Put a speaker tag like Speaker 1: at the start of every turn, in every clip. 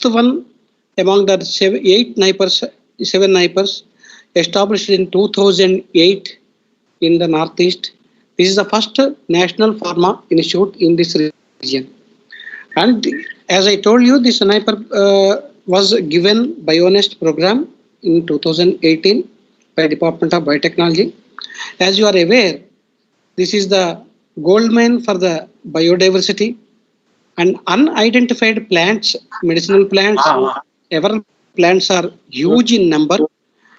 Speaker 1: sixth one among the seven NIPers, established in 2008 in the Northeast. This is the first national pharma institute in this region. And as I told you, this NIPer was given Bionest program in 2018 by Department of Biotechnology. As you are aware, this is the gold mine for the biodiversity and unidentified plants, medicinal plants, ever plants are huge in number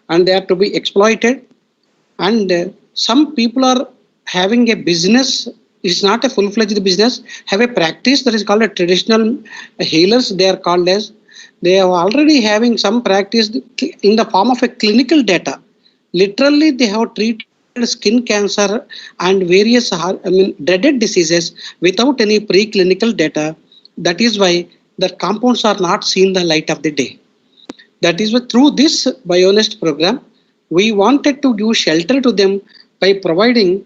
Speaker 1: and they are to be exploited. And some people are having a business, it's not a full-fledged business, have a practice that is called a traditional healers, they are called as. They are already having some practice in the form of a clinical data. Literally, they have treated skin cancer and various dreaded diseases without any preclinical data. That is why the compounds are not seen the light of the day. That is why through this Bionest program, we wanted to give shelter to them by providing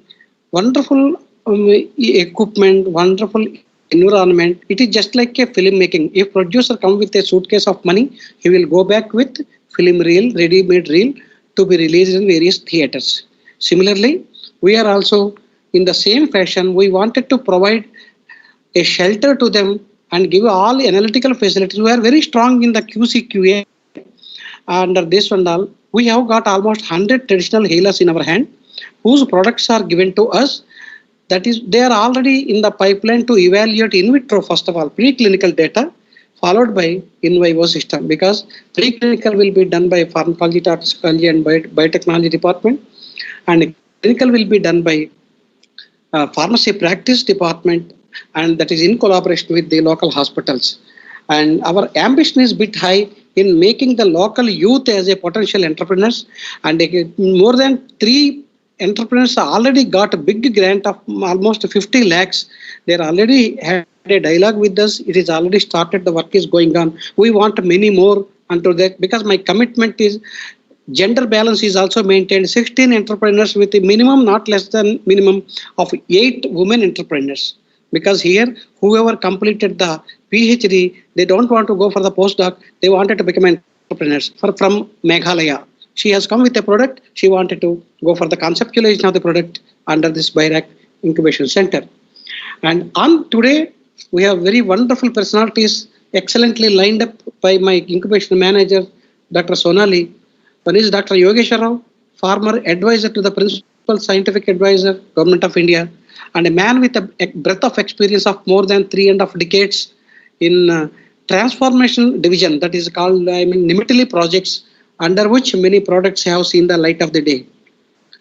Speaker 1: wonderful equipment, wonderful environment. It is just like a filmmaking. If producer comes with a suitcase of money, he will go back with film reel, ready-made reel to be released in various theaters. Similarly, we are also in the same fashion, we wanted to provide a shelter to them and give all analytical facilities. We are very strong in the QC, QA. Under this and all, we have got almost 100 traditional healers in our hand, whose products are given to us. That is, they are already in the pipeline to evaluate in vitro, first of all, preclinical data, followed by in vivo system, because preclinical will be done by pharmacology, toxicology and biotechnology department, and clinical will be done by pharmacy practice department, and that is in collaboration with the local hospitals. And our ambition is a bit high in making the local youth as a potential entrepreneurs, and more than 3 entrepreneurs already got a big grant of almost 50 lakhs. They already had a dialogue with us. It is already started. The work is going on. We want many more until that, because my commitment is gender balance is also maintained. 16 entrepreneurs with a minimum, not less than minimum of 8 women entrepreneurs. Because here, whoever completed the PhD, they don't want to go for the postdoc. They wanted to become entrepreneurs from Meghalaya. She has come with a product. She wanted to go for the conceptualization of the product under this BIRAC Incubation Center. And on today, we have very wonderful personalities excellently lined up by my incubation manager, Dr. Sonali. One is Dr. Yogeshwar, former advisor to the principal scientific advisor, Government of India, and a man with a breadth of experience of more than 3.5 decades in transformation division, that is called Nimitili projects, under which many products have seen the light of the day.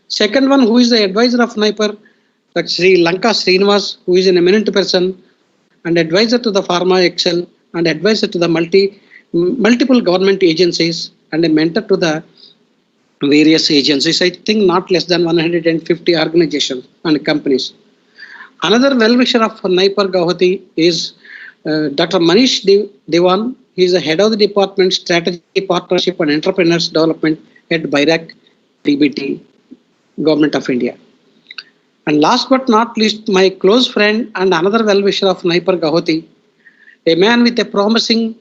Speaker 1: Second one, who is the advisor of NIPer, that's Sri Lanka Shinas, who is an eminent person and advisor to the Pharma Excel and advisor to the multiple government agencies and a mentor to the various agencies. I think not less than 150 organizations and companies. Another well-wisher of NIPer Guwahati is Dr. Manish Diwan. He is the head of the department Strategy, Partnership and Entrepreneurs Development at BIRAC DBT, Government of India. And last but not least, my close friend and another well-wisher of NIPer Guwahati, a man with a promising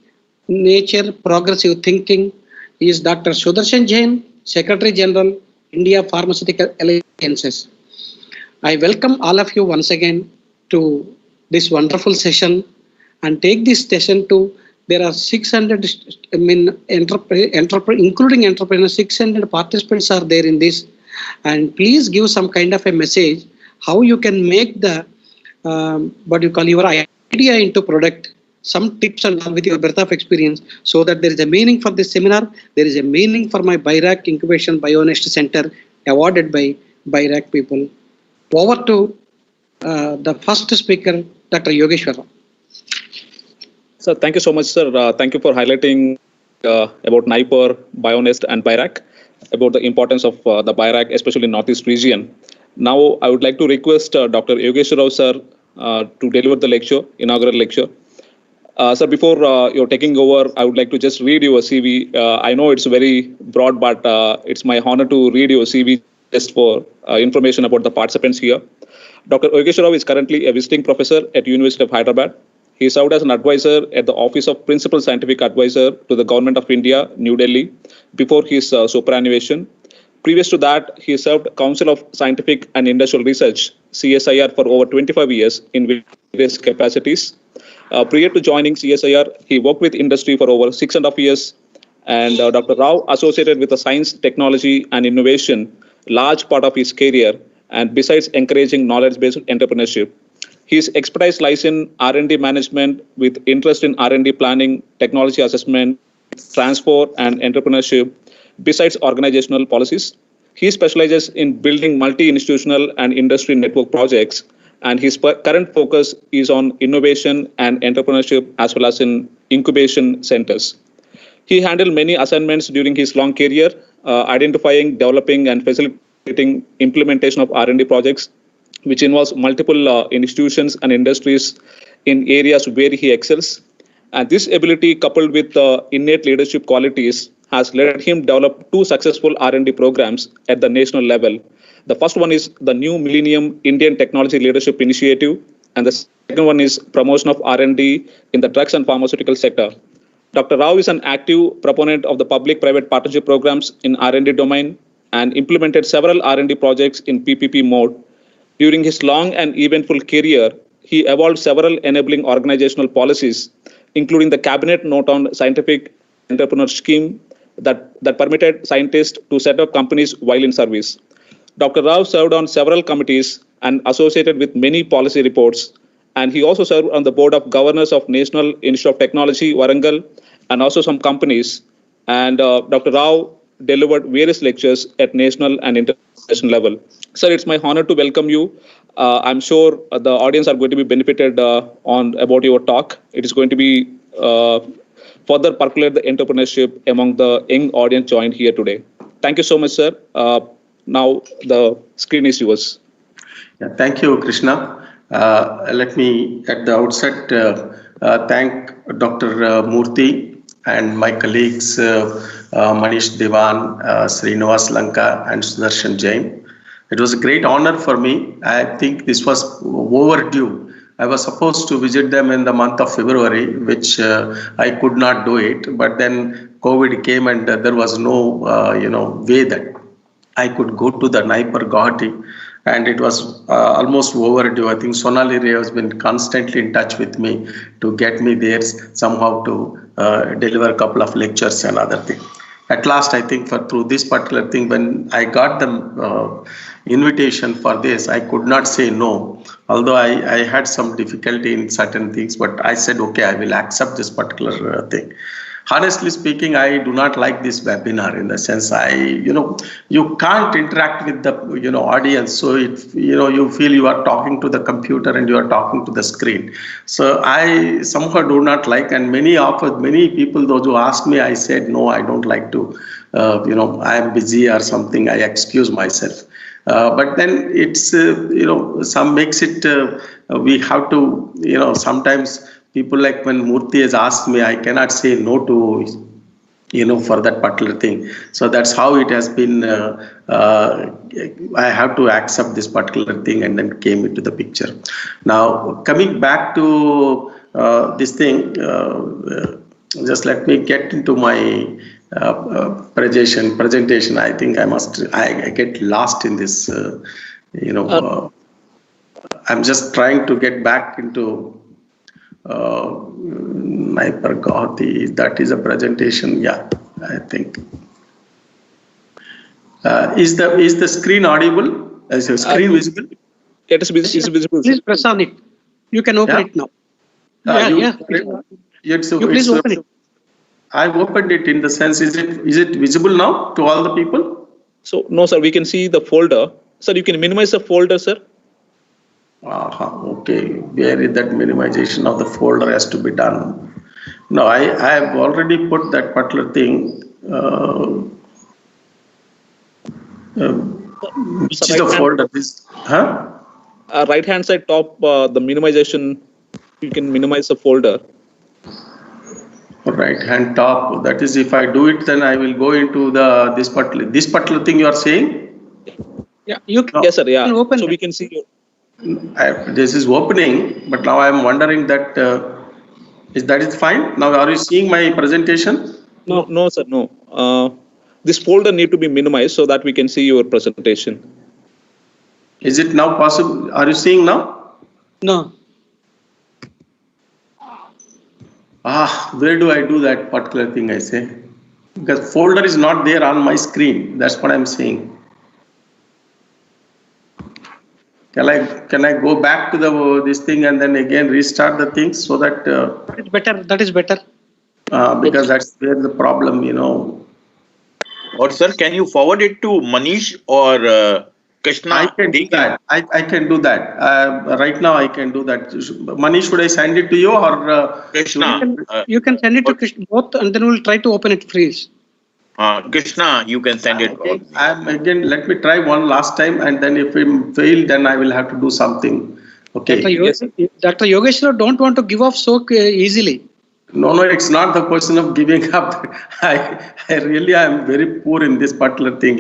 Speaker 1: nature, progressive thinking, is Dr. Sudhir Jain, Secretary General, India Pharmaceutical Alliances. I welcome all of you once again to this wonderful session and take this session to, there are 600, including entrepreneurs, 600 participants are there in this. And please give some kind of a message, how you can make the, your idea into product, some tips and all with your breadth of experience, so that there is a meaning for this seminar, there is a meaning for my BIRAC Incubation Bionest Center awarded by BIRAC people. Over to the first speaker, Dr. Yogeshwar.
Speaker 2: Sir, thank you so much, sir. Thank you for highlighting about NIPer, Bionest and BIRAC, about the importance of the BIRAC, especially in Northeast region. Now, I would like to request Dr. Yogeshwar, sir, to deliver the lecture, inaugural lecture. Sir, before you're taking over, I would like to just read your CV. I know it's very broad, but it's my honor to read your CV just for information about the participants here. Dr. Yogeshwar is currently a visiting professor at University of Hyderabad. He served as an advisor at the Office of Principal Scientific Advisor to the Government of India, New Delhi, before his superannuation. Previous to that, he served Council of Scientific and Industrial Research, CSIR, for over 25 years in various capacities. Prior to joining CSIR, he worked with industry for over 6.5 years. And Dr. Rao associated with the science, technology, and innovation, large part of his career. And besides encouraging knowledge-based entrepreneurship, his expertise lies in R&D management with interest in R&D planning, technology assessment, transfer, and entrepreneurship. Besides organizational policies, he specializes in building multi-institutional and industry network projects, and his current focus is on innovation and entrepreneurship as well as in incubation centers. He handled many assignments during his long career, identifying, developing, and facilitating implementation of R&D projects, which involves multiple institutions and industries in areas where he excels. And this ability, coupled with innate leadership qualities, has led him develop 2 successful R&D programs at the national level. The first one is the New Millennium Indian Technology Leadership Initiative, and the second one is promotion of R&D in the drugs and pharmaceutical sector. Dr. Rao is an active proponent of the public-private partnership programs in R&D domain and implemented several R&D projects in PPP mode. During his long and eventful career, he evolved several enabling organizational policies, including the Cabinet Note on Scientific Entrepreneur Scheme that permitted scientists to set up companies while in service. Dr. Rao served on several committees and associated with many policy reports. And he also served on the board of governors of National Institute of Technology, Warangal, and also some companies. And Dr. Rao delivered various lectures at national and international level. Sir, it's my honor to welcome you. I'm sure the audience are going to be benefited about your talk. It is going to be further percolate the entrepreneurship among the young audience joined here today. Thank you so much, sir. Now the screen is yours.
Speaker 3: Yeah, thank you, Krishna. Let me at the outset thank Dr. Murthy and my colleagues Manish Diwan, Srinivas Lanka, and Sudarshan Jain. It was a great honor for me. I think this was overdue. I was supposed to visit them in the month of February, which I could not do it. But then COVID came, and there was no way that I could go to the NER Guwahati. And it was almost overdue. I think Sonali Ray has been constantly in touch with me to get me there somehow to deliver a couple of lectures and other things. At last, I think through this particular thing, when I got the invitation for this, I could not say no. Although I had some difficulty in certain things, but I said, okay, I will accept this particular thing. Honestly speaking, I do not like this webinar in the sense you can't interact with the audience. So you feel you are talking to the computer and you are talking to the screen. So I somehow do not like, and many people, those who ask me, I said no, I don't like to. I am busy or something. I excuse myself. But then it's some makes it we have to sometimes. People like when Murthy has asked me, I cannot say no to, for that particular thing. So that's how it has been. I have to accept this particular thing and then came into the picture. Now, coming back to this thing, just let me get into my presentation. I think I get lost in this, I'm just trying to get back into NER Guwahati. That is a presentation. Yeah, I think. Is the screen audible? Is the screen visible?
Speaker 2: It is visible.
Speaker 1: Please press on it. You can open it now. Please open it.
Speaker 3: I opened it in the sense, is it visible now to all the people?
Speaker 2: So no, sir. We can see the folder. Sir, you can minimize the folder, sir.
Speaker 3: Okay, where is that minimization of the folder has to be done? No, I have already put that particular thing. Which is the folder?
Speaker 2: Right hand side top, the minimization, you can minimize the folder.
Speaker 3: Right hand top, that is if I do it, then I will go into this particular thing you are saying?
Speaker 1: Yeah, you can.
Speaker 2: Yes, sir. Yeah.
Speaker 1: Open
Speaker 2: so we can see.
Speaker 3: This is opening, but now I am wondering that That is fine? Now, are you seeing my presentation?
Speaker 2: No, sir, no. This folder need to be minimized so that we can see your presentation.
Speaker 3: Is it now possible? Are you seeing now?
Speaker 1: No.
Speaker 3: Where do I do that particular thing, I say? Because folder is not there on my screen. That's what I'm saying. Can I go back to this thing and then again restart the things so that
Speaker 1: That is better. That is better.
Speaker 3: Because that's where the problem,
Speaker 4: Or sir, can you forward it to Manish or Krishna?
Speaker 3: I can do that. I can do that. Right now I can do that. Manish, should I send it to you or
Speaker 4: Krishna?
Speaker 1: You can send it to Krishna both, and then we'll try to open it freeze.
Speaker 4: Krishna, you can send it.
Speaker 3: Again, let me try one last time, and then if it fail, then I will have to do something. Okay.
Speaker 1: Dr. Yogeshwar don't want to give up so easily.
Speaker 3: No, it's not the question of giving up. I really am very poor in this particular thing,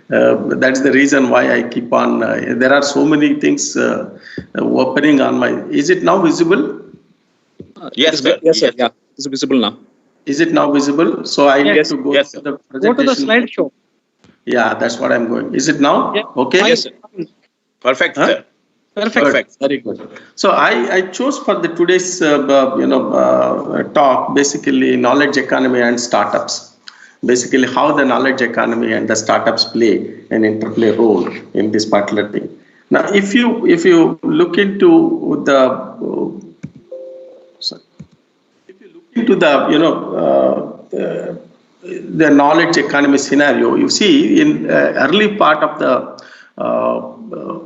Speaker 3: That's the reason why I keep on. There are so many things opening on my. Is it now visible?
Speaker 4: Yes, sir.
Speaker 2: Yes, sir. Yeah, it's visible now.
Speaker 3: Is it now visible? So I need to go to the presentation.
Speaker 1: Go to the slideshow.
Speaker 3: Yeah, that's what I'm going. Is it now?
Speaker 1: Yeah.
Speaker 3: Okay.
Speaker 2: Yes, sir.
Speaker 4: Perfect, sir.
Speaker 1: Perfect.
Speaker 3: Very good. So I chose for the today's talk basically knowledge economy and startups. Basically how the knowledge economy and the startups play an interplay role in this particular thing. Now, if you look into the knowledge economy scenario, you see in early part of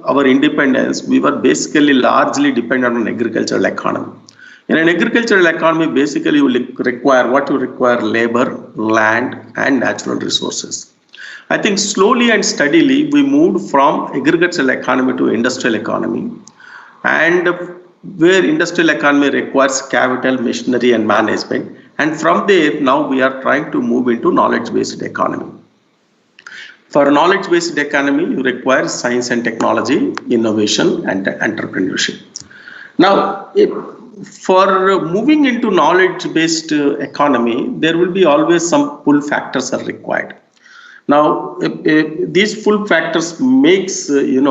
Speaker 3: our independence, we were basically largely dependent on agricultural economy. In an agricultural economy, basically you require labor, land, and natural resources. I think slowly and steadily we moved from agricultural economy to industrial economy, and where industrial economy requires capital, machinery, and management. And from there, now we are trying to move into knowledge-based economy. For a knowledge-based economy, you require science and technology, innovation, and entrepreneurship. Now, for moving into knowledge-based economy, there will be always some pull factors are required. Now, these pull factors makes a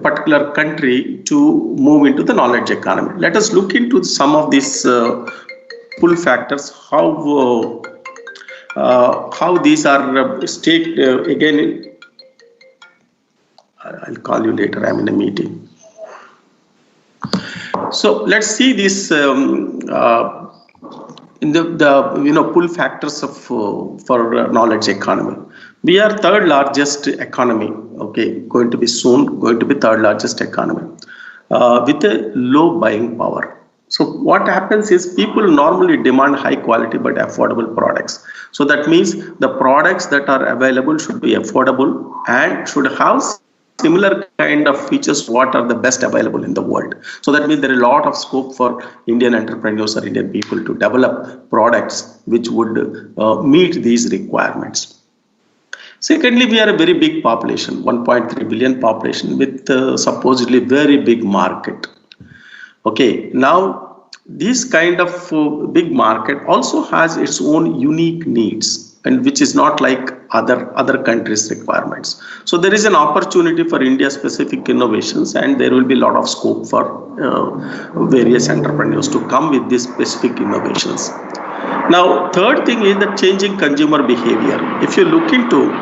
Speaker 3: particular country to move into the knowledge economy. Let us look into some of these pull factors, how these are staked. Again, I'll call you later, I'm in a meeting. So let's see this in the pull factors of for knowledge economy. We are third largest economy, going to be third largest economy with a low buying power. So what happens is people normally demand high quality but affordable products. So that means the products that are available should be affordable and should have similar kind of features what are the best available in the world. So that means there is a lot of scope for Indian entrepreneurs or Indian people to develop products which would meet these requirements. Secondly, we are a very big population, 1.3 billion population with supposedly very big market. Now this kind of big market also has its own unique needs, and which is not like other countries' requirements. So there is an opportunity for India-specific innovations, and there will be a lot of scope for various entrepreneurs to come with these specific innovations. Now, third thing is the changing consumer behavior. If you look into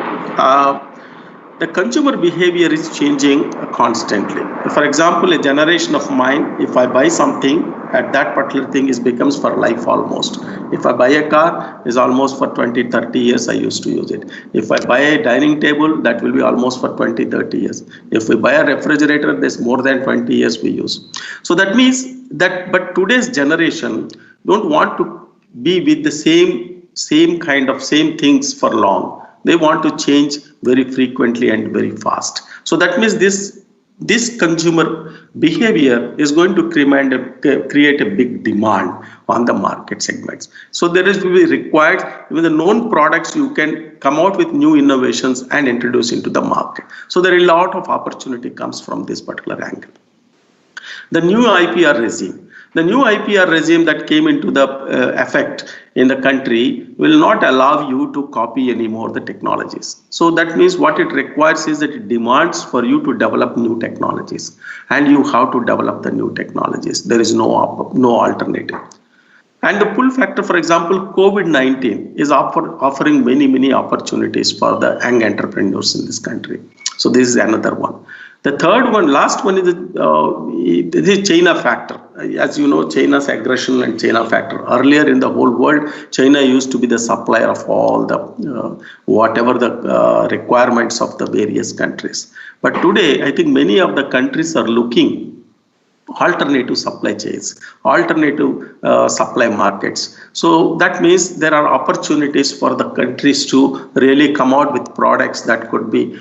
Speaker 3: the consumer behavior is changing constantly. For example, a generation of mine, if I buy something, at that particular thing becomes for life almost. If I buy a car, is almost for 20, 30 years I used to use it. If I buy a dining table, that will be almost for 20, 30 years. If we buy a refrigerator, there's more than 20 years we use. So that means that, but today's generation don't want to be with the same things for long. They want to change very frequently and very fast. So that means this consumer behavior is going to create a big demand on the market segments. So there is will be required, with the known products, you can come out with new innovations and introduce into the market. So there is a lot of opportunity comes from this particular angle. The new IPR regime. The new IPR regime that came into the effect in the country will not allow you to copy anymore the technologies. So that means what it requires is that it demands for you to develop new technologies, and you have to develop the new technologies. There is no alternative. And the pull factor, for example, COVID-19 is offering many opportunities for the young entrepreneurs in this country. So this is another one. The third one, last one is the China factor. As you know, China's aggression and China factor. Earlier in the whole world, China used to be the supplier of all the whatever the requirements of the various countries. But today, I think many of the countries are looking alternative supply chains, alternative supply markets. So that means there are opportunities for the countries to really come out with products that could be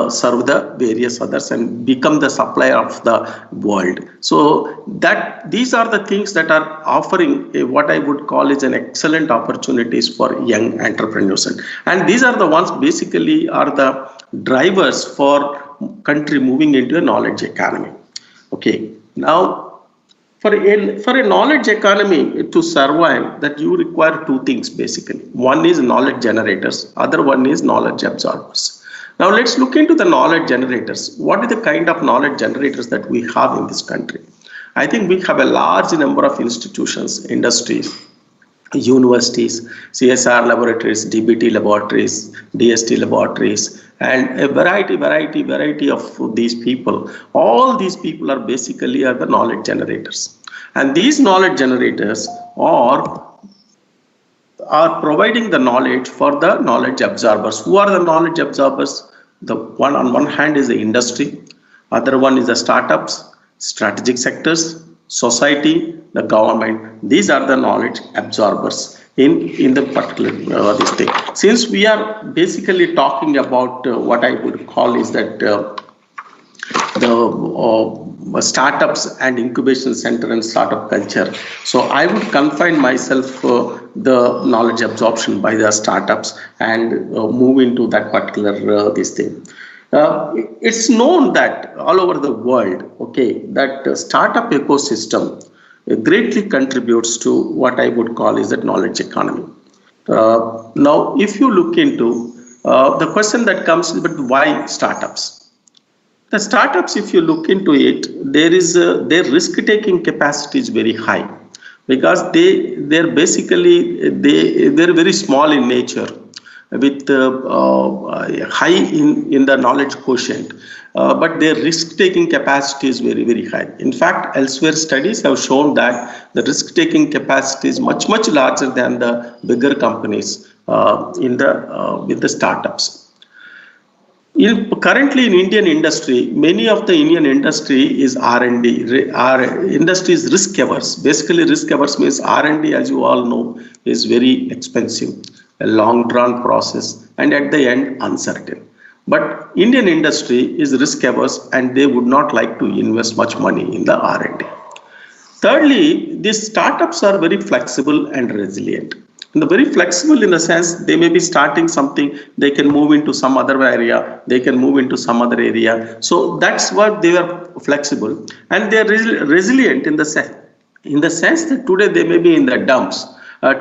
Speaker 3: serve the various others and become the supplier of the world. So that these are the things that are offering what I would call is an excellent opportunities for young entrepreneurs. And these are the ones basically are the drivers for country moving into a knowledge economy. Okay. Now, for a knowledge economy to survive, that you require two things basically. One is knowledge generators, other one is knowledge absorbers. Now let's look into the knowledge generators. What are the kind of knowledge generators that we have in this country? I think we have a large number of institutions, industries, universities, CSR laboratories, DBT laboratories, DST laboratories, and a variety of these people. All these people are basically the knowledge generators. And these knowledge generators are providing the knowledge for the knowledge absorbers. Who are the knowledge absorbers? The one on one hand is the industry, other one is the startups, strategic sectors, society, the government. These are the knowledge absorbers in the particular this thing. Since we are basically talking about what I would call is that the startups and incubation center and startup culture. So I would confine myself the knowledge absorption by the startups and move into that particular this thing. It's known that all over the world, okay, that startup ecosystem greatly contributes to what I would call is that knowledge economy. Now, if you look into the question that comes, but why startups? The startups, if you look into it, there is their risk-taking capacity is very high because they're basically they're very small in nature, with high in the knowledge quotient, but their risk-taking capacity is very high. In fact, elsewhere studies have shown that the risk-taking capacity is much larger than the bigger companies with the startups. Currently in Indian industry, many of the Indian industry is R&D. Our industry is risk averse. Basically, risk averse means R&D, as you all know, is very expensive, a long drawn process, and at the end uncertain. But Indian industry is risk averse and they would not like to invest much money in the R&D. Thirdly, these startups are very flexible and resilient. And they're very flexible in the sense they may be starting something, they can move into some other area, they can move into some other area. So that's what they are flexible, and they are resilient in the sense that today they may be in the dumps.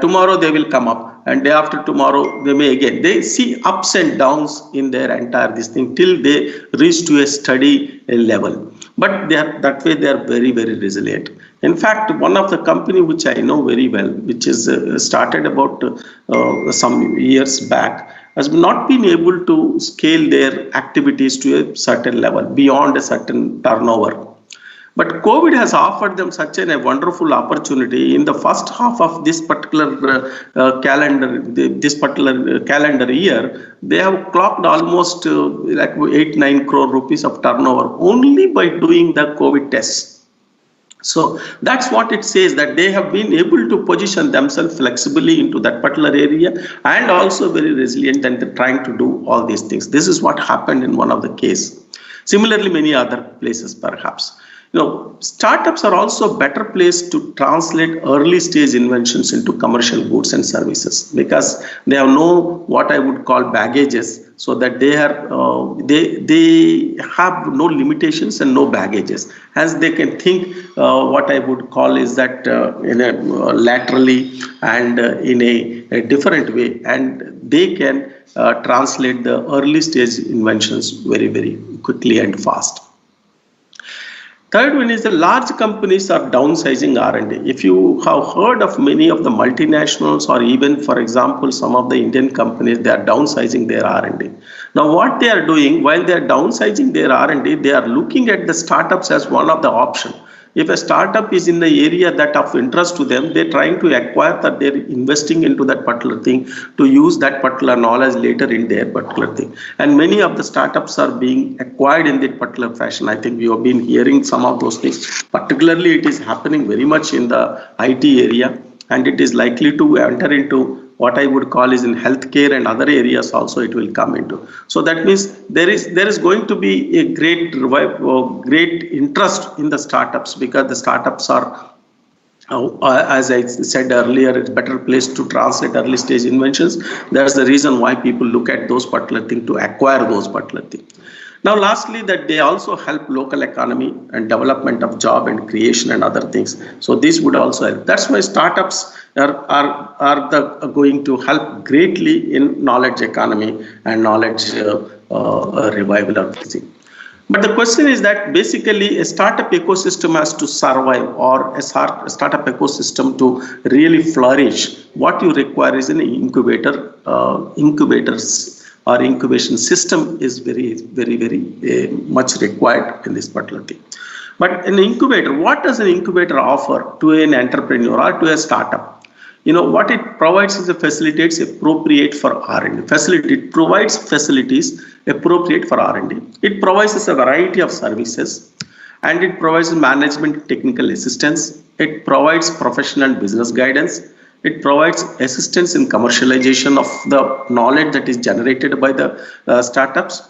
Speaker 3: Tomorrow they will come up, and day after tomorrow they may again. They see ups and downs in their entire this thing till they reach to a steady level. But that way they are very resilient. In fact, one of the company which I know very well, which is started about some years back, has not been able to scale their activities to a certain level, beyond a certain turnover. But COVID has offered them such a wonderful opportunity. In the first half of this particular calendar year, they have clocked almost like 8-9 crore rupees of turnover only by doing the COVID tests. So that's what it says, that they have been able to position themselves flexibly into that particular area and also very resilient, and they're trying to do all these things. This is what happened in one of the cases. Similarly, many other places perhaps. Startups are also a better place to translate early stage inventions into commercial goods and services, because they have what I would call baggages, so that they have no limitations and no baggages, as they can think what I would call is that in a laterally and in a different way, and they can translate the early stage inventions very, very quickly and fast. Third one is the large companies are downsizing R&D. If you have heard of many of the multinationals, or even, for example, some of the Indian companies, they are downsizing their R&D. Now, what they are doing, while they are downsizing their R&D, they are looking at the startups as one of the options. If a startup is in the area that of interest to them, they're trying to acquire that, they're investing into that particular thing to use that particular knowledge later in their particular thing. And many of the startups are being acquired in that particular fashion. I think we have been hearing some of those things. Particularly, it is happening very much in the IT area, and it is likely to enter into what I would call is in healthcare and other areas also it will come into. So that means there is going to be a great interest in the startups, because the startups are, as I said earlier, it's a better place to translate early stage inventions. That's the reason why people look at those particular things to acquire those particular things. Now, lastly, that they also help local economy and development of job and creation and other things. So this would also help. That's why startups are going to help greatly in knowledge economy and knowledge revival of thing. But the question is that basically a startup ecosystem has to survive, or a startup ecosystem to really flourish. What you require is an incubator, incubators or incubation system is very, very, very much required in this particular thing. But an incubator, what does an incubator offer to an entrepreneur or to a startup? What it provides is facilitates appropriate for R&D. It provides facilities appropriate for R&D. It provides us a variety of services, and it provides management technical assistance. It provides professional and business guidance. It provides assistance in commercialization of the knowledge that is generated by the startups,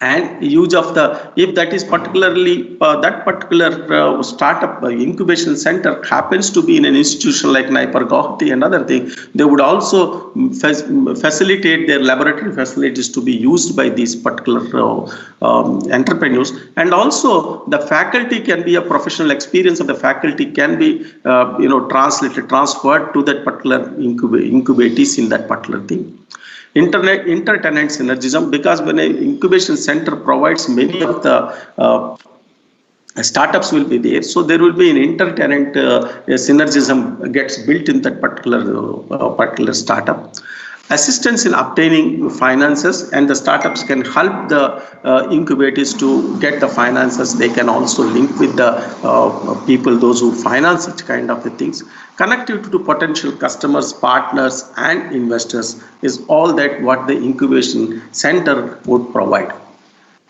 Speaker 3: and use of the, if that is particularly that particular startup incubation center happens to be in an institution like NER Guwahati and other things, they would also facilitate their laboratory facilities to be used by these particular entrepreneurs. And also the faculty can be, a professional experience of the faculty can be transferred to that particular incubatees in that particular thing. Inter-tenant synergism, because when an incubation center provides, many of the startups will be there, so there will be an inter-tenant synergism gets built in that particular startup. Assistance in obtaining finances, and the startups can help the incubators to get the finances. They can also link with the people, those who finance such kind of things. Connectivity to potential customers, partners, and investors is all that what the incubation center would provide.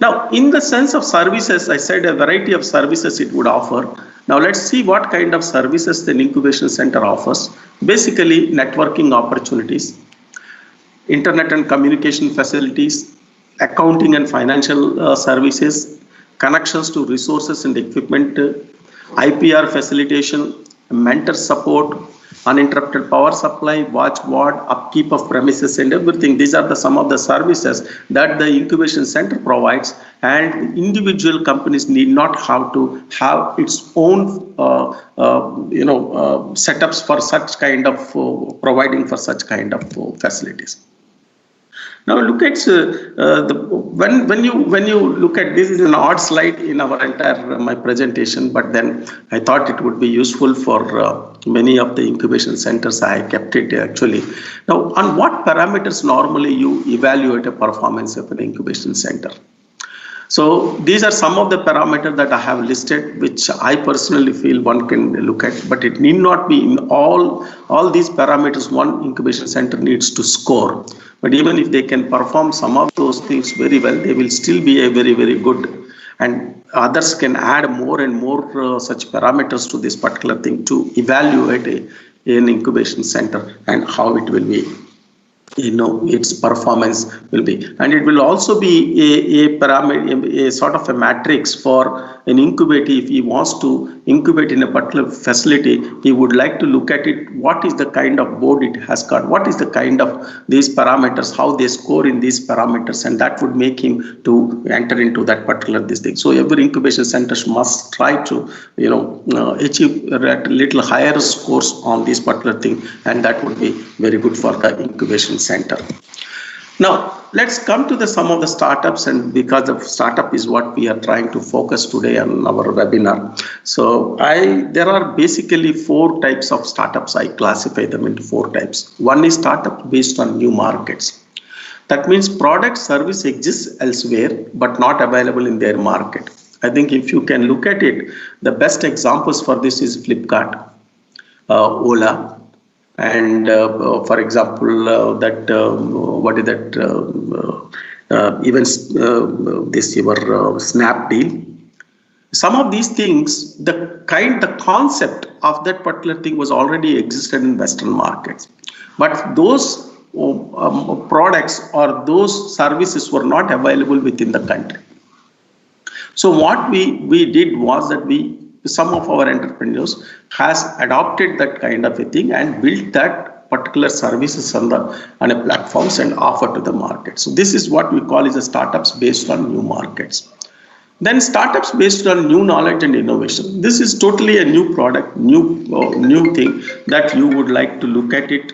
Speaker 3: Now, in the sense of services, I said a variety of services it would offer. Now, let's see what kind of services the incubation center offers. Basically, networking opportunities, internet and communication facilities, accounting and financial services, connections to resources and equipment, IPR facilitation, mentor support, uninterrupted power supply, watchword, upkeep of premises and everything. These are some of the services that the incubation center provides, and individual companies need not have to have its own setups for such kind of providing for such kind of facilities. Now look at when you look at this, is an odd slide in our entire my presentation, but then I thought it would be useful for many of the incubation centers. I kept it actually. Now, on what parameters normally you evaluate a performance of an incubation center? So these are some of the parameters that I have listed, which I personally feel one can look at, but it need not be in all these parameters one incubation center needs to score. But even if they can perform some of those things very well, they will still be a very, very good, and others can add more and more such parameters to this particular thing to evaluate an incubation center and how it will be. its performance will be, and it will also be a parameter, a sort of a matrix for an incubator. If he wants to incubate in a particular facility, he would like to look at it, what is the kind of board it has got, what is the kind of these parameters, how they score in these parameters, and that would make him to enter into that particular this thing. So every incubation center must try to achieve a little higher scores on this particular thing, and that would be very good for the incubation center. Now, let's come to some of the startups, and because the startup is what we are trying to focus today on our webinar. So there are basically 4 types of startups. I classify them into 4 types. One is startup based on new markets. That means product service exists elsewhere, but not available in their market. I think if you can look at it, the best examples for this is Flipkart, Ola, and for example, even this your Snapdeal. Some of these things, the concept of that particular thing was already existed in Western markets, but those products or those services were not available within the country. So what we did was that some of our entrepreneurs has adopted that kind of a thing and built that particular services on a platforms and offer to the market. So this is what we call as a startups based on new markets. Then startups based on new knowledge and innovation. This is totally a new product, new thing that you would like to look at it.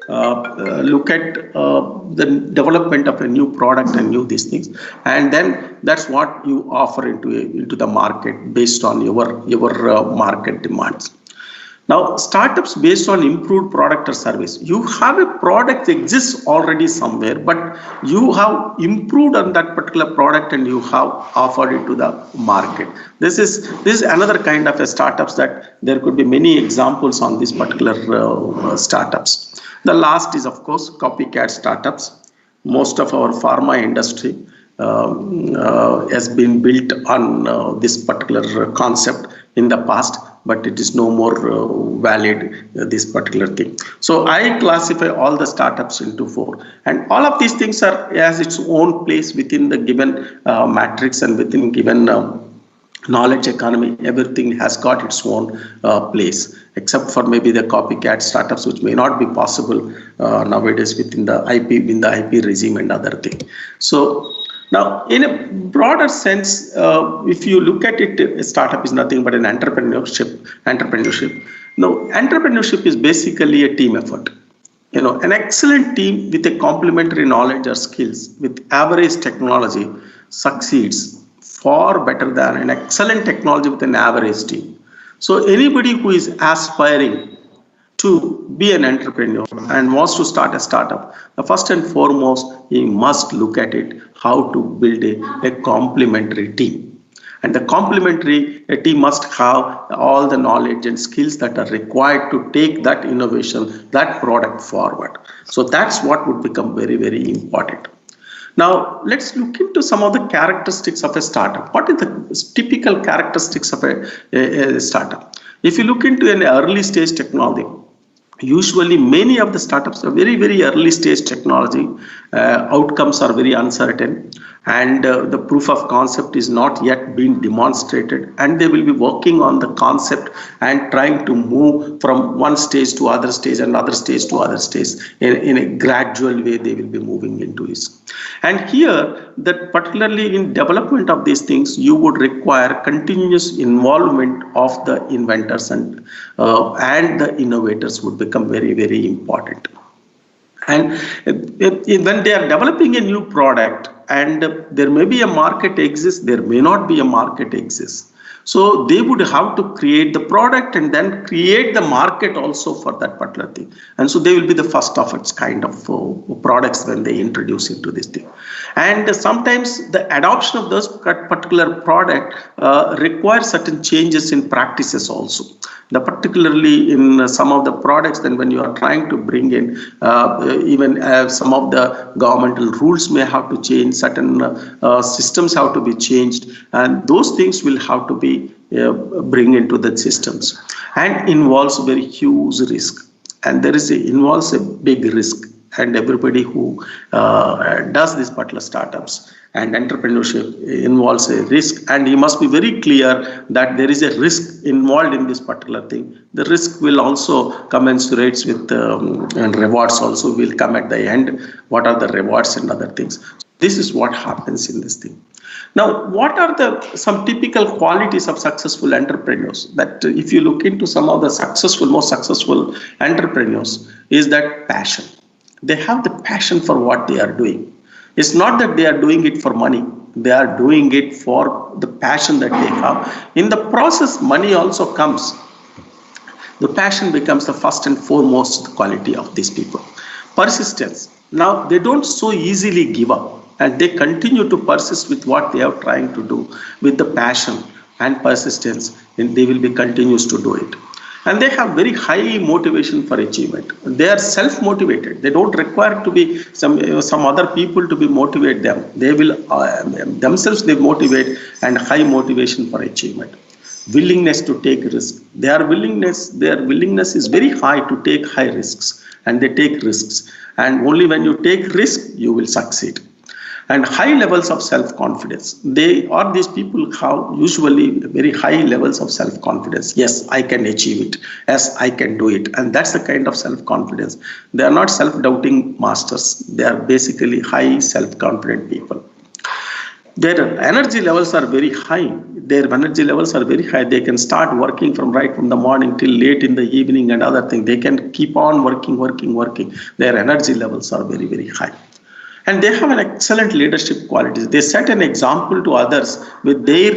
Speaker 3: Look at the development of a new product and new these things, and then that's what you offer into the market based on your market demands. Now, startups based on improved product or service. You have a product that exists already somewhere, but you have improved on that particular product and you have offered it to the market. This is another kind of a startups that there could be many examples on these particular startups. The last is, of course, copycat startups. Most of our pharma industry has been built on this particular concept in the past, but it is no more valid, this particular thing. So I classify all the startups into 4, and all of these things has its own place within the given matrix and within given knowledge economy. Everything has got its own place, except for maybe the copycat startups, which may not be possible nowadays within the IP regime and other thing. So now, in a broader sense, if you look at it, a startup is nothing but an entrepreneurship. Now, entrepreneurship is basically a team effort. An excellent team with a complementary knowledge or skills with average technology succeeds far better than an excellent technology with an average team. So anybody who is aspiring to be an entrepreneur and wants to start a startup, the first and foremost, he must look at it, how to build a complementary team. And the complementary team must have all the knowledge and skills that are required to take that innovation, that product forward. So that's what would become very, very important. Now, let's look into some of the characteristics of a startup. What is the typical characteristics of a startup? If you look into an early stage technology, usually many of the startups are very, very early stage technology. Outcomes are very uncertain, and the proof of concept is not yet being demonstrated, and they will be working on the concept and trying to move from one stage to other stage and other stage to other stage in a gradual way. They will be moving into it. And here, that particularly in development of these things, you would require continuous involvement of the inventors and the innovators would become very, very important. And when they are developing a new product, and there may be a market exists, there may not be a market exists. So they would have to create the product and then create the market also for that particular thing. And so they will be the first of its kind of products when they introduce into this thing. And sometimes the adoption of those particular product requires certain changes in practices also. Particularly in some of the products, then when you are trying to bring in even some of the governmental rules may have to change, certain systems have to be changed, and those things will have to be bring into the systems, and involves very huge risk, and involves a big risk. and everybody who does these particular startups and entrepreneurship involves a risk, and you must be very clear that there is a risk involved in this particular thing. The risk will also commensurate with and rewards also will come at the end. What are the rewards and other things? This is what happens in this thing. Now, what are some typical qualities of successful entrepreneurs? That if you look into some of the most successful entrepreneurs, is that passion. They have the passion for what they are doing. It's not that they are doing it for money. They are doing it for the passion that they have. In the process, money also comes. The passion becomes the first and foremost quality of these people. Persistence. Now, they don't so easily give up, and they continue to persist with what they are trying to do with the passion and persistence, and they will be continuous to do it. And they have very high motivation for achievement. They are self-motivated. They don't require to be some other people to be motivate them. They will themselves they motivate, and high motivation for achievement. Willingness to take risk. Their willingness is very high to take high risks, and they take risks. And only when you take risk, you will succeed. And high levels of self-confidence. These people have usually very high levels of self-confidence. Yes, I can achieve it. Yes, I can do it. And that's the kind of self-confidence. They are not self-doubting masters. They are basically high self-confident people. Their energy levels are very high. They can start working from the morning till late in the evening and other things. They can keep on working. Their energy levels are very, very high. And they have an excellent leadership qualities. They set an example to others with their,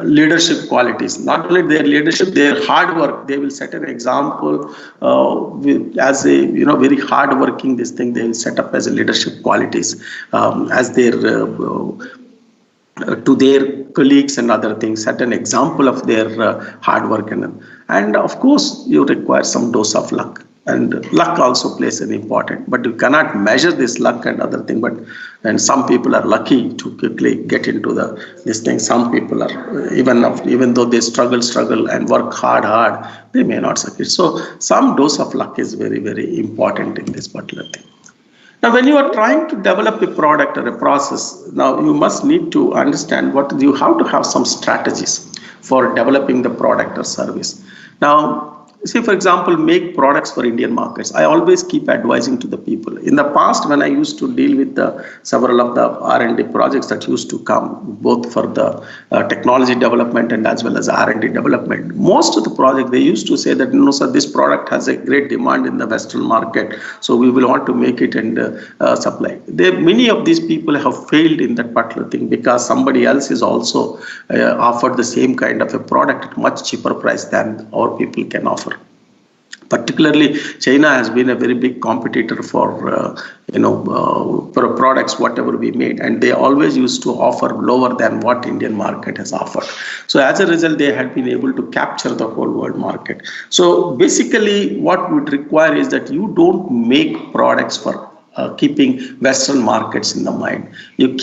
Speaker 3: leadership qualities. Not only their leadership, their hard work. They will set an example as a, very hard working. This thing they will set up as a leadership qualities as their to their colleagues and other things. Set an example of their hard work and of course you require some dose of luck. And luck also plays an important, but you cannot measure this luck and other thing. And some people are lucky to quickly get into this thing. Some people are even though they struggle and work hard, they may not succeed. So some dose of luck is very, very important in this particular thing. Now, when you are trying to develop a product or a process, now you must need to understand you have to have some strategies for developing the product or service. Now, say, for example, make products for Indian markets. I always keep advising to the people. In the past, when I used to deal with several of the R&D projects that used to come, both for the technology development and as well as R&D development, most of the projects, they used to say that, sir, this product has a great demand in the Western market, so we will want to make it and supply. Many of these people have failed in that particular thing because somebody else is also offered the same kind of a product at much cheaper price than our people can offer. Particularly, China has been a very big competitor for products, whatever we made, and they always used to offer lower than what Indian market has offered. So as a result, they had been able to capture the whole world market. So basically, what would require is that you don't make products for keeping Western markets in the mind. You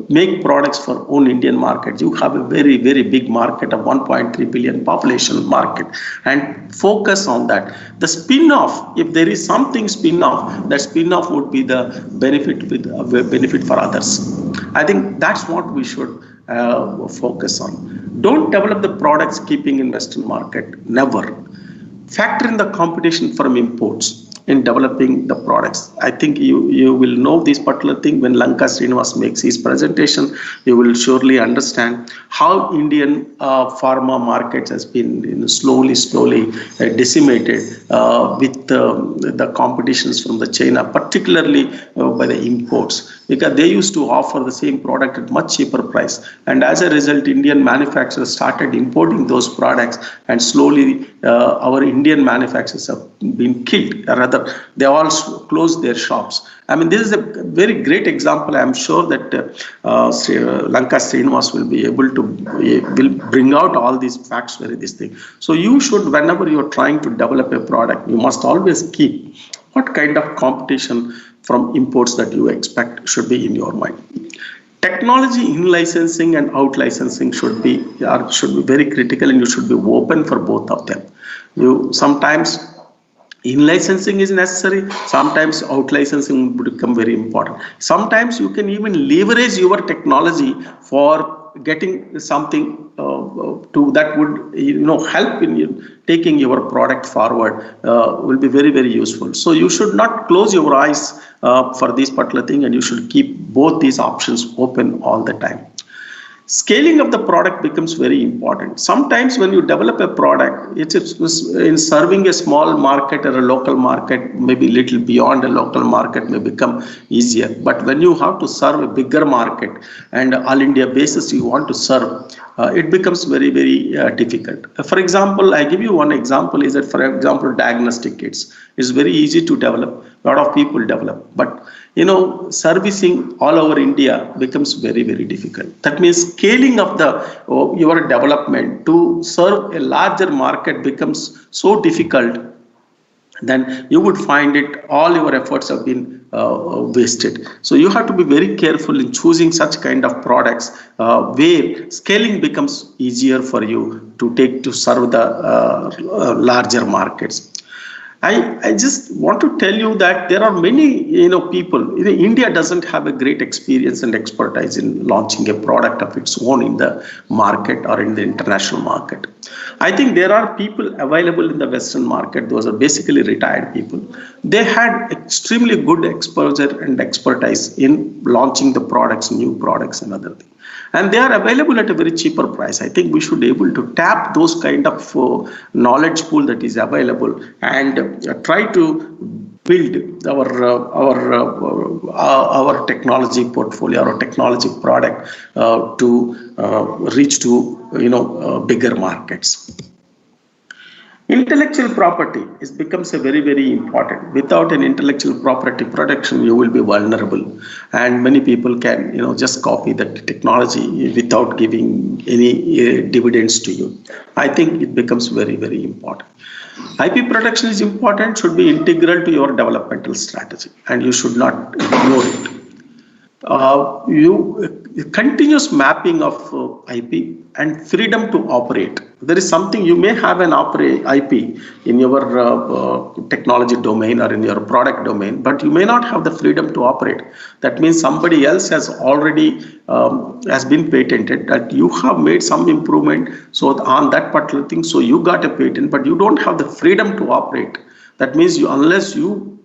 Speaker 3: make products for own Indian market. You have a very, very big market of 1.3 billion population market, and focus on that. The spin-off, if there is something spin-off, that spin-off would be the benefit for others. I think that's what we should focus on. Don't develop the products keeping in Western market. Never. Factor in the competition from imports in developing the products. I think you will know this particular thing when Lanka Shinas makes his presentation. You will surely understand how Indian pharma markets has been slowly decimated with the competitions from the China, particularly by the imports, because they used to offer the same product at much cheaper price, and as a result, Indian manufacturers started importing those products, and slowly our Indian manufacturers have been killed. Rather, they all closed their shops. I mean, this is a very great example. I'm sure that Lanka Shinas will be able to will bring out all these facts. This thing. So you should, whenever you're trying to develop a product, you must always keep what kind of competition from imports that you expect should be in your mind. Technology in licensing and out licensing should be very critical, and you should be open for both of them. You sometimes In licensing is necessary. Sometimes out licensing would become very important. Sometimes you can even leverage your technology for getting something to that would help in taking your product forward. Will be very, very useful. So you should not close your eyes for this particular thing, and you should keep both these options open all the time. Scaling of the product becomes very important. Sometimes when you develop a product, it's in serving a small market or a local market, maybe a little beyond a local market may become easier. But when you have to serve a bigger market and all India basis you want to serve, it becomes very, very difficult. For example, I give you one example is that, for example, diagnostic kits is very easy to develop. A lot of people develop, but servicing all over India becomes very, very difficult. That means scaling of your development to serve a larger market becomes so difficult. Then you would find it all your efforts have been wasted. So you have to be very careful in choosing such kind of products where scaling becomes easier for you to serve the larger markets. I just want to tell you that there are many people. India doesn't have a great experience and expertise in launching a product of its own in the market or in the international market. I think there are people available in the Western market. Those are basically retired people. They had extremely good exposure and expertise in launching the products, new products and other things. And they are available at a very cheaper price. I think we should be able to tap those kind of knowledge pool that is available and try to build our technology portfolio or technology product to reach to bigger markets. Intellectual property becomes a very, very important. Without an intellectual property protection, you will be vulnerable, and many people can just copy that technology without giving any dividends to you. I think it becomes very, very important. IP protection is important, should be integral to your developmental strategy, and you should not ignore it. Continuous mapping of IP and freedom to operate. There is something you may have an IP in your technology domain or in your product domain, but you may not have the freedom to operate. That means somebody else has already has been patented, that you have made some improvement on that particular thing, so you got a patent, but you don't have the freedom to operate. That means unless you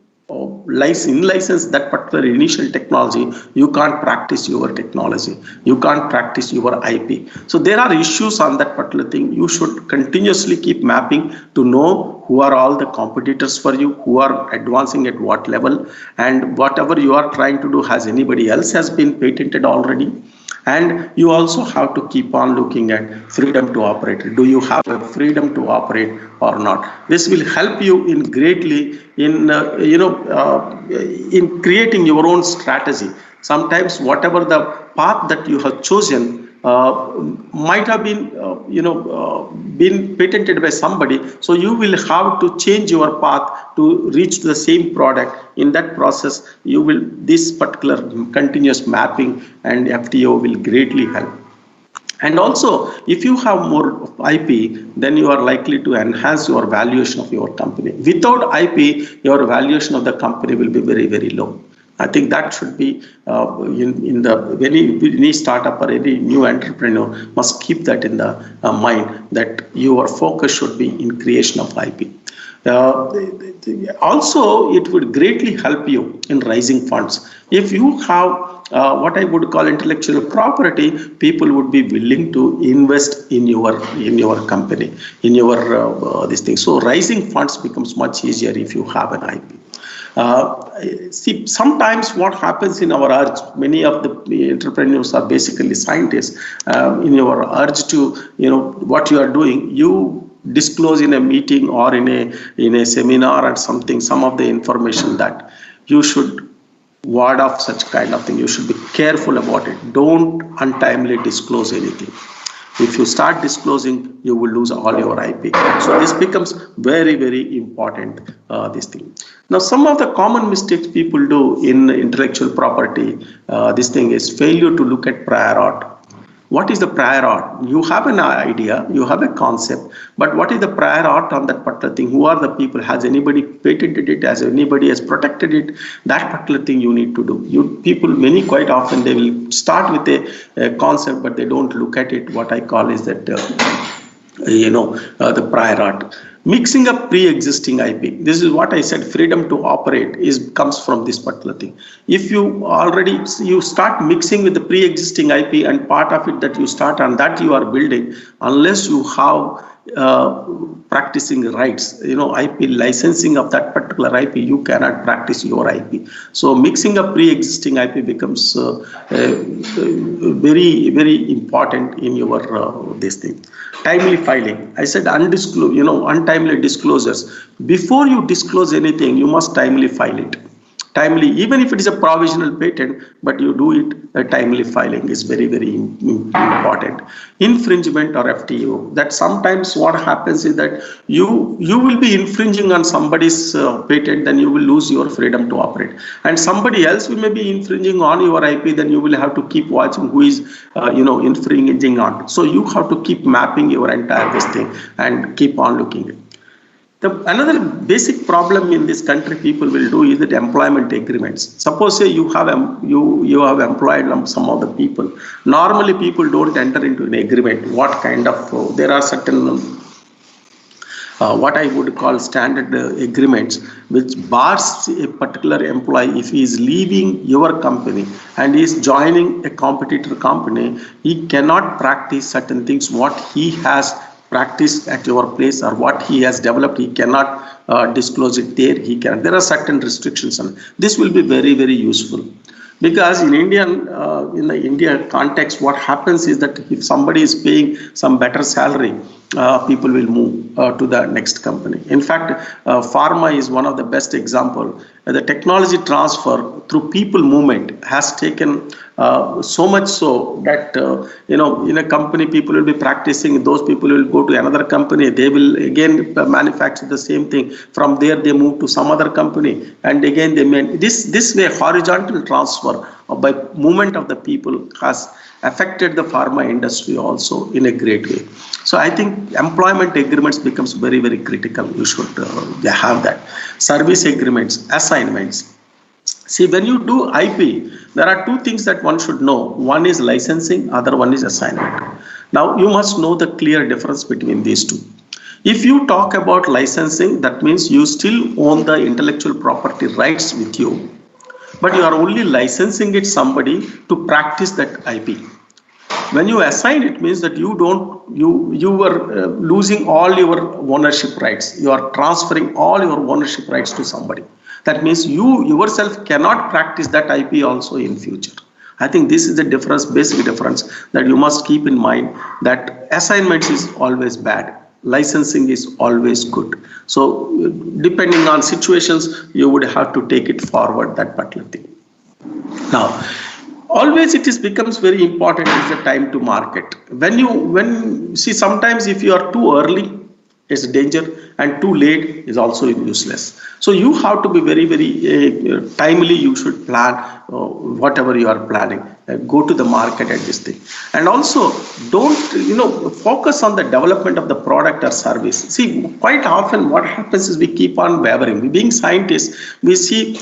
Speaker 3: license that particular initial technology, you can't practice your technology, you can't practice your IP. So there are issues on that particular thing. You should continuously keep mapping to know who are all the competitors for you, who are advancing at what level, and whatever you are trying to do, has anybody else has been patented already. And you also have to keep on looking at freedom to operate. Do you have a freedom to operate or not? This will help you in greatly in in creating your own strategy. Sometimes whatever the path that you have chosen might have been been patented by somebody, so you will have to change your path to reach the same product. In that process, this particular continuous mapping and FTO will greatly help. And also, if you have more IP, then you are likely to enhance your valuation of your company. Without IP, your valuation of the company will be very, very low. I think that should be any startup or any new entrepreneur must keep that in the mind, that your focus should be in creation of IP. Also, it would greatly help you in raising funds. If you have what I would call intellectual property, people would be willing to invest in your company, in your this thing. So raising funds becomes much easier if you have an IP. See, sometimes what happens in our urge, many of the entrepreneurs are basically scientists. In your urge to, what you are doing, you disclose in a meeting or in a seminar or something, some of the information that you should ward off such kind of thing. You should be careful about it. Don't untimely disclose anything. If you start disclosing, you will lose all your IP. So this becomes very, very important, this thing. Now, some of the common mistakes people do in intellectual property, this thing is failure to look at prior art. what is the prior art? You have an idea, you have a concept, but what is the prior art on that particular thing? Who are the people? Has anybody patented it? Has anybody has protected it? That particular thing you need to do. Many quite often they will start with a concept, but they don't look at it. What I call is that the prior art. Mixing up pre-existing IP. This is what I said, freedom to operate comes from this particular thing. If you start mixing with the pre-existing IP and part of it that you start and that you are building, unless you have practicing rights, IP licensing of that particular IP, you cannot practice your IP. So mixing up pre-existing IP becomes very, very important in your this thing. Timely filing. I said untimely disclosures. Before you disclose anything, you must timely file it. Timely, even if it is a provisional patent, but you do it, timely filing is very, very important. Infringement or FTO. That sometimes what happens is that you will be infringing on somebody's patent, then you will lose your freedom to operate. And somebody else will maybe infringing on your IP, then you will have to keep watching who is infringing on. So you have to keep mapping your entire this thing and keep on looking at it. Another basic problem in this country people will do is that employment agreements. Suppose say you have employed some of the people. Normally people don't enter into an agreement. What kind of there are certain what I would call standard agreements which bars a particular employee if he is leaving your company and is joining a competitor company. He cannot practice certain things what he has practiced at your place or what he has developed. He cannot disclose it there. There are certain restrictions on this. Will be very, very useful, because in the India context, what happens is that if somebody is paying some better salary, people will move to the next company. In fact, Pharma is one of the best example. The technology transfer through people movement has taken so much so that in a company people will be practicing. Those people will go to another company. They will again manufacture the same thing. From there they move to some other company, and again they this way horizontal transfer by movement of the people has affected the pharma industry also in a great way. So I think employment agreements becomes very, very critical. You should have that. Service agreements, assignments. See, when you do IP, there are two things that one should know. One is licensing, other one is assignment. Now you must know the clear difference between these two. If you talk about licensing, that means you still own the intellectual property rights with you, but you are only licensing it somebody to practice that IP. When you assign, it means that you were losing all your ownership rights. You are transferring all your ownership rights to somebody. That means you yourself cannot practice that IP also in future. I think this is the difference, basic difference that you must keep in mind, that assignments is always bad. Licensing is always good. So depending on situations, you would have to take it forward, that particular thing. Now, always it becomes very important is the time to market. See, sometimes if you are too early, it's a danger, and too late is also useless. So you have to be very, very timely. You should plan whatever you are planning. Go to the market at this thing, and also don't focus on the development of the product or service. See, quite often what happens is we keep on wavering. We being scientists, we see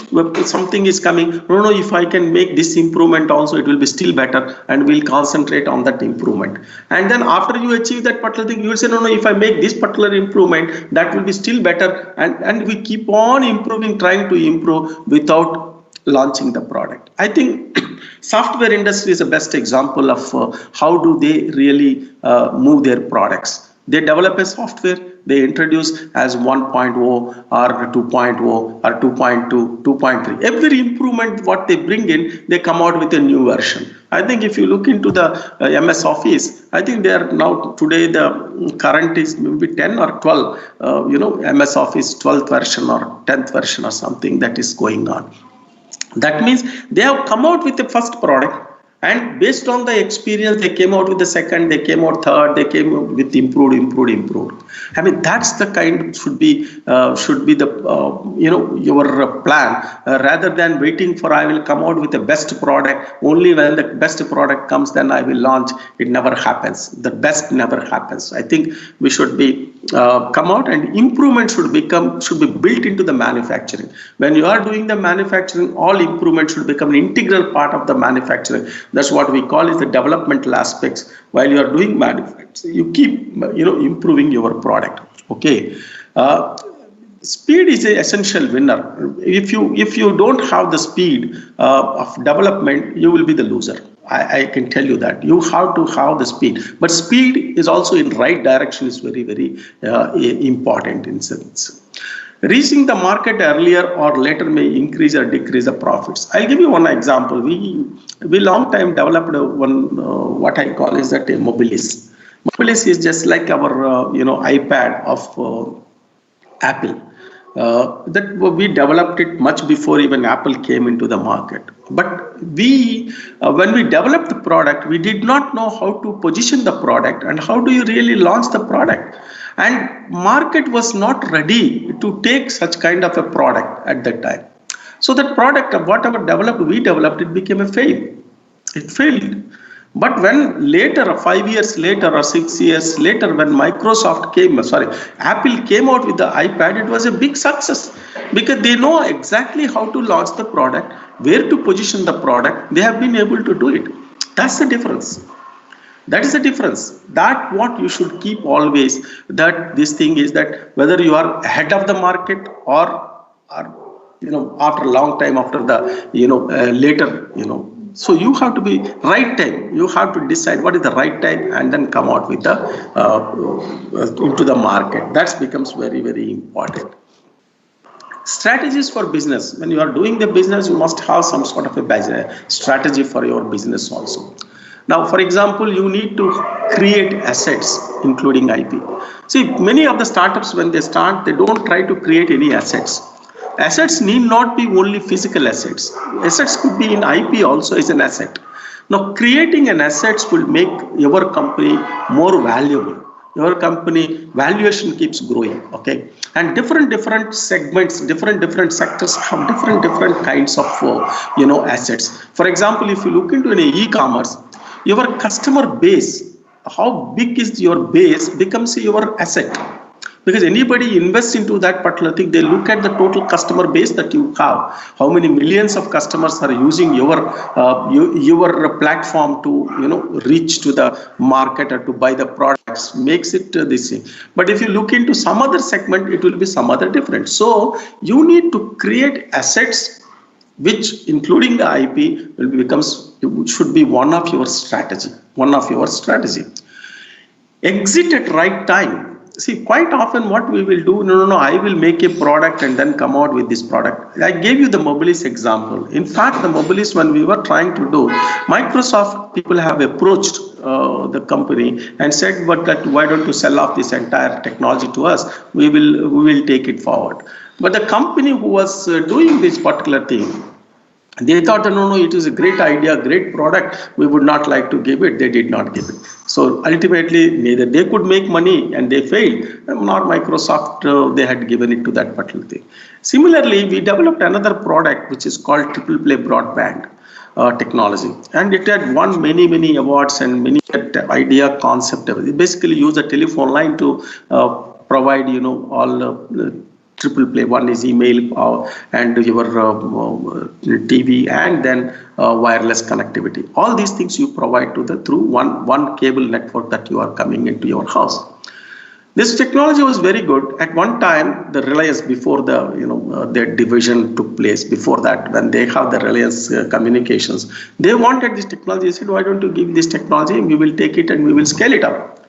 Speaker 3: something is coming. No, if I can make this improvement also, it will be still better, and we'll concentrate on that improvement. And then after you achieve that particular thing, you will say, no, if I make this particular improvement, that will be still better, and we keep on improving, trying to improve without launching the product. I think software industry is the best example of how do they really move their products. They develop a software, they introduce as 1.0 or 2.0 or 2.2, 2.3. Every improvement what they bring in, they come out with a new version. I think if you look into the MS Office, I think they are now today the current is maybe 10 or 12, MS Office 12th version or 10th version or something that is going on. That means they have come out with the first product, And based on the experience, they came out with the second, they came out third, they came out with improved. I mean, that's the kind should be the your plan, rather than waiting for I will come out with the best product. Only when the best product comes, then I will launch. It never happens. The best never happens. I think we should be come out, and improvement should be built into the manufacturing. When you are doing the manufacturing, all improvement should become an integral part of the manufacturing. That's what we call is the developmental aspects. While you are doing manufacturing, you keep improving your product. Okay. Speed is an essential winner. If you don't have the speed of development, you will be the loser. I can tell you that. You have to have the speed, but speed is also in right direction is very, very important in sense. Reaching the market earlier or later may increase or decrease the profits. I'll give you one example. We long time developed one what I call is that a Mobilis. Mobilis is just like our iPad of Apple. That we developed it much before even Apple came into the market. But when we developed the product, we did not know how to position the product and how do you really launch the product. And market was not ready to take such kind of a product at that time. So that product, whatever we developed, it became a fail. It failed. But when later, 5 years later or 6 years later, when Apple came out with the iPad, it was a big success because they know exactly how to launch the product, where to position the product. They have been able to do it. That's the difference. That is the difference. That what you should keep always, that this thing is that whether you are ahead of the market or after a long time after the, later, So you have to be right time. You have to decide what is the right time and then come out with the into the market. That becomes very, very important. Strategies for business. When you are doing the business, you must have some sort of a strategy for your business also. Now, for example, you need to create assets, including IP. See, many of the startups, when they start, they don't try to create any assets. Assets need not be only physical assets. Assets could be in IP also as an asset. Now, creating an assets will make your company more valuable. Your company valuation keeps growing, okay? And different segments, different sectors have different kinds of, assets. For example, if you look into an e-commerce, your customer base, how big is your base becomes your asset. Because anybody invests into that particular thing, they look at the total customer base that you have. How many millions of customers are using your platform to reach to the market or to buy the products, makes it this thing. But if you look into some other segment, it will be some other different. So you need to create assets, which including the IP should be one of your strategy. Exit at right time. See, quite often what we will do, I will make a product and then come out with this product. I gave you the Mobilis example. In fact, the Mobilis, when we were trying to do, Microsoft people have approached the company and said, but why don't you sell off this entire technology to us? We will take it forward. But the company who was doing this particular thing, they thought, no, it is a great idea, great product. We would not like to give it. They did not give it. So ultimately, neither they could make money and they failed, nor Microsoft, they had given it to that particular thing. Similarly, we developed another product which is called triple play broadband technology. And it had won many awards and many idea concept. It basically use a telephone line to provide, all triple play. One is email and your TV and then wireless connectivity. All these things you provide through one cable network that you are coming into your house. This technology was very good. At one time, the Reliance, before their division took place, before that, when they have the Reliance Communications, they wanted this technology. They said, why don't you give this technology and we will take it and we will scale it up.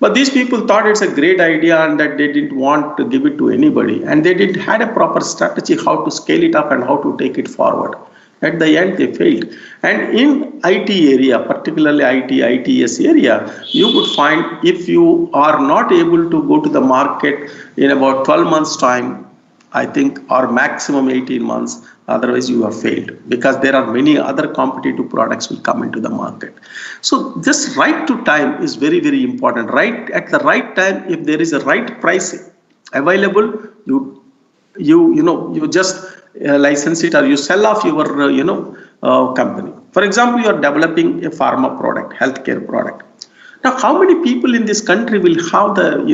Speaker 3: But these people thought it's a great idea and that they didn't want to give it to anybody. And they didn't had a proper strategy how to scale it up and how to take it forward. At the end, they failed. And in IT area, particularly ITS area, you would find if you are not able to go to the market in about 12 months time, I think, or maximum 18 months. Otherwise, you have failed, because there are many other competitive products will come into the market. So this right to time is very, very important. Right at the right time, if there is a right price available, you just license it, or you sell off your company. For example, you are developing a pharma product, healthcare product. Now, how many people in this country will have the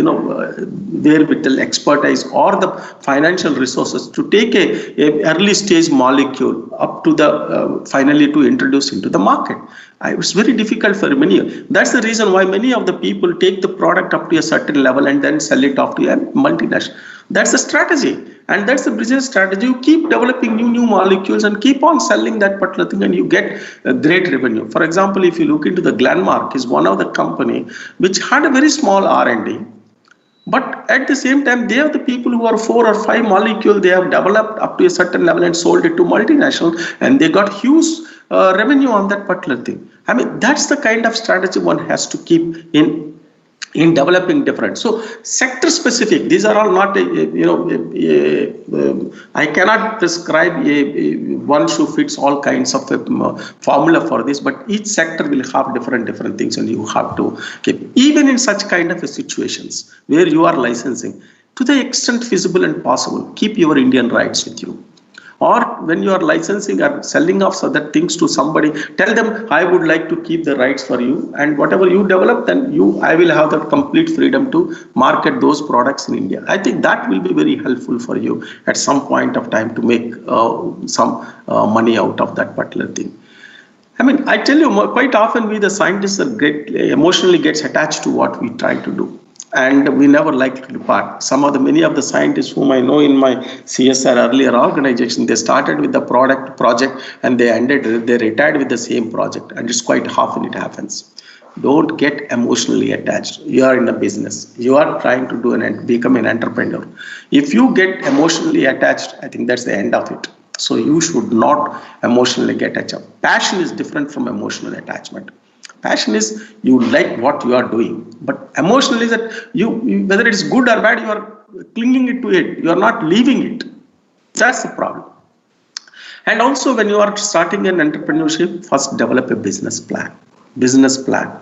Speaker 3: wherewithal, expertise, or the financial resources to take a early stage molecule up to the finally to introduce into the market? It's very difficult for many. That's the reason why many of the people take the product up to a certain level and then sell it off to a multinational. That's the strategy, and that's the business strategy. You keep developing new molecules and keep on selling that particular thing, and you get a great revenue. For example, if you look into the Glenmark, is one of the company which had a very small R&D, but at the same time, they are the people who are 4 or 5 molecules they have developed up to a certain level and sold it to multinational, and they got huge revenue on that particular thing. I mean, that's the kind of strategy one has to keep in developing different. So sector specific, these are all not, I cannot prescribe a one shoe fits all kinds of formula for this, but each sector will have different things, and you have to keep, even in such kind of situations where you are licensing, to the extent feasible and possible, keep your Indian rights with you. Or when you are licensing or selling off other things to somebody, tell them, I would like to keep the rights for you, and whatever you develop, then I will have the complete freedom to market those products in India. I think that will be very helpful for you at some point of time to make some money out of that particular thing. I mean, I tell you, quite often we the scientists are emotionally gets attached to what we try to do, and we never like to depart. Many of the scientists whom I know in my CSR earlier organization, they started with the project and they retired with the same project, and it's quite often it happens. Don't get emotionally attached. You are in a business. You are trying to do become an entrepreneur. If you get emotionally attached, I think that's the end of it. So you should not emotionally get attached. Passion is different from emotional attachment. Passion is you like what you are doing, but emotional is that you whether it is good or bad, you are clinging to it. You are not leaving it. That's the problem. And also, when you are starting an entrepreneurship, first develop a business plan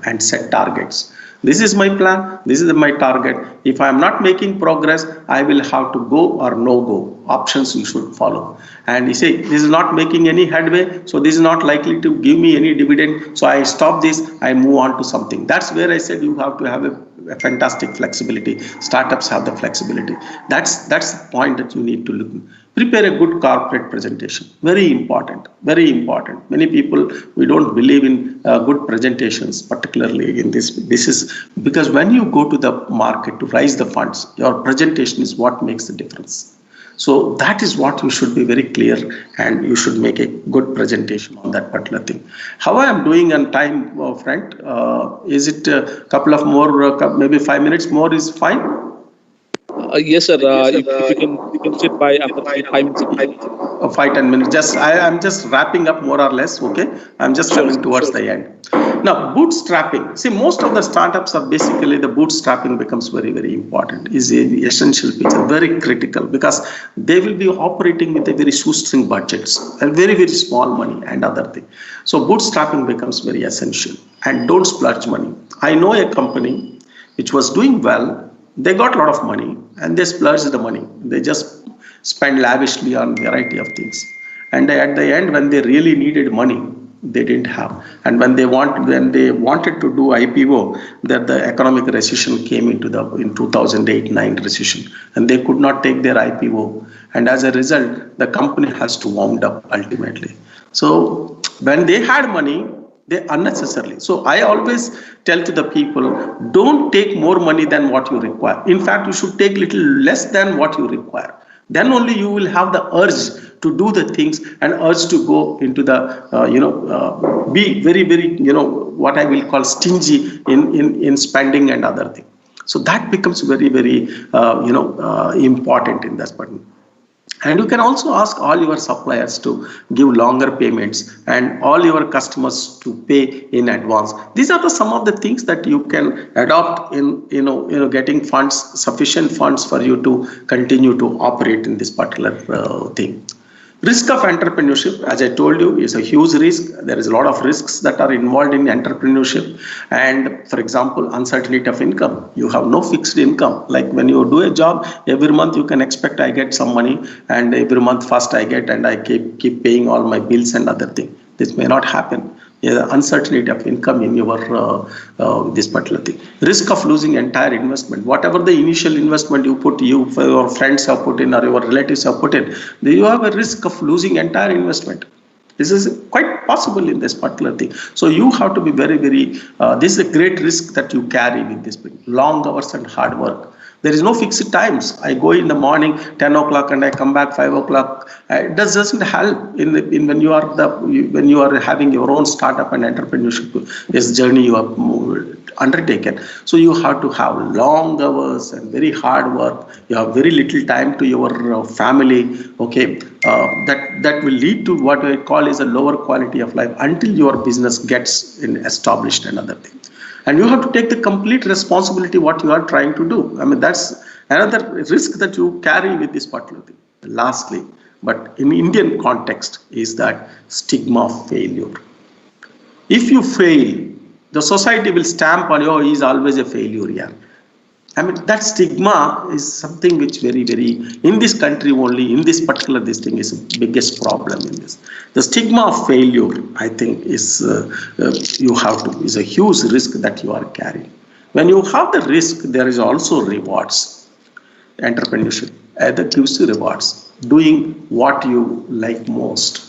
Speaker 3: and set targets. This is my plan. This is my target. If I am not making progress, I will have to go or no go. Options you should follow. And you say, this is not making any headway, so this is not likely to give me any dividend. So I stop this, I move on to something. That's where I said you have to have a fantastic flexibility. Startups have the flexibility. That's the point that you need to look. Prepare a good corporate presentation. Very important. Very important. Many people, we don't believe in good presentations, particularly in this. This is because when you go to the market to raise the funds, your presentation is what makes the difference. So that is what you should be very clear, and you should make a good presentation on that particular thing. How I am doing on time, friend? Is it a couple of more, maybe 5 minutes more is fine?
Speaker 2: Yes, sir. If you can sit by after 5 minutes.
Speaker 3: 5-10 minutes. I'm just wrapping up more or less. Okay, I'm just coming towards the end. Now, bootstrapping. See, most of the startups are basically the bootstrapping becomes very, very important. Is an essential feature, very critical, because they will be operating with a very shoestring budgets and very, very small money and other thing. So bootstrapping becomes very essential, and don't splurge money. I know a company which was doing well. They got a lot of money and they splurged the money. They just spend lavishly on variety of things. And at the end, when they really needed money, they didn't have. And when they wanted to do IPO, that the economic recession came in 2008-9 recession, and they could not take their IPO. And as a result, the company has to wound up ultimately. So when they had money, they unnecessarily. So I always tell to the people, don't take more money than what you require. In fact, you should take little less than what you require. Then only you will have the urge to do the things and urge to go into the, be very, very, what I will call stingy in spending and other things. So that becomes very, very, important in this button. And you can also ask all your suppliers to give longer payments and all your customers to pay in advance. These are some of the things that you can adopt in getting funds, sufficient funds for you to continue to operate in this particular thing. Risk of entrepreneurship, as I told you, is a huge risk. There is a lot of risks that are involved in entrepreneurship. And for example, uncertainty of income. You have no fixed income. Like when you do a job, every month you can expect I get some money, and every month first I get, and I keep paying all my bills and other things. This may not happen. Uncertainty of income in your this particular thing. Risk of losing entire investment. Whatever the initial investment you put, your friends have put in or your relatives have put in, you have a risk of losing entire investment. This is quite possible in this particular thing. So you have to be very, very, this is a great risk that you carry with this long hours and hard work. There is no fixed times. I go in the morning 10 o'clock and I come back 5 o'clock. It doesn't help when you are having your own startup and entrepreneurship this journey you have undertaken. So you have to have long hours and very hard work. You have very little time to your family. Okay, that will lead to what I call is a lower quality of life until your business gets established and other things. And you have to take the complete responsibility what you are trying to do. I mean, that's another risk that you carry with this particular thing. Lastly, but in Indian context, is that stigma of failure. If you fail, the society will stamp on you, oh, he is always a failure. Yeah. I mean, that stigma is something which very, very, in this country only, in this particular, this thing is the biggest problem in this. The stigma of failure, I think, is is a huge risk that you are carrying. When you have the risk, there is also rewards. Entrepreneurship either gives you rewards, doing what you like most.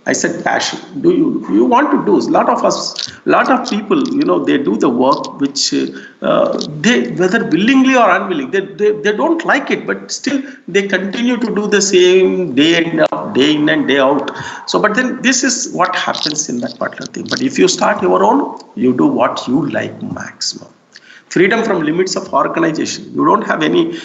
Speaker 3: I said passion. You want to do? A lot of people, they do the work which they, whether willingly or unwilling, they don't like it, but still they continue to do the same day in and day out. So, but then this is what happens in that particular thing. But if you start your own, you do what you like maximum. Freedom from limits of organization. You don't have any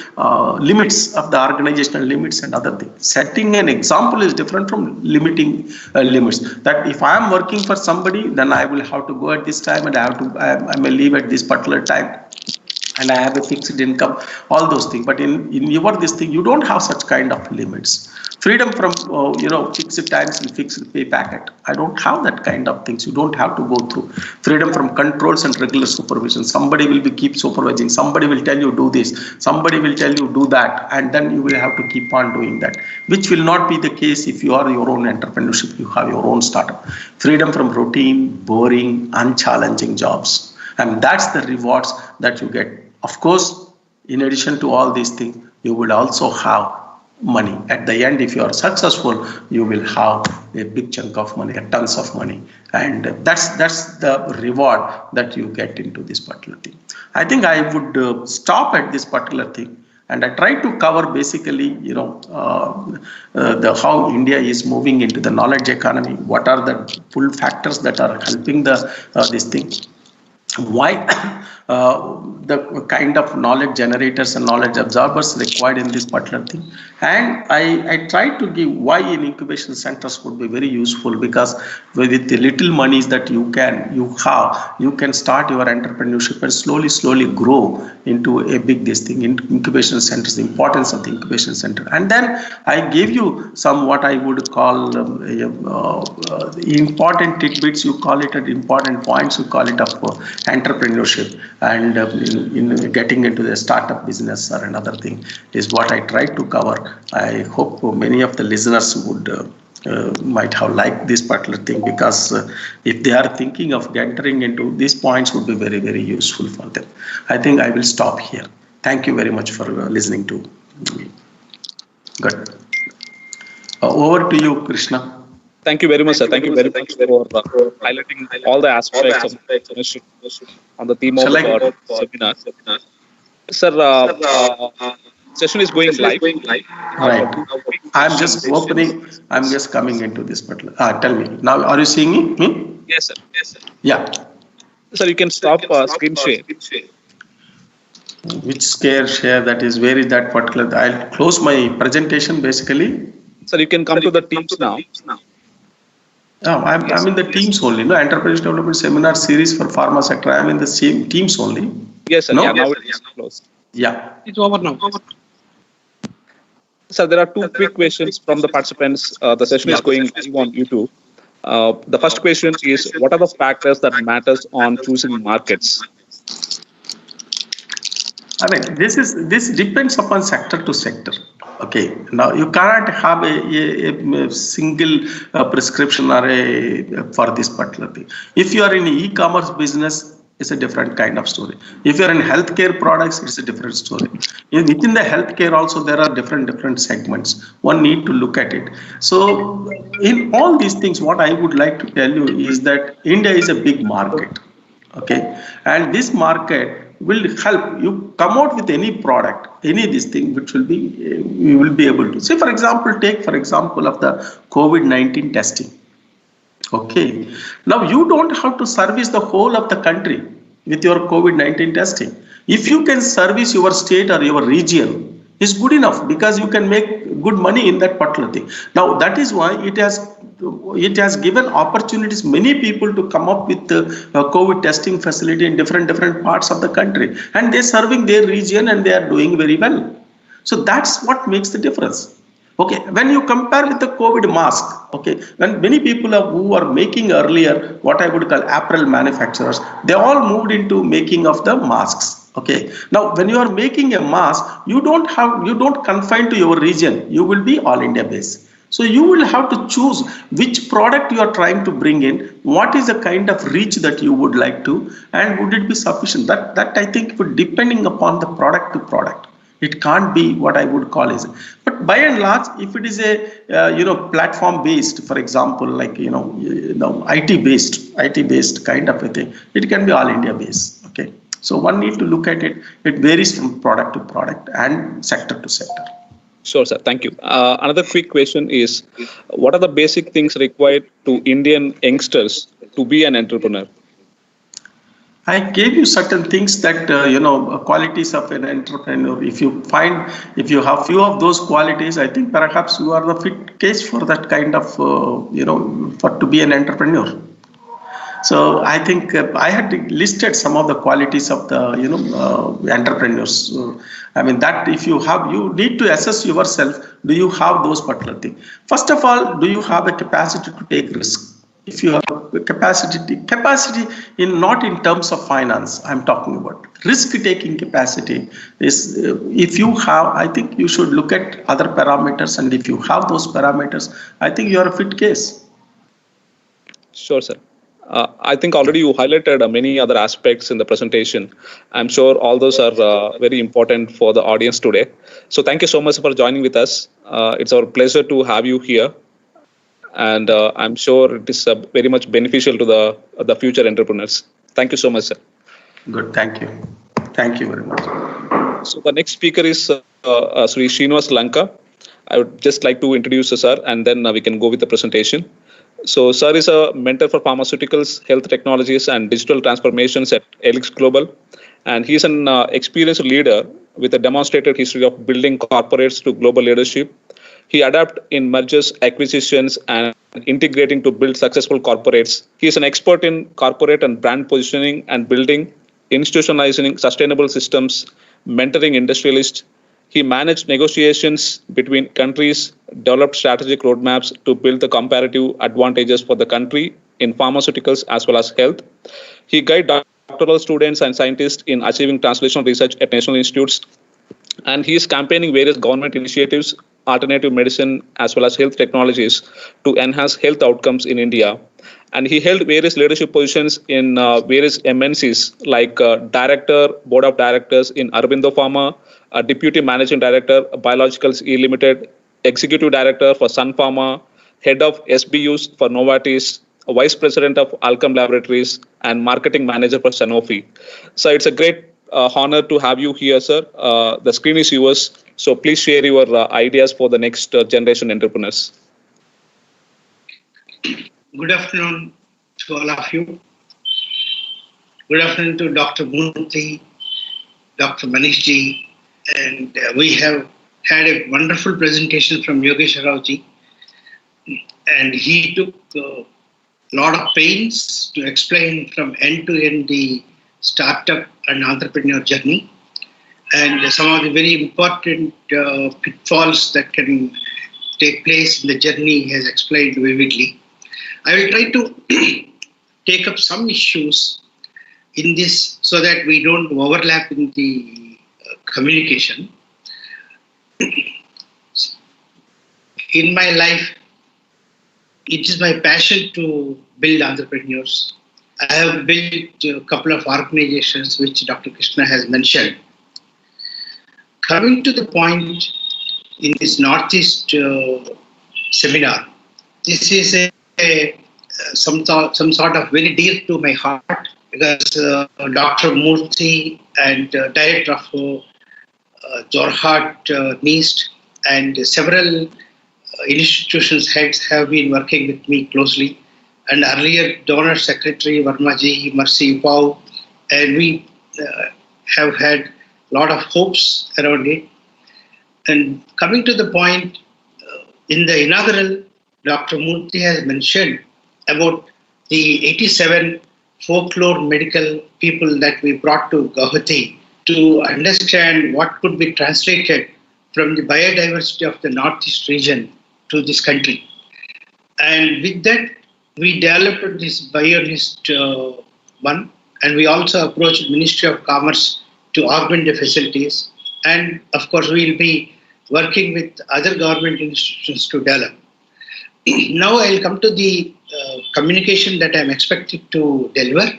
Speaker 3: limits of the organizational limits and other things. Setting an example is different from limiting limits. That if I am working for somebody, then I will have to go at this time and I may leave at this particular time. And I have a fixed income, all those things. But in this thing, you don't have such kind of limits. Freedom from, fixed times and fixed pay packet. I don't have that kind of things. You don't have to go through. Freedom from controls and regular supervision. Somebody will keep supervising. Somebody will tell you do this. Somebody will tell you do that. And then you will have to keep on doing that, which will not be the case if you are your own entrepreneurship, you have your own startup. Freedom from routine, boring, unchallenging jobs. And that's the rewards that you get. Of course, in addition to all these things, you will also have money. At the end, if you are successful, you will have a big chunk of money, tons of money. And that's the reward that you get into this particular thing. I think I would stop at this particular thing. And I try to cover basically, how India is moving into the knowledge economy. What are the pull factors that are helping this thing? Why the kind of knowledge generators and knowledge absorbers required in this particular thing. And I try to give why in incubation centers would be very useful, because with the little monies that you can start your entrepreneurship and slowly grow into a big thing. Incubation centers, the importance of the incubation center. And then I gave you some what I would call important tidbits, you call it, at important points, you call it, of entrepreneurship. And in getting into the startup business or another thing is what I tried to cover. I hope many of the listeners would might have liked this particular thing, because if they are thinking of entering into these points, would be very, very useful for them. I think I will stop here. Thank you very much for listening to me. Good. Over to you, Krishna.
Speaker 2: Thank you very much, sir. Thank you very much for highlighting all the aspects of entrepreneurship on the theme of our seminar. Sir, session is going live.
Speaker 3: Right. I'm just opening. I'm just coming into this particular. Tell me now. Are you seeing me?
Speaker 2: Yes, sir.
Speaker 3: Yeah.
Speaker 2: Sir, you can stop screen share.
Speaker 3: Which share that is, where is that particular? I'll close my presentation basically.
Speaker 2: Sir, you can come to the Teams now.
Speaker 3: I'm in the Teams only. No, Entrepreneurship Development Seminar Series for Pharma sector. I'm in the same Teams only.
Speaker 2: Yes, sir.
Speaker 3: No?
Speaker 2: Yeah, now it's closed.
Speaker 3: Yeah.
Speaker 1: It's over now.
Speaker 2: Sir, there are two quick questions from the participants. The session is going live on YouTube. The first question is, what are the factors that matters on choosing markets?
Speaker 3: I mean, this depends upon sector to sector. Okay, now you cannot have a single prescription or for this particular thing. If you are in e-commerce business, it's a different kind of story. If you're in healthcare products, it's a different story. Within the healthcare also, there are different segments. One need to look at it. So in all these things, what I would like to tell you is that India is a big market. Okay, and this market will help you come out with any product, any this thing, which will be, you will be able to. Say, for example, take for example of the COVID-19 testing. Okay, now you don't have to service the whole of the country with your COVID-19 testing. If you can service your state or your region, is good enough, because you can make good money in that particular thing. Now that is why it has given opportunities many people to come up with the COVID testing facility in different parts of the country, and they're serving their region and they are doing very well. So that's what makes the difference. Okay, when you compare with the COVID mask, okay, when many people who are making earlier what I would call apparel manufacturers, they all moved into making of the masks. Okay, now when you are making a mask, you don't confine to your region, you will be all India based. So you will have to choose which product you are trying to bring in, what is the kind of reach that you would like to, and would it be sufficient. That I think would depending upon the product to product. It can't be what I would call is, but by and large, if it is a platform based, for example, like IT based kind of a thing, it can be all India based. Okay, so one need to look at it. It varies from product to product and sector to sector.
Speaker 2: Sure, sir. Thank you. Another quick question is, what are the basic things required to Indian youngsters to be an entrepreneur?
Speaker 3: I gave you certain things that, qualities of an entrepreneur. If you have few of those qualities, I think perhaps you are the fit case for that kind of, for to be an entrepreneur. So I think I had listed some of the qualities of the, entrepreneurs. I mean, that if you have, you need to assess yourself. Do you have those particular things? First of all, do you have a capacity to take risk? If you have capacity in not in terms of finance, I'm talking about risk-taking capacity is, if you have, I think you should look at other parameters, and if you have those parameters, I think you are a fit case.
Speaker 2: Sure, sir. I think already you highlighted many other aspects in the presentation. I'm sure all those are very important for the audience today. So thank you so much for joining with us. It's our pleasure to have you here. And I'm sure it is very much beneficial to the future entrepreneurs. Thank you so much, sir.
Speaker 3: Good, thank you. Thank you very much.
Speaker 2: So the next speaker is Sri Shinas, Lanka. I would just like to introduce sir, and then we can go with the presentation. So sir is a mentor for pharmaceuticals, health technologies, and digital transformations at Elix Global. And he's an experienced leader with a demonstrated history of building corporates to global leadership. He adapts in mergers, acquisitions, and integrating to build successful corporates. He is an expert in corporate and brand positioning and building, institutionalizing sustainable systems, mentoring industrialists. He managed negotiations between countries, developed strategic roadmaps to build the comparative advantages for the country in pharmaceuticals as well as health. He guided doctoral students and scientists in achieving translational research at national institutes. And he is campaigning various government initiatives, alternative medicine, as well as health technologies to enhance health outcomes in India. And he held various leadership positions in various MNCs like Director, Board of Directors in Aurobindo Pharma, Deputy Managing Director, Biologicals E Limited, Executive Director for Sun Pharma, Head of SBUs for Novartis, Vice President of Alchem Laboratories, and Marketing Manager for Sanofi. So it's a great honor to have you here, sir. The screen is yours. So please share your ideas for the next generation entrepreneurs.
Speaker 5: Good afternoon to all of you. Good afternoon to Dr. Murthy Dr. Manish ji, and we have had a wonderful presentation from Yogeshwar ji, and he took a lot of pains to explain from end to end the startup and entrepreneur journey, and some of the very important pitfalls that can take place in the journey he has explained vividly. I will try to take up some issues in this so that we don't overlap in the communication. In my life, it is my passion to build entrepreneurs. I have built a couple of organizations which Dr. Krishna has mentioned. Coming to the point in this Northeast seminar, this is some sort of very dear to my heart, because Dr. Murthy and Director of Jorhat East and several institutions heads have been working with me closely, and earlier Donor Secretary Vermaji, Mercy Pau, and we have had a lot of hopes around it. And coming to the point, in the inaugural, Dr. Murthy has mentioned about the 87 folklore medical people that we brought to Guwahati to understand what could be translated from the biodiversity of the Northeast region to this country. And with that, we developed this Bionest one, and we also approached Ministry of Commerce to augment the facilities. And of course, we will be working with other government institutions to develop. Now I'll come to the communication that I'm expected to deliver.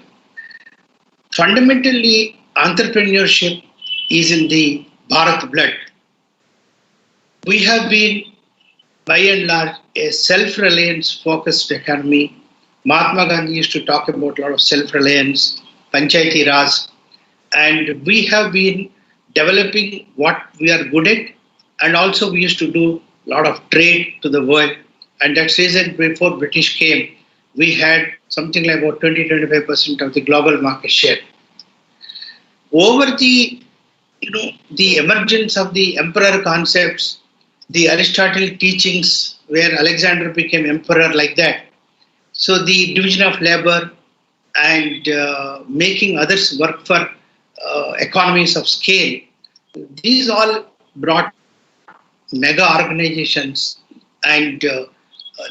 Speaker 5: Fundamentally, entrepreneurship is in the Bharat blood. We have been, by and large, a self-reliance focused economy. Mahatma Gandhi used to talk about a lot of self-reliance, Panchayati Raj, and we have been developing what we are good at, and also we used to do a lot of trade to the world. And that's the reason before British came, we had something like about 20-25% of the global market share. Over the emergence of the emperor concepts, the Aristotle teachings where Alexander became emperor like that. So the division of labor and making others work for economies of scale, these all brought mega organizations, and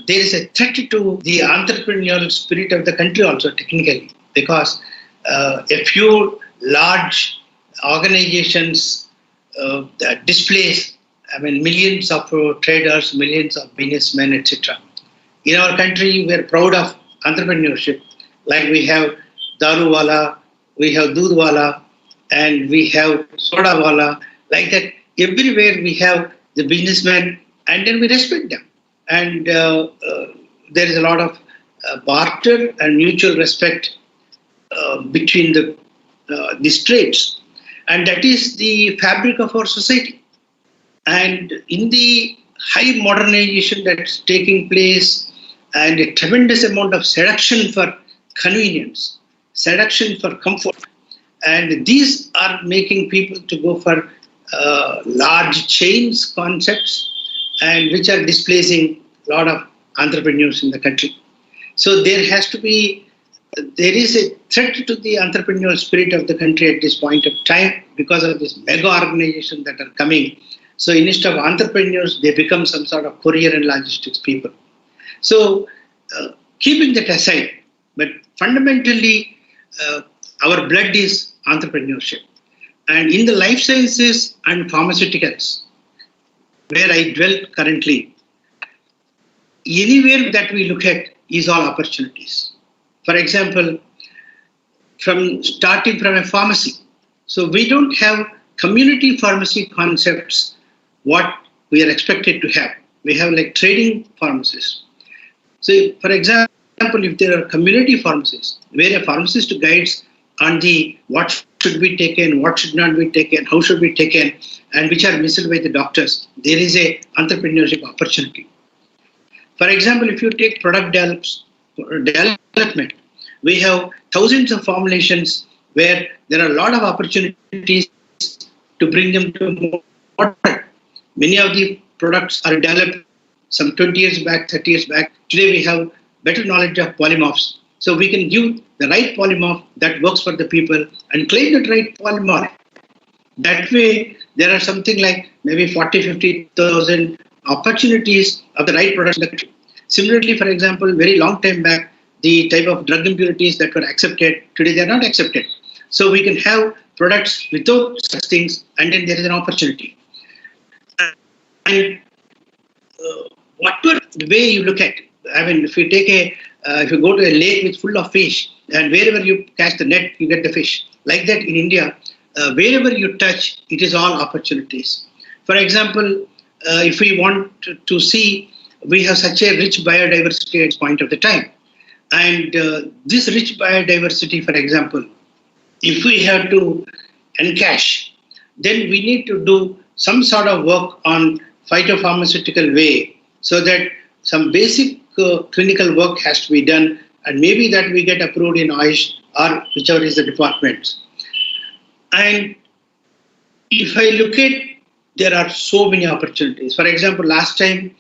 Speaker 5: there is a threat to the entrepreneurial spirit of the country also technically, because a few large organizations displace, millions of traders, millions of businessmen, etc. In our country, we are proud of entrepreneurship. Like we have Daruwala, we have Dudwala, and we have Sodawala. Like that, everywhere we have the businessmen, and then we respect them. And there is a lot of barter and mutual respect between these trades. And that is the fabric of our society. And in the high modernization that's taking place, and a tremendous amount of seduction for convenience, seduction for comfort, and these are making people to go for large chains concepts, and which are displacing a lot of entrepreneurs in the country. So there is a threat to the entrepreneurial spirit of the country at this point of time because of this mega organizations that are coming. So instead of entrepreneurs, they become some sort of courier and logistics people. So keeping that aside, but fundamentally, our blood is entrepreneurship. And in the life sciences and pharmaceuticals, where I dwell currently, anywhere that we look at is all opportunities. For example, starting from a pharmacy. So we don't have community pharmacy concepts what we are expected to have. We have like trading pharmacies. So for example, if there are community pharmacies where a pharmacist guides on the what should be taken, what should not be taken, how should be taken, and which are missed by the doctors, there is a entrepreneurship opportunity. For example, if you take product development, we have thousands of formulations where there are a lot of opportunities to bring them to modern. Many of the products are developed some 20 years back, 30 years back. Today we have better knowledge of polymorphs. So we can give the right polymorph that works for the people and claim the right polymorph. That way, there are something like maybe 40, 50,000 opportunities of the right products in the country. Similarly, for example, very long time back, the type of drug impurities that were accepted, today they are not accepted. So we can have products without such things, and then there is an opportunity. And whatever way you look at, I mean, if you take if you go to a lake which is full of fish, and wherever you cast the net, you get the fish. Like that in India, wherever you touch, it is all opportunities. For example, if we want to see, we have such a rich biodiversity at this point of the time. And this rich biodiversity, for example, if we have to encash, then we need to do some sort of work on phytopharmaceutical way, so that some basic clinical work has to be done, and maybe that we get approved in AYUSH or whichever is the department. And if I look at, there are so many opportunities. For example, last time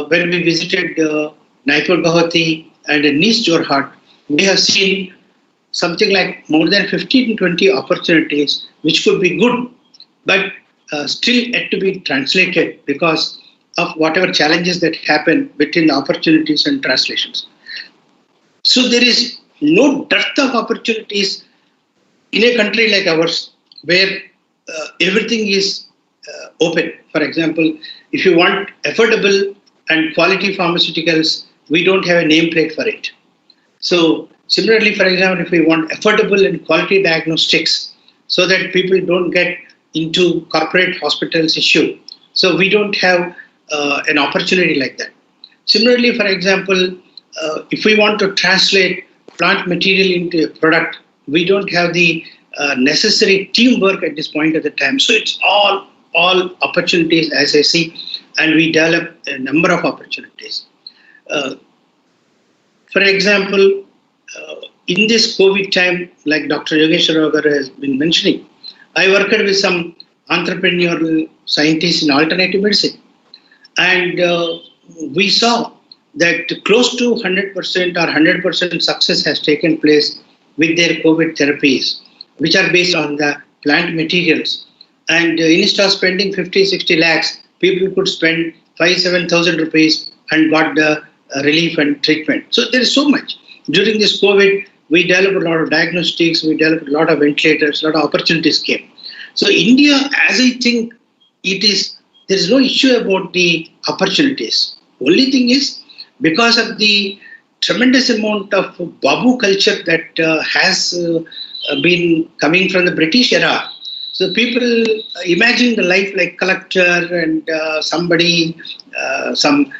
Speaker 5: when we visited NER Guwahati and NER Jorhat, we have seen something like more than 15 to 20 opportunities which could be good, but still yet to be translated because of whatever challenges that happen between the opportunities and translations. So there is no dearth of opportunities in a country like ours, where everything is open. For example, if you want affordable and quality pharmaceuticals, we don't have a nameplate for it. So similarly, for example, if we want affordable and quality diagnostics, so that people don't get into corporate hospitals issue, so we don't have an opportunity like that. Similarly, for example, if we want to translate plant material into a product, we don't have the necessary teamwork at this point of the time. So it's all opportunities, as I see, and we develop a number of opportunities. For example, in this COVID time, like Dr. Yogeshwar has been mentioning, I worked with some entrepreneurial scientists in alternative medicine. And we saw that close to 100% or 100% success has taken place with their COVID therapies, which are based on the plant materials. And instead of spending 50, 60 lakhs, people could spend 5,000-7,000 rupees and got the relief and treatment. So there is so much. During this COVID, we developed a lot of diagnostics, we developed a lot of ventilators, a lot of opportunities came. So India, as I think it is, there is no issue about the opportunities. Only thing is, because of the tremendous amount of Babu culture that has been coming from the British era, so people imagine the life like collector and somebody, some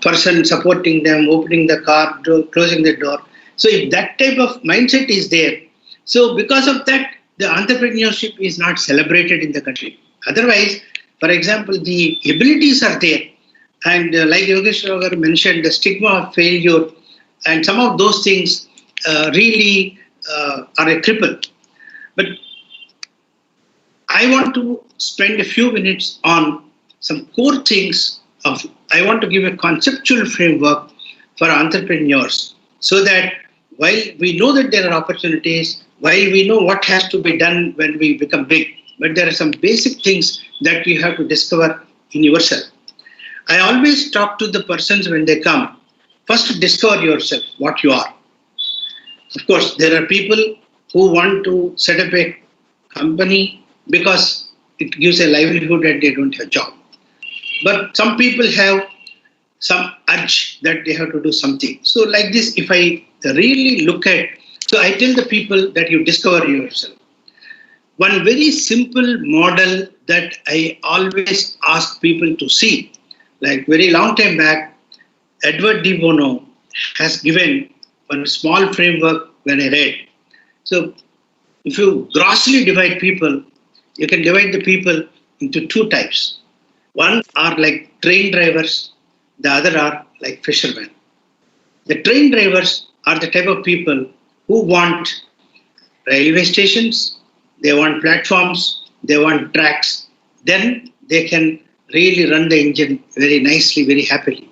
Speaker 5: person supporting them, opening the car door, closing the door. So if that type of mindset is there, so because of that, the entrepreneurship is not celebrated in the country. Otherwise, for example, the abilities are there. And like Yogeshwar mentioned, the stigma of failure and some of those things really are a cripple. But I want to spend a few minutes on some core things of, I want to give a conceptual framework for entrepreneurs, so that while we know that there are opportunities, while we know what has to be done when we become big, but there are some basic things that you have to discover in yourself. I always talk to the persons when they come, first discover yourself, what you are. Of course, there are people who want to set up a company because it gives a livelihood and they don't have a job. But some people have some urge that they have to do something. So like this, if I really look at, so I tell the people that you discover yourself. One very simple model that I always ask people to see, like very long time back, Edward de Bono has given one small framework when I read. So if you grossly divide people, you can divide the people into two types. One are like train drivers, the other are like fishermen. The train drivers are the type of people who want railway stations, they want platforms, they want tracks, then they can really run the engine very nicely, very happily.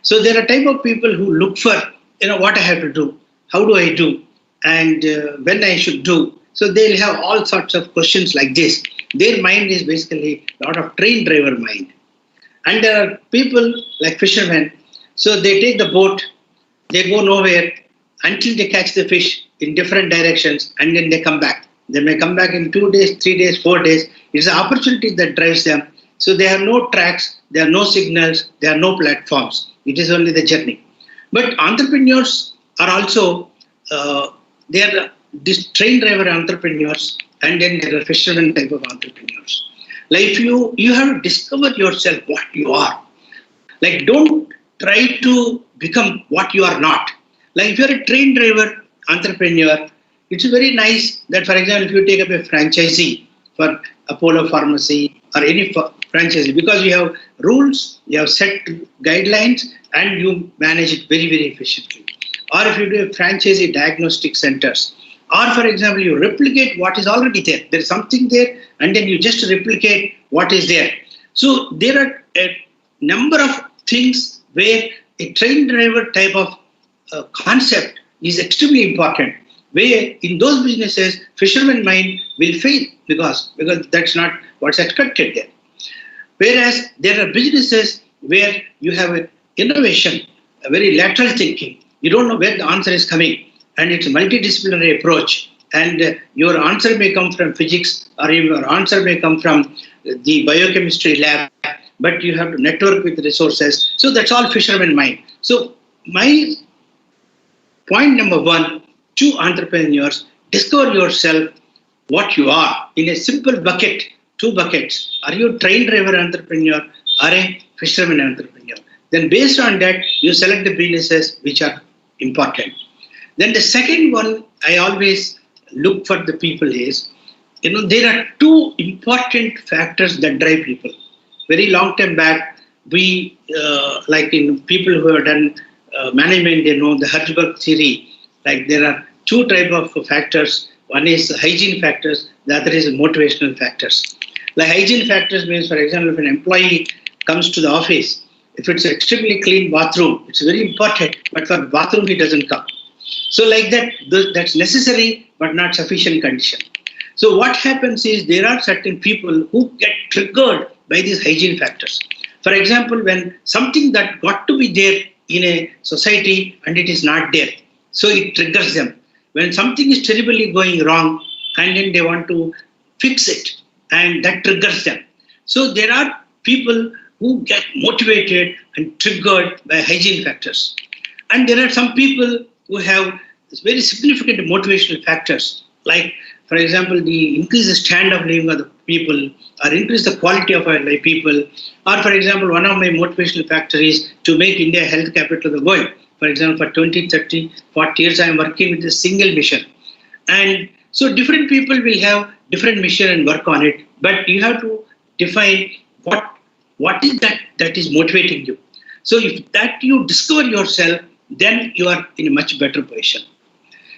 Speaker 5: So there are type of people who look for, what I have to do, how do I do, and when I should do. So they'll have all sorts of questions like this. Their mind is basically a lot of train driver mind. And there are people like fishermen, so they take the boat, they go nowhere until they catch the fish in different directions, and then they come back. They may come back in 2 days, 3 days, 4 days. It's the opportunity that drives them. So there are no tracks, there are no signals, there are no platforms. It is only the journey. But entrepreneurs are also, they are this train driver entrepreneurs, and then there are fishermen type of entrepreneurs. Like if you have to discover yourself what you are. Like don't try to become what you are not. Like if you're a train driver entrepreneur, it's very nice that, for example, if you take up a franchisee for Apollo Pharmacy or any franchisee, because you have rules, you have set guidelines, and you manage it very, very efficiently. Or if you do a franchisee diagnostic centers, or for example, you replicate what is already there. There is something there, and then you just replicate what is there. So there are a number of things where a train driver type of concept is extremely important. Where in those businesses, fisherman mind will fail because that's not what's expected there. Whereas there are businesses where you have an innovation, a very lateral thinking. You don't know where the answer is coming, and it's a multidisciplinary approach. And your answer may come from physics, or your answer may come from the biochemistry lab, but you have to network with resources. So that's all fisherman mind. So my point number one to entrepreneurs, discover yourself what you are in a simple bucket, 2 buckets. Are you a train driver entrepreneur or a fisherman entrepreneur? Then based on that, you select the businesses which are important. Then the second one I always look for the people is, there are 2 important factors that drive people. Very long time back, we, like in people who have done management, they know the Hertzberg theory. Like there are 2 types of factors. One is hygiene factors, the other is motivational factors. Like hygiene factors means, for example, if an employee comes to the office, if it's an extremely clean bathroom, it's very important, but for bathroom he doesn't come. So like that, that's necessary but not sufficient condition. So what happens is there are certain people who get triggered by these hygiene factors. For example, when something that got to be there in a society and it is not there, so it triggers them. When something is terribly going wrong and then they want to fix it, and that triggers them. So there are people who get motivated and triggered by hygiene factors. And there are some people who have very significant motivational factors, like, for example, the increase the standard of living of the people, or increase the quality of our life people, or for example, one of my motivational factors is to make India a health capital of the world. For example, for 20, 30, 40 years, I am working with a single mission. And so different people will have different mission and work on it, but you have to define what is that is motivating you. So if that you discover yourself, then you are in a much better position.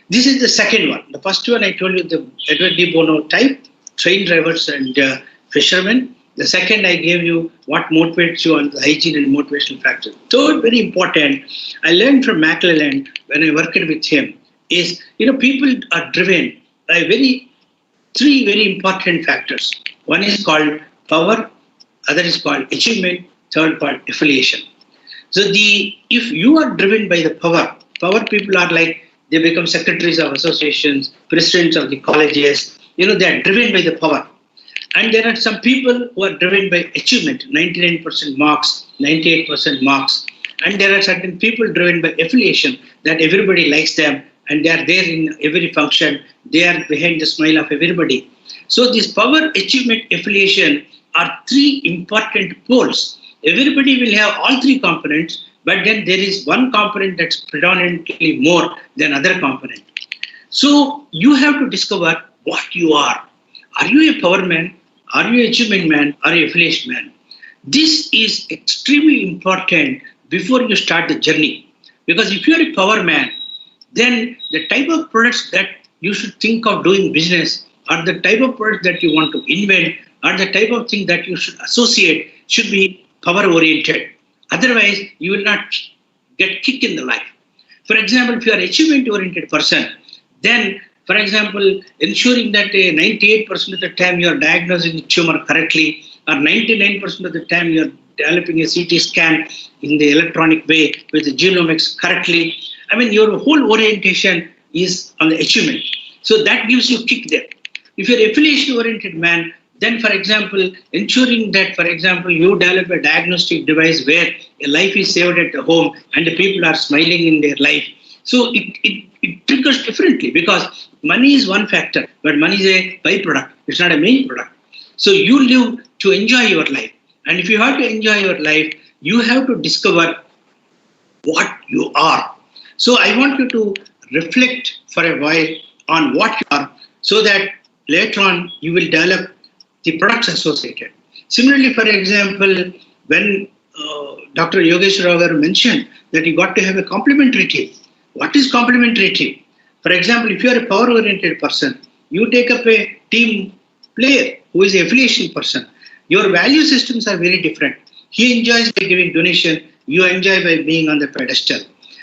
Speaker 5: This is the second one. The first one I told you, the Edward de Bono type, train drivers and fishermen. The second I gave you what motivates you on the hygiene and motivational factors. Third, very important, I learned from McClellan when I worked with him, is people are driven by 3 very important factors. One is called power, other is called achievement, third called affiliation. So if you are driven by the power people are like, they become secretaries of associations, presidents of the colleges, they are driven by the power. And there are some people who are driven by achievement, 99% marks, 98% marks. And there are certain people driven by affiliation, that everybody likes them and they are there in every function. They are behind the smile of everybody. So this power, achievement, affiliation are 3 important poles. Everybody will have all 3 components, but then there is one component that's predominantly more than other component. So you have to discover what you are. Are you a power man? Are you an achievement man? Are you an affiliation man? This is extremely important before you start the journey. Because if you're a power man, then the type of products that you should think of doing business or the type of product that you want to invent, or the type of thing that you should associate should be power-oriented. Otherwise, you will not get kick in the life. For example, if you are achievement-oriented person, then, for example, ensuring that 98% of the time you are diagnosing the tumor correctly, or 99% of the time you are developing a CT scan in the electronic way with the genomics correctly. I mean, your whole orientation is on the achievement. So that gives you kick there. If you're affiliation-oriented man, then, for example, ensuring that, for example, you develop a diagnostic device where a life is saved at the home and the people are smiling in their life. So it triggers differently, because money is one factor, but money is a byproduct. It's not a main product. So you live to enjoy your life. And if you have to enjoy your life, you have to discover what you are. So I want you to reflect for a while on what you are, so that later on you will develop the products associated. Similarly, for example, when Dr. Yogeshwar mentioned that you got to have a complementary team. What is complementary team? For example, if you are a power-oriented person, you take up a team player who is an affiliation person. Your value systems are very different. He enjoys by giving donation, you enjoy by being on the pedestal.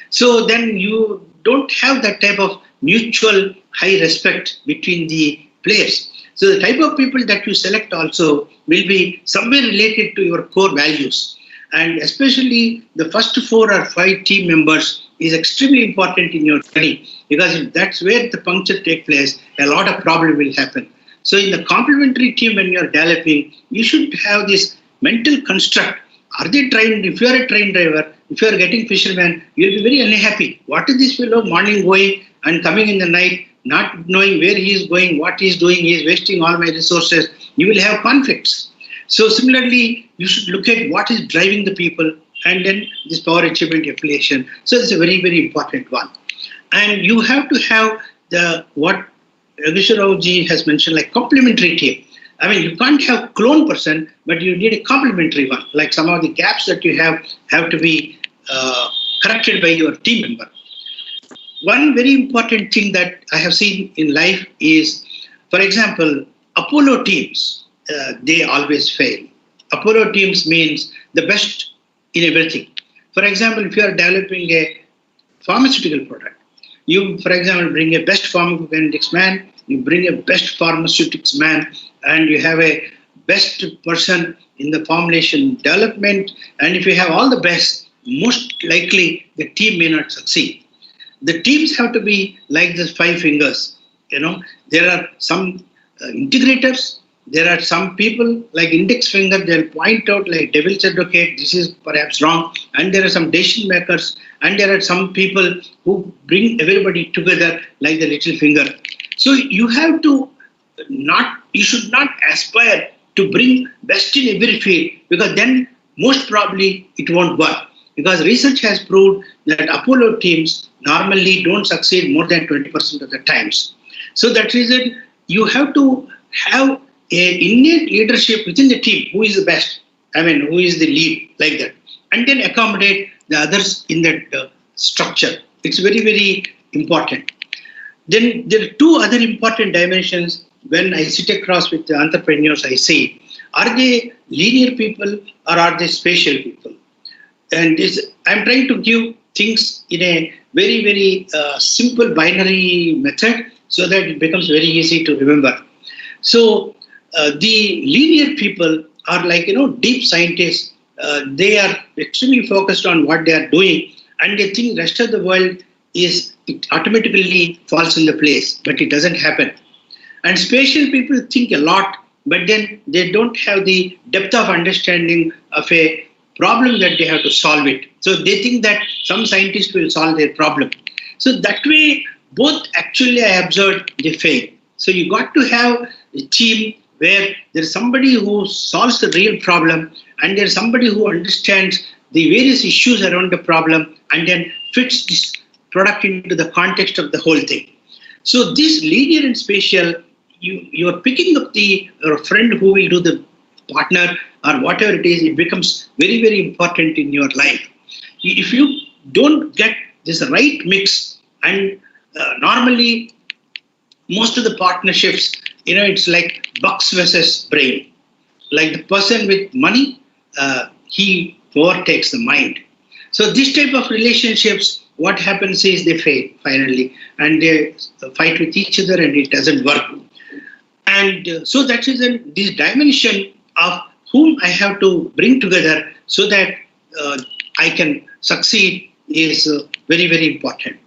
Speaker 5: So then you don't have that type of mutual high respect between the players. So the type of people that you select also will be somewhere related to your core values. And especially the first 4 or 5 team members is extremely important in your journey, because if that's where the puncture takes place, a lot of problem will happen. So in the complementary team, when you're developing, you should have this mental construct. Are they trained? If you're a train driver, if you're getting fisherman, you'll be very unhappy. What is this fellow morning going and coming in the night, not knowing where he is going, what he is doing, he is wasting all my resources. You will have conflicts. So similarly, you should look at what is driving the people, and then this power achievement affiliation. So it's a very, very important one. And you have to have the what Yogeshwar has mentioned, like complementary team. I mean, you can't have clone person, but you need a complementary one. Like some of the gaps that you have to be corrected by your team member. One very important thing that I have seen in life is, for example, Apollo teams, they always fail. Apollo teams means the best in everything. For example, if you are developing a pharmaceutical product, you, for example, bring a best pharmacokinetics man, you bring a best pharmaceutics man, and you have a best person in the formulation development. And if you have all the best, most likely the team may not succeed. The teams have to be like the 5 fingers. You know, there are some integrators. There are some people like index finger, they'll point out like devil's advocate, this is perhaps wrong. And there are some decision makers, and there are some people who bring everybody together like the little finger. So you have to you should not aspire to bring best in every field, because then most probably it won't work. Because research has proved that Apollo teams normally don't succeed more than 20% of the times. So that reason you have to have a innate leadership within the team. Who is the best? I mean, who is the lead, like that. And then accommodate the others in that structure. It's very, very important. Then there are 2 other important dimensions when I sit across with the entrepreneurs. I say, are they linear people or are they spatial people? And I'm trying to give things in a very, very simple binary method so that it becomes very easy to remember. So the linear people are like, deep scientists. They are extremely focused on what they are doing, and they think the rest of the world it automatically falls into place, but it doesn't happen. And spatial people think a lot, but then they don't have the depth of understanding of a problem that they have to solve it. So they think that some scientist will solve their problem. So that way, both actually I observed, they fail. So you got to have a team where there's somebody who solves the real problem, and there's somebody who understands the various issues around the problem and then fits this product into the context of the whole thing. So this linear and spatial, you're picking up your friend who will do the partner or whatever it is, it becomes very, very important in your life. If you don't get this right mix, and normally most of the partnerships it's like bucks versus brain. Like the person with money, he overtakes the mind. So this type of relationships, what happens is they fail finally, and they fight with each other, and it doesn't work. And so that is this dimension of whom I have to bring together so that I can succeed is very, very important.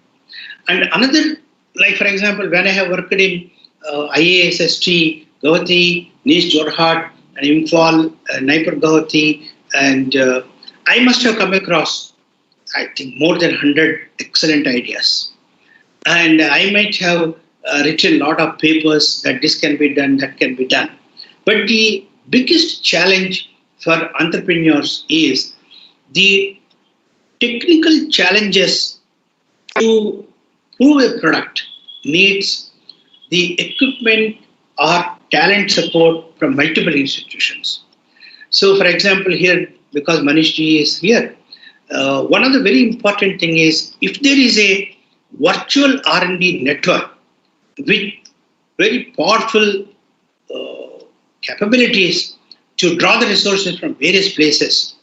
Speaker 5: And another, like for example, when I have worked in IASST, Guwahati, NER Jorhat, and Imphal, NER Guwahati, and I must have come across, I think, more than 100 excellent ideas. And I might have written a lot of papers that this can be done, that can be done. But the biggest challenge for entrepreneurs is the technical challenges to prove a product needs the equipment or talent support from multiple institutions. So for example, here, because Manish ji is here, one of the very important thing is if there is a virtual R&D network with very powerful capabilities to draw the resources from various places,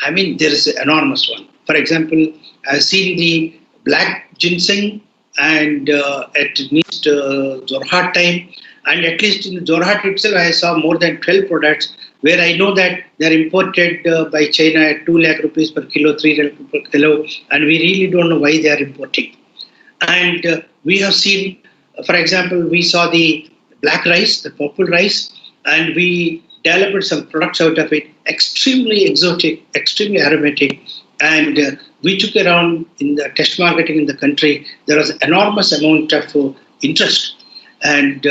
Speaker 5: I mean, there is an enormous one. For example, I've seen the black ginseng and at least Jorhat time, and at least in Jorhat itself, I saw more than 12 products where I know that they're imported by China at 2 lakh rupees per kilo, 3 lakh rupees per kilo, and we really don't know why they are importing. And we have seen, for example, we saw the black rice, the purple rice, and we developed some products out of it, extremely exotic, extremely aromatic, and we took around in the test marketing in the country. There was an enormous amount of interest, and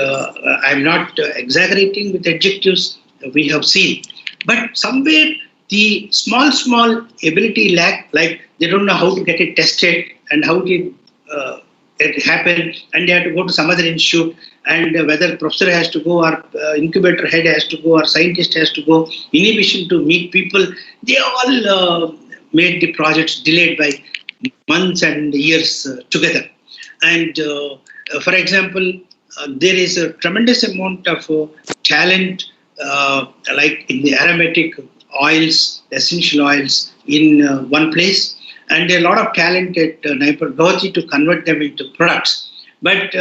Speaker 5: I'm not exaggerating with adjectives we have seen, but somewhere the small ability lack, like they don't know how to get it tested and how did it happen, and they have to go to some other institute, and whether professor has to go or incubator head has to go or scientist has to go, inhibition to meet people, they all made the projects delayed by months and years together. And for example, there is a tremendous amount of talent like in the aromatic oils, essential oils in one place, and a lot of talent at NER Guwahati to convert them into products. But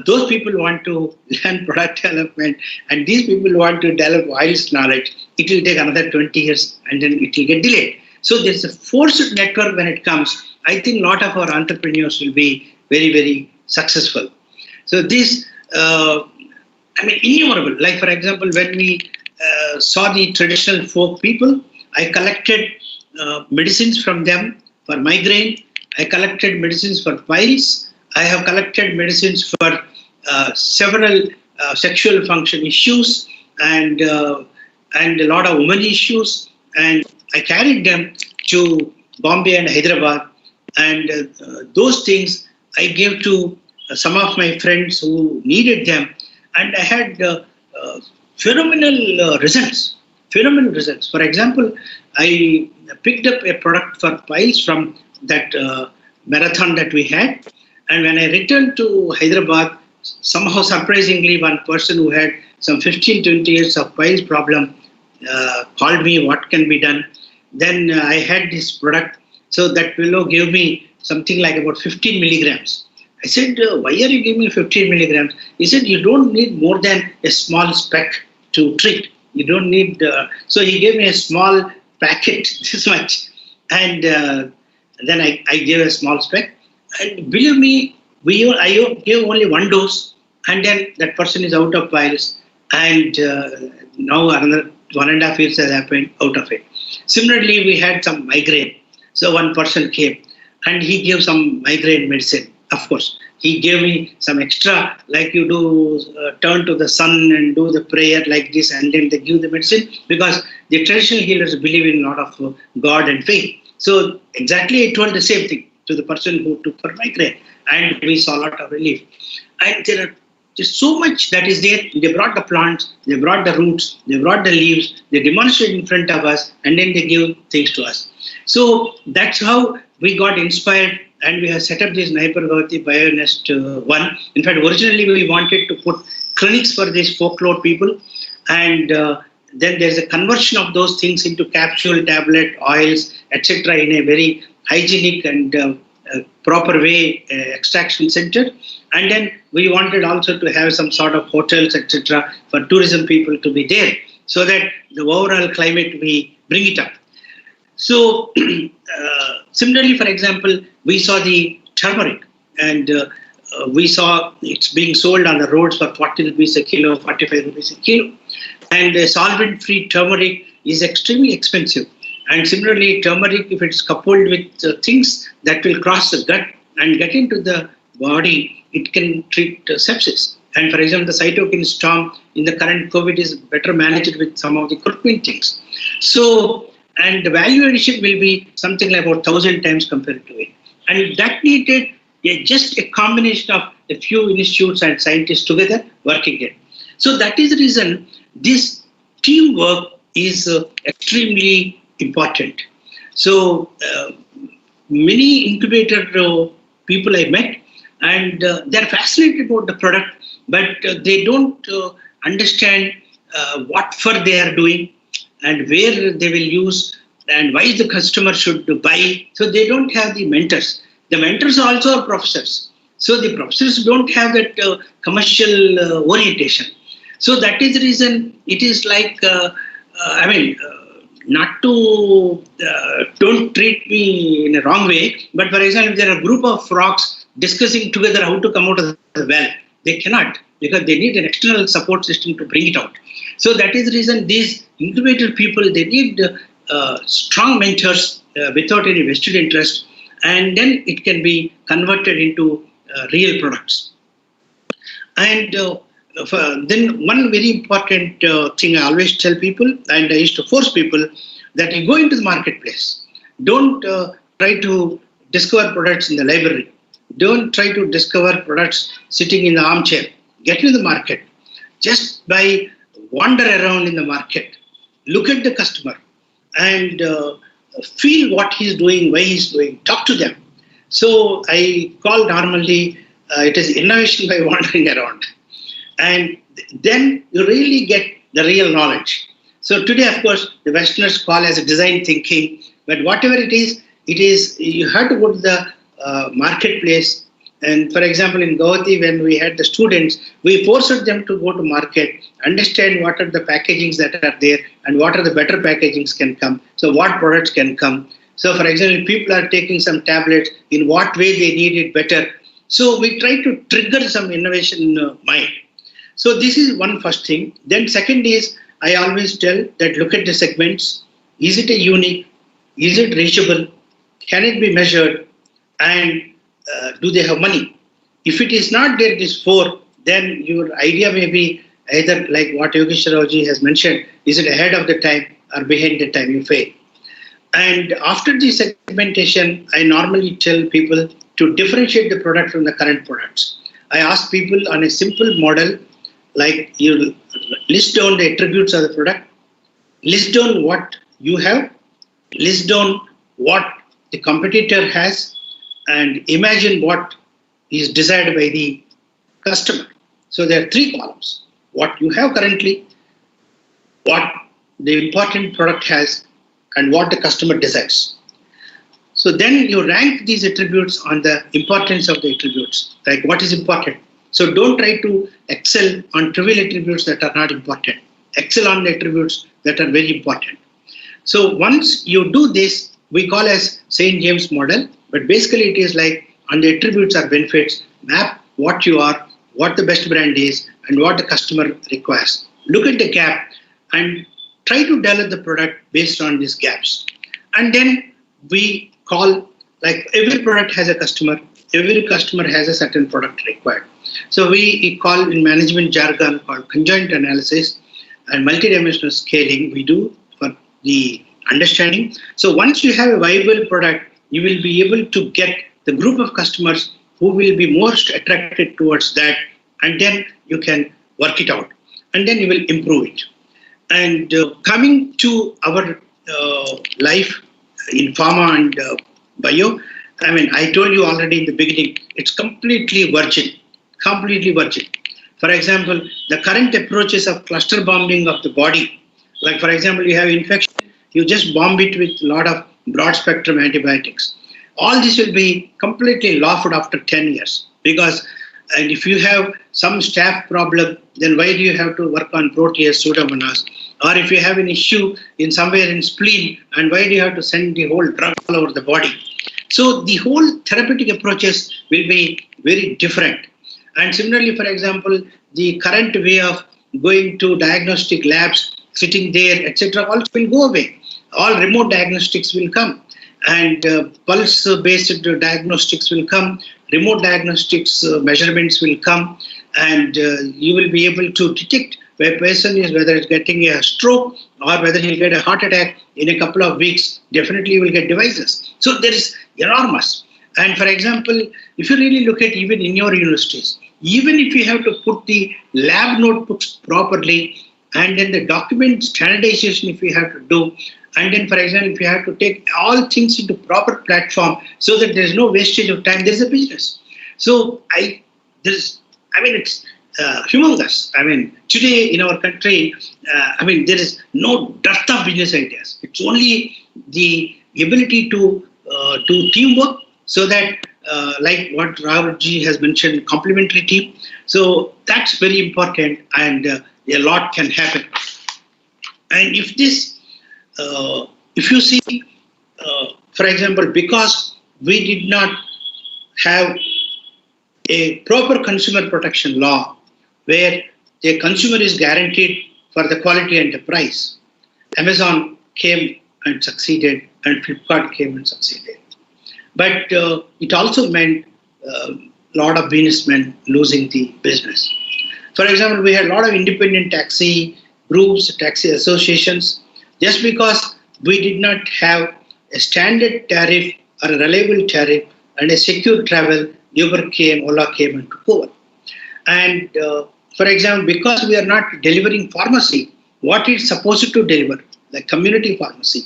Speaker 5: those people want to learn product development, and these people want to develop oils knowledge. It will take another 20 years, and then it will get delayed. So there's a forced network when it comes. I think a lot of our entrepreneurs will be very, very successful. So this, innumerable. Like for example, when we saw the traditional folk people, I collected medicines from them for migraine. I collected medicines for piles. I have collected medicines for several sexual function issues and a lot of women issues. And I carried them to Bombay and Hyderabad. And those things I gave to some of my friends who needed them. And I had phenomenal results. Phenomenal results. For example, I picked up a product for piles from that marathon that we had. And when I returned to Hyderabad, somehow surprisingly, one person who had some 15-20 years of piles problem called me, what can be done? Then I had this product. So that fellow gave me something like about 15 milligrams. I said, why are you giving me 15 milligrams? He said, you don't need more than a small speck to treat. You don't need, so he gave me a small packet, this much. And then I gave a small speck. And believe me, I gave only one dose, and then that person is out of piles. And now another 1.5 years has happened out of it. Similarly, we had some migraine. So one person came and he gave some migraine medicine. Of course, he gave me some extra, like you do, turn to the sun and do the prayer like this, and then they give the medicine, because the traditional healers believe in a lot of God and faith. So exactly I told the same thing to the person who took for migraine, and we saw a lot of relief. And there's so much that is there. They brought the plants, they brought the roots, they brought the leaves, they demonstrated in front of us, and then they give things to us. So that's how we got inspired, and we have set up this NER Bionest one. In fact, originally we wanted to put clinics for these folklore people, and then there's a conversion of those things into capsule, tablet, oils, etc. in a very hygienic and proper way, extraction center. And then we wanted also to have some sort of hotels, etc. for tourism people to be there, so that the overall climate, we bring it up. So similarly, for example, we saw the turmeric, and we saw it's being sold on the roads for 40 rupees a kilo, 45 rupees a kilo. And solvent-free turmeric is extremely expensive. And similarly, turmeric, if it's coupled with things that will cross the gut and get into the body, it can treat sepsis. And for example, the cytokine storm in the current COVID is better managed with some of the curcumin things. So, and the value addition will be something like about 1,000 times compared to it. And that needed just a combination of a few institutes and scientists together working it. So that is the reason this teamwork is extremely important. So many incubator people I met, and they're fascinated about the product, but they don't understand what for they are doing and where they will use and why the customer should buy. So they don't have the mentors. The mentors also are professors. So the professors don't have that commercial orientation. So that is the reason it is like, not to, don't treat me in a wrong way, but for example, if there are a group of frogs discussing together how to come out of the well, they cannot, because they need an external support system to bring it out. So that is the reason these incubator people, they need strong mentors without any vested interest, and then it can be converted into real products. And then one very important thing I always tell people, and I used to force people, that you go into the marketplace. Don't try to discover products in the library. Don't try to discover products sitting in the armchair. Get into the market. Just by wander around in the market, look at the customer and feel what he's doing, why he's doing, talk to them. So I call normally, it is innovation by wandering around. And then you really get the real knowledge. So today, of course, the Westerners call as a design thinking, but whatever it is, you have to go to the marketplace. And for example, in Guwahati, when we had the students, we forced them to go to market, understand what are the packagings that are there and what are the better packagings can come. So what products can come. So for example, people are taking some tablets, in what way they need it better. So we try to trigger some innovation mind. So this is one first thing. Then second is, I always tell that look at the segments. Is it a unique? Is it reachable? Can it be measured? And do they have money? If it is not there, these four, then your idea may be either like what Yogeshwar has mentioned, is it ahead of the time or behind the time, you fail. And after the segmentation, I normally tell people to differentiate the product from the current products. I ask people on a simple model, like you list down the attributes of the product, list down what you have, list down what the competitor has, and imagine what is desired by the customer. So there are three columns: what you have currently, what the important product has, and what the customer desires. So then you rank these attributes on the importance of the attributes, like what is important. So don't try to excel on trivial attributes that are not important. Excel on the attributes that are very important. So once you do this, we call as St. James model, but basically it is like on the attributes or benefits, map what you are, what the best brand is, and what the customer requires. Look at the gap and try to develop the product based on these gaps. And then we call, like every product has a customer, every customer has a certain product required. So we call in management jargon called conjoint analysis and multidimensional scaling we do for the understanding. So once you have a viable product, you will be able to get the group of customers who will be most attracted towards that, and then you can work it out, and then you will improve it. And coming to our life in pharma and bio, I mean, I told you already in the beginning, it's completely virgin, completely virgin. For example, the current approaches of cluster bombing of the body, like for example, you have infection, you just bomb it with a lot of broad spectrum antibiotics. All this will be completely laughed after 10 years because and if you have some staph problem, then why do you have to work on Proteus, Pseudomonas? Or if you have an issue in somewhere in spleen, and why do you have to send the whole drug all over the body? So the whole therapeutic approaches will be very different. And similarly, for example, the current way of going to diagnostic labs, sitting there, etc., all will go away. All remote diagnostics will come. And pulse-based diagnostics will come, remote diagnostics measurements will come, and you will be able to detect where a person is, whether it's getting a stroke or whether he'll get a heart attack in a couple of weeks. Definitely you will get devices. So there is enormous. And for example, if you really look at even in your universities, even if you have to put the lab notebooks properly, and then the document standardization if you have to do, and then, for example, if you have to take all things into proper platform so that there is no wastage of time, there is a business. So it's humongous. I mean, today in our country, there is no dearth of business ideas. It's only the ability to do teamwork so that, like what Robert G has mentioned, complementary team. So that's very important, and a lot can happen. And if this if you see, for example, because we did not have a proper consumer protection law where the consumer is guaranteed for the quality and the price, Amazon came and succeeded and Flipkart came and succeeded. But it also meant a lot of businessmen losing the business. For example, we had a lot of independent taxi groups, taxi associations. Just because we did not have a standard tariff or a reliable tariff and a secure travel, Uber came, Ola came and took over. And for example, because we are not delivering pharmacy, what it's supposed to deliver, like community pharmacy,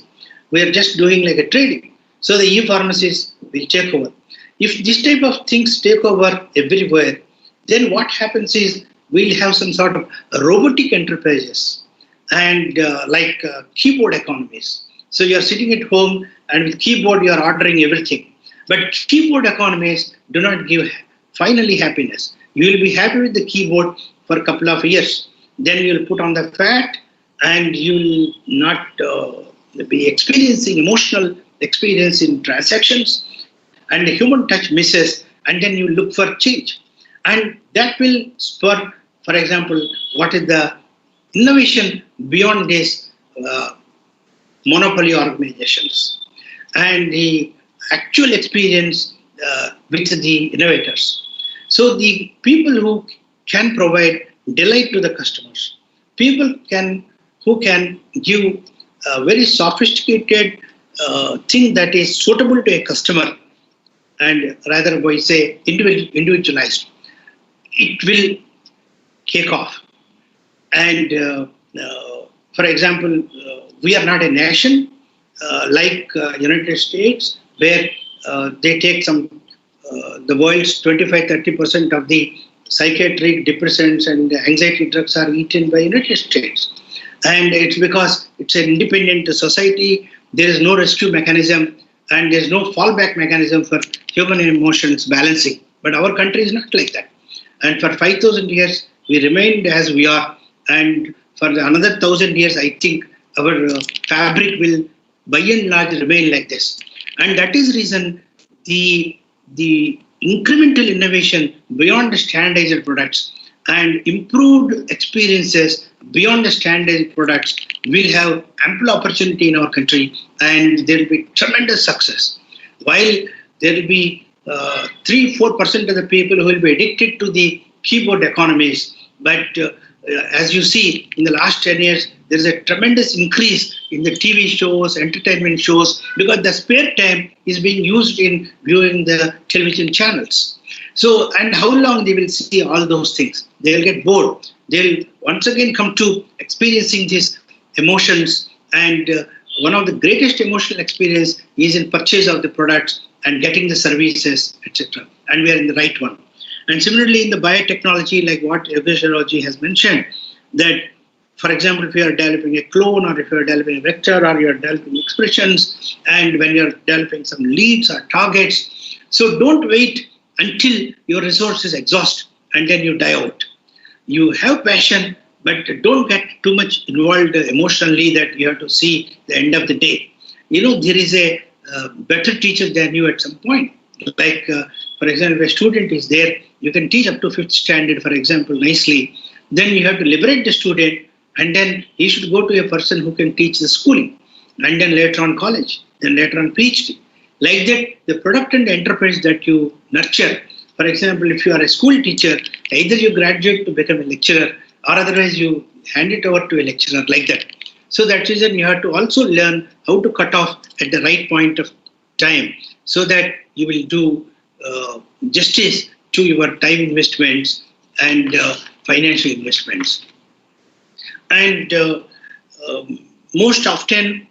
Speaker 5: we are just doing like a trading. So the e-pharmacies will take over. If this type of things take over everywhere, then what happens is we'll have some sort of robotic enterprises and like keyboard economies. So you're sitting at home and with keyboard you're ordering everything. But keyboard economies do not give finally happiness. You will be happy with the keyboard for a couple of years. Then you'll put on the fat and you'll not be experiencing emotional experience in transactions, and the human touch misses, and then you look for change. And that will spur, for example, what is the innovation beyond these monopoly organizations and the actual experience with the innovators. So the people who can provide delight to the customers, people who can give a very sophisticated thing that is suitable to a customer, and rather we say individualized, it will take off. And for example, we are not a nation like United States where they take the world's 25-30% of the psychiatric depressants and anxiety drugs are eaten by United States. And it's because it's an independent society, there is no rescue mechanism and there's no fallback mechanism for human emotions balancing. But our country is not like that. And for 5,000 years, we remained as we are. And for another 1,000 years, I think our fabric will by and large remain like this. And that is reason the incremental innovation beyond the standardized products and improved experiences beyond the standardized products will have ample opportunity in our country, and there will be tremendous success. While there will be 3-4% of the people who will be addicted to the keyboard economies, but as you see in the last 10 years, there is a tremendous increase in the TV shows, entertainment shows, because the spare time is being used in viewing the television channels. So, and how long they will see all those things? They will get bored. They'll once again come to experiencing these emotions, and one of the greatest emotional experience is in purchase of the products and getting the services, etc. And we are in the right one. And similarly, in the biotechnology, like what Yogeshwar has mentioned, that, for example, if you are developing a clone, or if you are developing a vector, or you are developing expressions, and when you are developing some leads or targets, so don't wait until your resources exhaust and then you die out. You have passion, but don't get too much involved emotionally that you have to see the end of the day. There is a better teacher than you at some point. Like, for example, if a student is there, you can teach up to 5th standard, for example, nicely. Then you have to liberate the student, and then he should go to a person who can teach the schooling, and then later on college, then later on PhD. Like that, the product and the enterprise that you nurture. For example, if you are a school teacher, either you graduate to become a lecturer, or otherwise you hand it over to a lecturer, like that. So that reason you have to also learn how to cut off at the right point of time, so that you will do justice to your time investments and financial investments. And most often,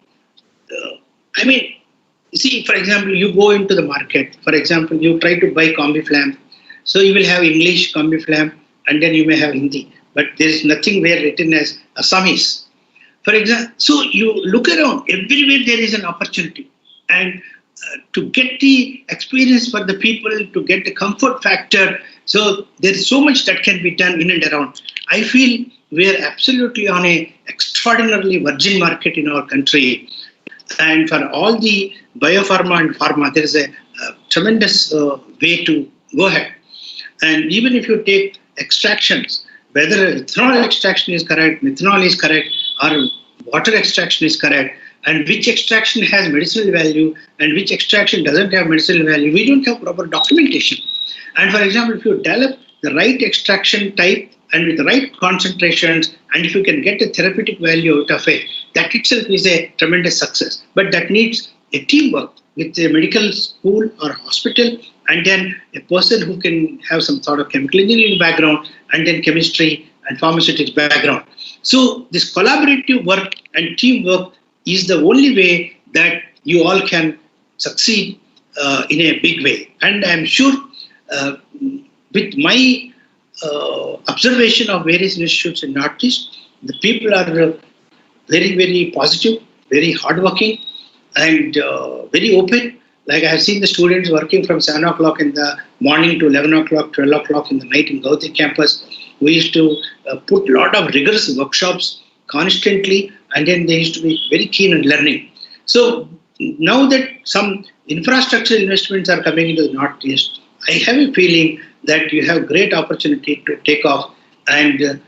Speaker 5: see, for example, you go into the market. For example, you try to buy Combiflam. So you will have English Combiflam, and then you may have Hindi. But there is nothing where written as Assamese. For example, so you look around, everywhere there is an opportunity. And to get the experience for the people, to get the comfort factor, so there is so much that can be done in and around. I feel we are absolutely on a extraordinarily virgin market in our country. And for all the biopharma and pharma, there is a tremendous way to go ahead. And even if you take extractions, whether ethanol extraction is correct, methanol is correct, or water extraction is correct, and which extraction has medicinal value and which extraction doesn't have medicinal value, we don't have proper documentation. And for example, if you develop the right extraction type and with the right concentrations, and if you can get a therapeutic value out of it, that itself is a tremendous success. But that needs a teamwork with a medical school or hospital, and then a person who can have some sort of chemical engineering background, and then chemistry and pharmaceutics background. So this collaborative work and teamwork is the only way that you all can succeed in a big way. And I'm sure with my observation of various institutes in Northeast, the people are very, very positive, very hardworking, and very open. Like I have seen the students working from 7 o'clock in the morning to 11 o'clock, 12 o'clock in the night in Guwahati campus. We used to put a lot of rigorous workshops constantly, and then they used to be very keen on learning. So now that some infrastructure investments are coming into the Northeast, I have a feeling that you have great opportunity to take off. And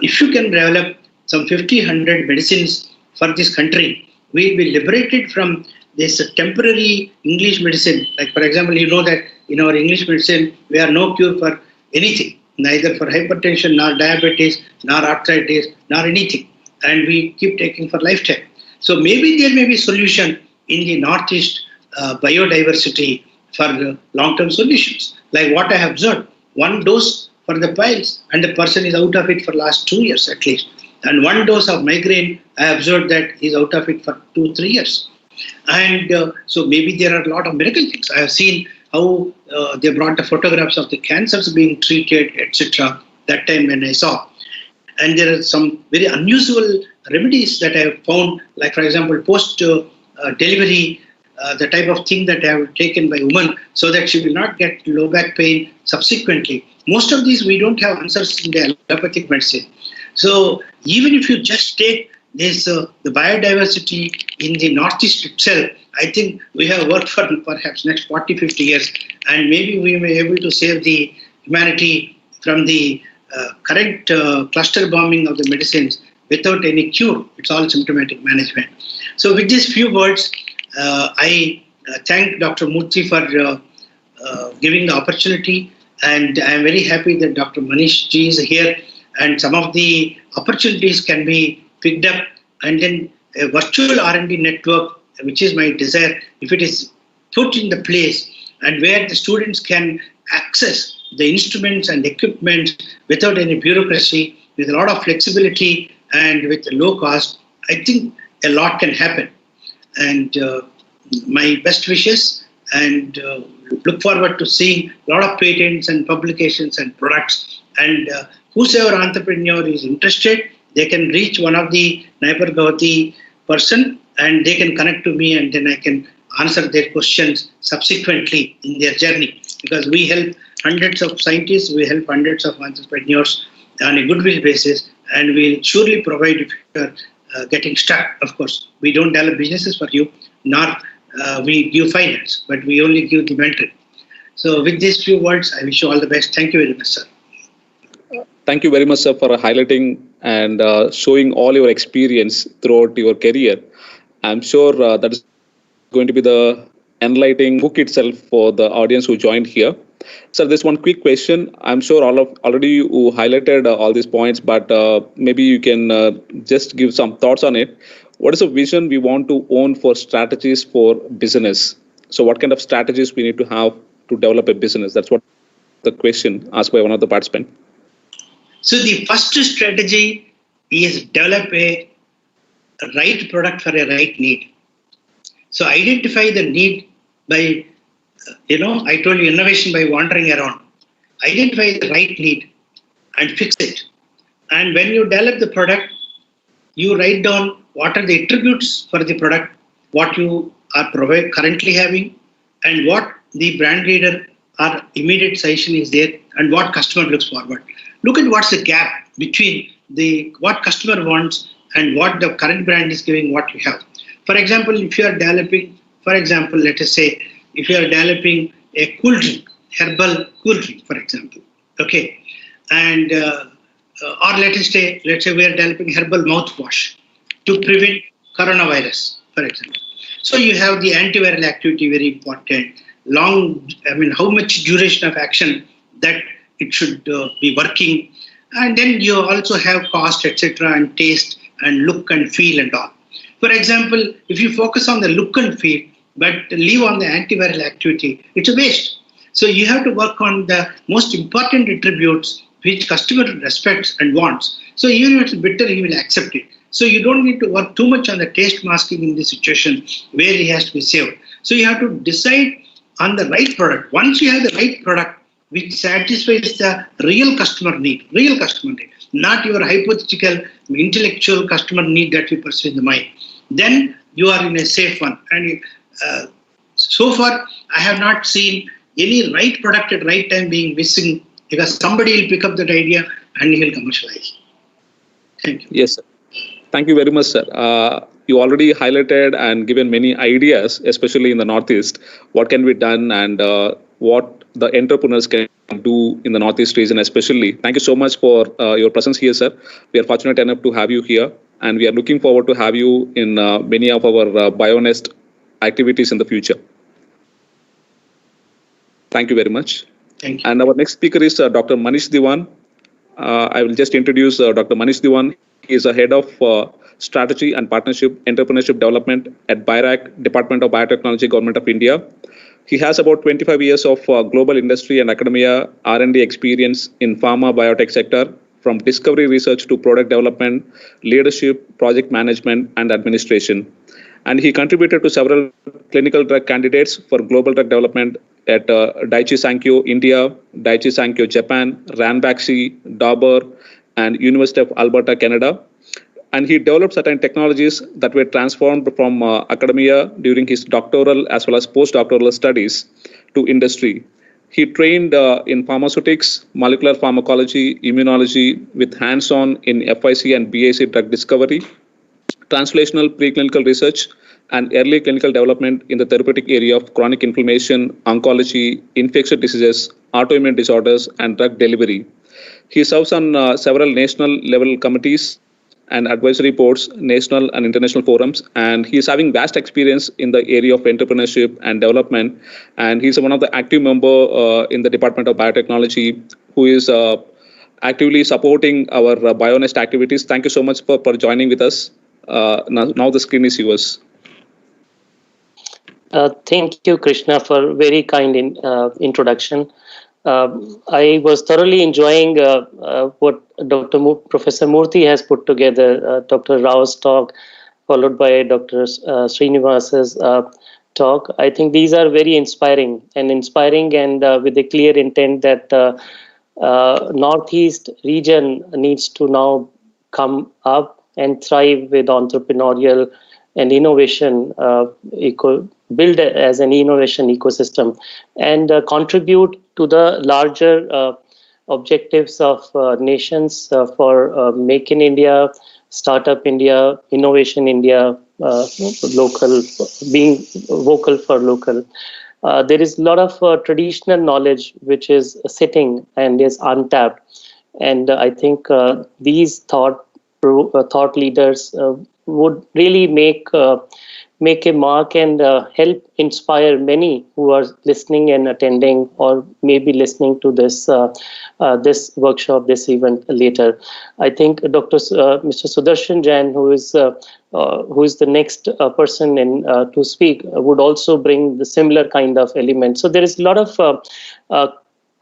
Speaker 5: if you can develop some 50-100 medicines for this country, we will be liberated from this temporary English medicine. Like, for example, you know that in our English medicine, we are no cure for anything, neither for hypertension, nor diabetes, nor arthritis, nor anything. And we keep taking for lifetime. So maybe there may be solution in the Northeast biodiversity for long-term solutions. Like what I have observed, 1 dose for the piles and the person is out of it for last 2 years at least. And 1 dose of migraine, I observed that he's out of it for 2-3 years. And so maybe there are a lot of miracle things. I have seen how they brought the photographs of the cancers being treated, etc. that time when I saw. And there are some very unusual remedies that I have found, like for example, post-delivery, the type of thing that I have taken by woman so that she will not get low back pain subsequently. Most of these we don't have answers in the allopathic medicine. So even if you just take this, the biodiversity in the Northeast itself, I think we have worked for perhaps next 40-50 years, and maybe we may be able to save the humanity from the current cluster bombing of the medicines without any cure. It's all symptomatic management. So with these few words, I thank Dr. Murthy for giving the opportunity, and I am very happy that Dr. Manish ji is here, and some of the opportunities can be picked up, and then a virtual R&D network, which is my desire, if it is put in the place and where the students can access the instruments and equipment without any bureaucracy, with a lot of flexibility and with low cost, I think a lot can happen. And my best wishes and look forward to seeing a lot of patents and publications and products. And whosoever entrepreneur is interested, they can reach one of the NER Guwahati person and they can connect to me, and then I can answer their questions subsequently in their journey. Because we help hundreds of scientists, we help hundreds of entrepreneurs on a goodwill basis, and we'll surely provide if you're getting stuck. Of course, we don't develop businesses for you, nor we give finance, but we only give the mentoring. So with these few words, I wish you all the best. Thank you very much, sir.
Speaker 2: Thank you very much, sir, for highlighting and showing all your experience throughout your career. I'm sure that is going to be the enlightening book itself for the audience who joined here. Sir, there's one quick question. I'm sure already you highlighted all these points, but maybe you can just give some thoughts on it. What is a vision we want to own for strategies for business? So what kind of strategies we need to have to develop a business? That's what the question asked by one of the participants.
Speaker 5: So the first strategy is develop a right product for a right need. So identify the need by, I told you innovation by wandering around. Identify the right need and fix it. And when you develop the product, you write down what are the attributes for the product, what you are currently having, and what the brand leader or immediate suggestion is there, and what customer looks forward. Look at what's the gap between what customer wants and what the current brand is giving, what you have. For example, if you are developing, let us say, if you are developing a cool drink, herbal cool drink, for example, okay, and or let's say we are developing herbal mouthwash to prevent coronavirus, for example. So you have the antiviral activity, very important. How much duration of action that it should be working, and then you also have cost, etc., and taste and look and feel and all. For example, if you focus on the look and feel but leave on the antiviral activity, it's a waste. So you have to work on the most important attributes which customer respects and wants. So even if it's bitter, he will accept it. So you don't need to work too much on the taste masking in this situation where he has to be saved. So you have to decide on the right product. Once you have the right product which satisfies the real customer need, not your hypothetical intellectual customer need that you pursue in the mind, then you are in a safe one. And so far, I have not seen any right product at right time being missing, because somebody will pick up that idea and he will commercialize. Thank you.
Speaker 2: Yes, sir. Thank you very much, sir. You already highlighted and given many ideas, especially in the Northeast, what can be done and what the entrepreneurs can do in the Northeast region especially. Thank you so much for your presence here, sir. We are fortunate enough to have you here, and we are looking forward to have you in many of our Bionest activities in the future. Thank you very much.
Speaker 5: Thank you.
Speaker 2: And our next speaker is Dr. Manish Diwan. I will just introduce Dr. Manish Diwan. He is a head of strategy and partnership entrepreneurship development at BIRAC, Department of Biotechnology, Government of India. He has about 25 years of global industry and academia R&D experience in pharma biotech sector, from discovery research to product development, leadership, project management, and administration. And he contributed to several clinical drug candidates for global drug development at Daiichi Sankyo India, Daiichi Sankyo Japan, Ranbaxy, Dabur, and University of Alberta, Canada. And he developed certain technologies that were transformed from academia during his doctoral as well as postdoctoral studies to industry. He trained in pharmaceutics, molecular pharmacology, immunology with hands-on in FIC and BAC drug discovery, translational preclinical research, and early clinical development in the therapeutic area of chronic inflammation, oncology, infectious diseases, autoimmune disorders, and drug delivery. He serves on several national level committees and advisory boards, national and international forums, and he is having vast experience in the area of entrepreneurship and development. And he's one of the active member in the Department of Biotechnology who is actively supporting our Bionest activities. Thank you so much for joining with us. Now the screen is yours.
Speaker 6: Thank you, Krishna, for very kind introduction. I was thoroughly enjoying what Professor Murthy has put together, Dr. Rao's talk, followed by Dr. Srinivas's talk. I think these are very inspiring and with a clear intent that Northeast region needs to now come up and thrive with entrepreneurial and innovation, build as an innovation ecosystem, and contribute to the larger objectives of nations for Make in India, Startup India, Innovation India, local, being vocal for local. There is a lot of traditional knowledge which is sitting and is untapped, and I think these thought leaders would really make a mark and help inspire many who are listening and attending, or maybe listening to this this workshop, this event later. I think Mr. Sudarshan Jain, who is the next person to speak, would also bring the similar kind of element. So there is a lot of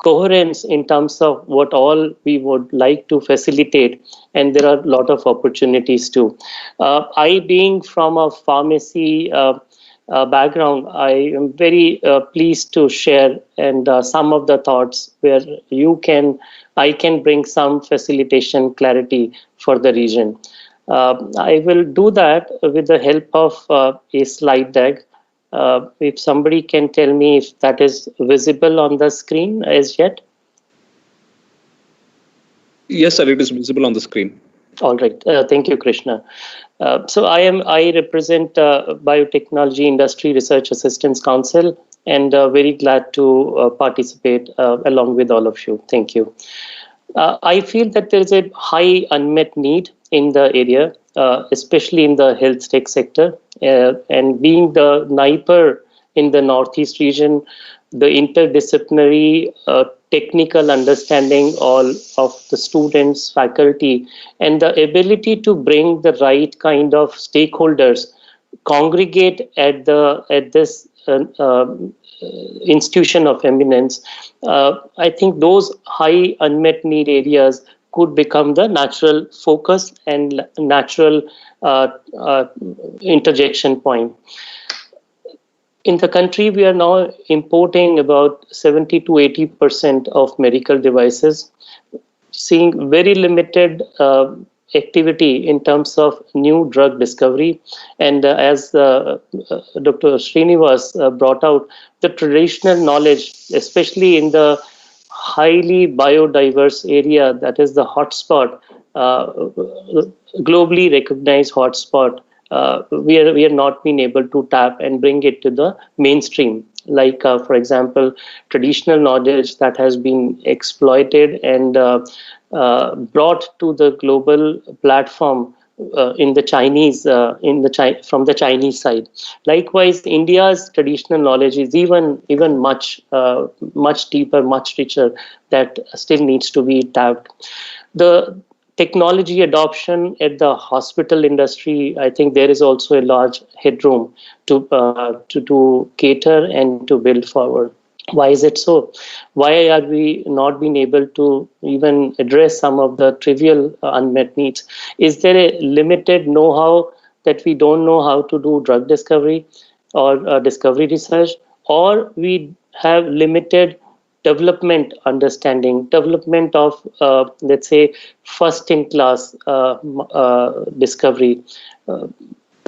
Speaker 6: coherence in terms of what all we would like to facilitate, and there are a lot of opportunities too. I, being from a pharmacy background, I am very pleased to share and some of the thoughts where I can bring some facilitation clarity for the region. I will do that with the help of a slide deck. If somebody can tell me if that is visible on the screen as yet.
Speaker 2: Yes, sir, it is visible on the screen.
Speaker 6: All right. Thank you, Krishna. So I represent Biotechnology Industry Research Assistance Council, and very glad to participate along with all of you. Thank you. I feel that there is a high unmet need in the area, especially in the health tech sector. And being the NIPER in the Northeast region, the interdisciplinary technical understanding all of the students, faculty, and the ability to bring the right kind of stakeholders congregate at this institution of eminence. I think those high unmet need areas could become the natural focus and natural interjection point. In the country, we are now importing about 70 to 80% of medical devices, seeing very limited activity in terms of new drug discovery. And as Dr. Srinivas brought out, the traditional knowledge, especially in the highly biodiverse area that is the hotspot, globally recognized hotspot, we are not being able to tap and bring it to the mainstream. Like, for example, traditional knowledge that has been exploited and brought to the global platform in the Chinese, from the Chinese side. Likewise, India's traditional knowledge is even much deeper, much richer, that still needs to be tapped. The technology adoption at the hospital industry, I think there is also a large headroom to cater and to build forward. Why is it so? Why are we not being able to even address some of the trivial unmet needs? Is there a limited know-how that we don't know how to do drug discovery or discovery research, or we have limited development understanding, development of, let's say, first-in-class discovery?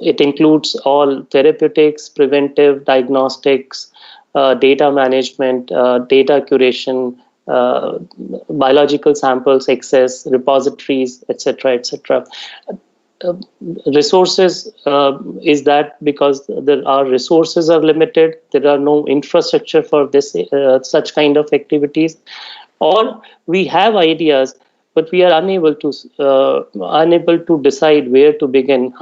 Speaker 6: It includes all therapeutics, preventive, diagnostics, data management, data curation, biological samples access, repositories, etc., etc. Resources is that because our resources are limited, there are no infrastructure for this such kind of activities, or we have ideas but we are unable to decide where to begin,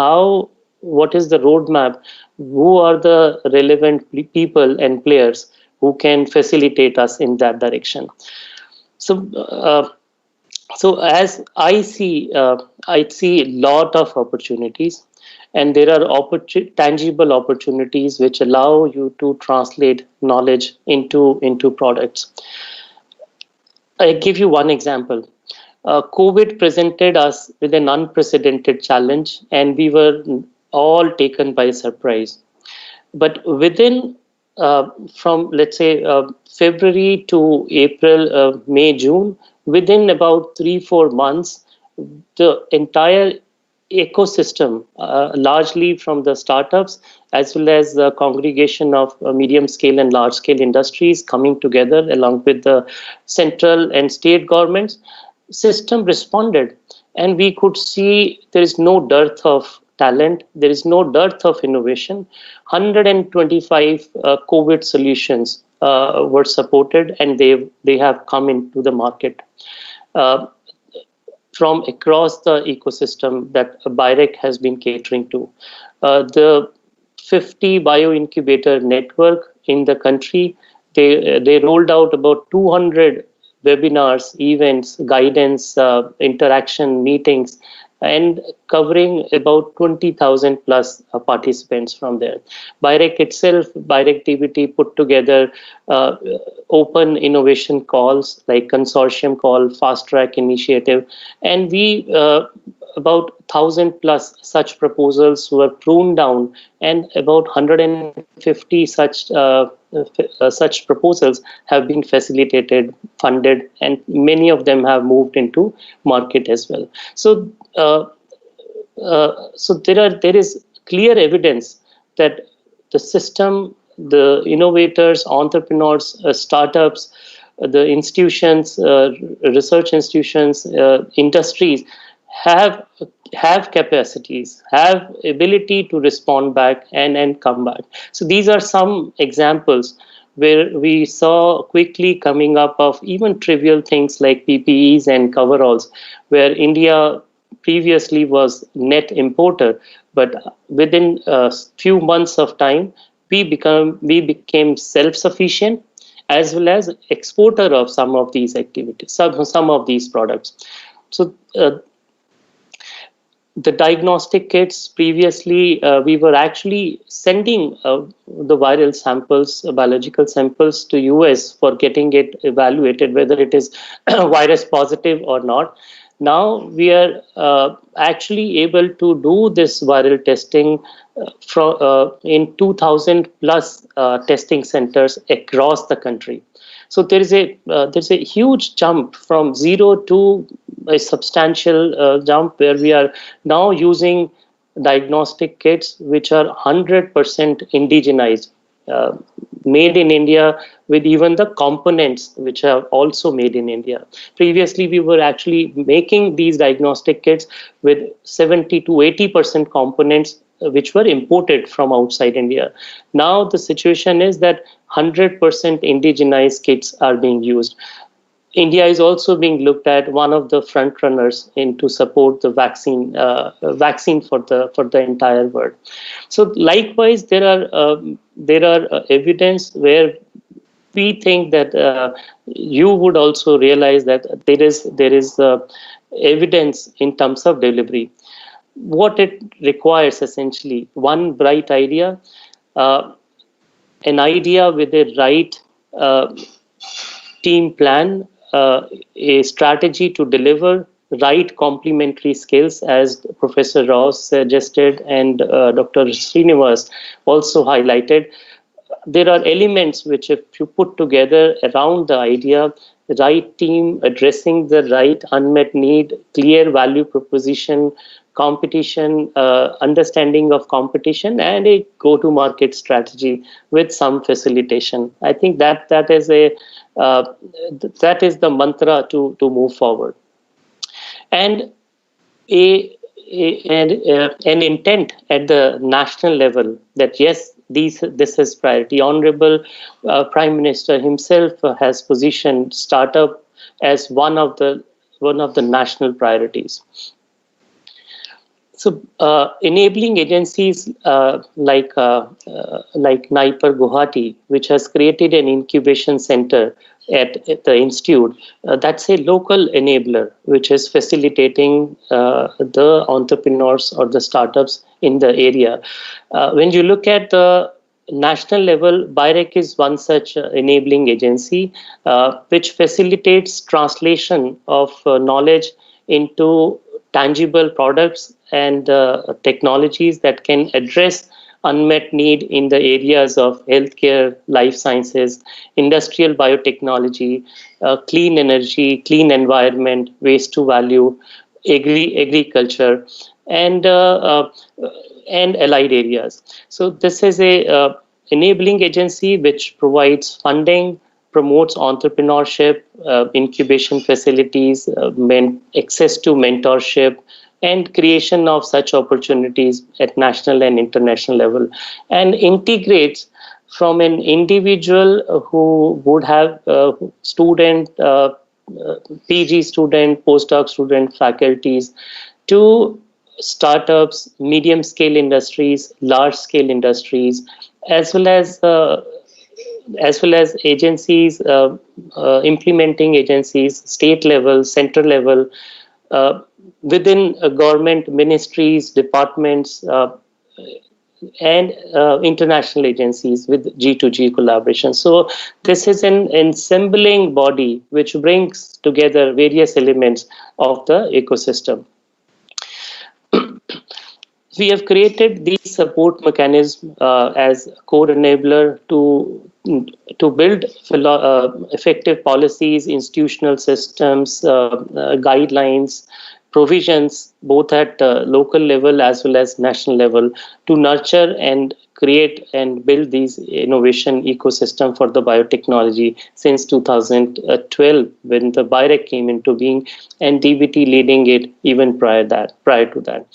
Speaker 6: what is the roadmap, who are the relevant people and players who can facilitate us in that direction. So as I see a lot of opportunities, and there are tangible opportunities which allow you to translate knowledge into products. I give you one example. COVID presented us with an unprecedented challenge, and we were all taken by surprise. But within from let's say February to April, May, June, within about 3-4 months, the entire ecosystem, largely from the startups as well as the congregation of medium scale and large scale industries coming together along with the central and state governments, system responded, and we could see there is no dearth of talent, there is no dearth of innovation. 125 COVID solutions were supported, and they have come into the market from across the ecosystem that Biotech has been catering to. The 50 bio-incubator network in the country, they rolled out about 200 webinars, events, guidance, interaction, meetings, and covering about 20,000 plus participants from there. Biotech itself, Biotech DBT put together open innovation calls like consortium call, fast track initiative, and we about 1,000 plus such proposals were pruned down, and about 150 such proposals have been facilitated, funded, and many of them have moved into market as well. So, there is clear evidence that the system, the innovators, entrepreneurs, startups, the institutions, research institutions, industries have capacities, have ability to respond back and come back. So these are some examples where we saw quickly coming up of even trivial things like PPEs and coveralls, where India previously was net importer, but within a few months of time, we became self-sufficient as well as exporter of some of these activities, some of these products. So the diagnostic kits, previously we were actually sending the viral samples, biological samples to US for getting it evaluated, whether it is virus positive or not. Now we are actually able to do this viral testing in 2,000 plus testing centers across the country. So there's a huge jump from zero to a substantial jump, where we are now using diagnostic kits which are 100% indigenized, made in India, with even the components which are also made in India. Previously, we were actually making these diagnostic kits with 70 to 80% components which were imported from outside India. Now the situation is that 100% indigenized kits are being used. India is also being looked at one of the front runners in to support the vaccine for the entire world. So likewise, there are evidence where we think that you would also realize that there is evidence in terms of delivery. What it requires, essentially, one bright idea, an idea with a right team plan, a strategy to deliver, right complementary skills, as Professor Rao suggested and Dr. Srinivas also highlighted. There are elements which, if you put together around the idea, the right team addressing the right unmet need, clear value proposition, competition, understanding of competition, and a go-to-market strategy with some facilitation. I think that is the mantra to move forward, and an intent at the national level that yes, this is priority. Honorable Prime Minister himself has positioned startup as one of the national priorities. So enabling agencies like NER Guwahati, which has created an incubation center at the institute, that's a local enabler which is facilitating the entrepreneurs or the startups in the area. When you look at the national level, Biotech is one such enabling agency which facilitates translation of knowledge into tangible products and technologies that can address unmet need in the areas of healthcare, life sciences, industrial biotechnology, clean energy, clean environment, waste to value, agriculture, and allied areas. So this is a enabling agency which provides funding, promotes entrepreneurship, incubation facilities, access to mentorship, and creation of such opportunities at national and international level, and integrates from an individual who would have student, PG student, postdoc student, faculties, to startups, medium scale industries, large scale industries, as well as agencies, implementing agencies, state level, center level, within government ministries, departments, and international agencies with G2G collaboration. So this is an ensembling body which brings together various elements of the ecosystem. We have created these support mechanisms as core enabler to build effective policies, institutional systems, guidelines, provisions, both at local level as well as national level, to nurture and create and build these innovation ecosystem for the biotechnology since 2012, when the BIREC came into being, and DBT leading it even prior to that.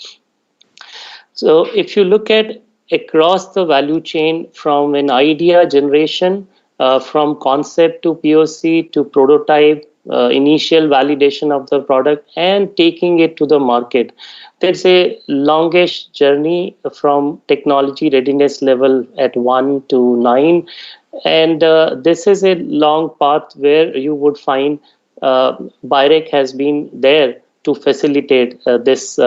Speaker 6: So if you look at across the value chain, from an idea generation, from concept to POC to prototype, initial validation of the product, and taking it to the market, there's a longish journey from technology readiness level at 1 to 9. And this is a long path where you would find BIREC has been there to facilitate this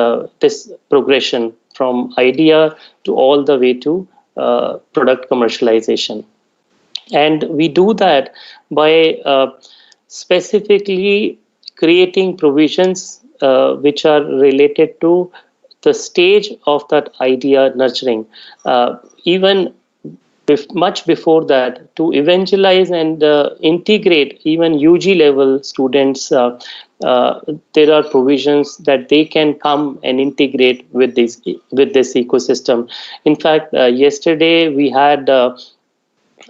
Speaker 6: progression from idea to all the way to product commercialization. And we do that by specifically creating provisions which are related to the stage of that idea nurturing. Even much before that, to evangelize and integrate even UG level students, there are provisions that they can come and integrate with this ecosystem. In fact, yesterday we had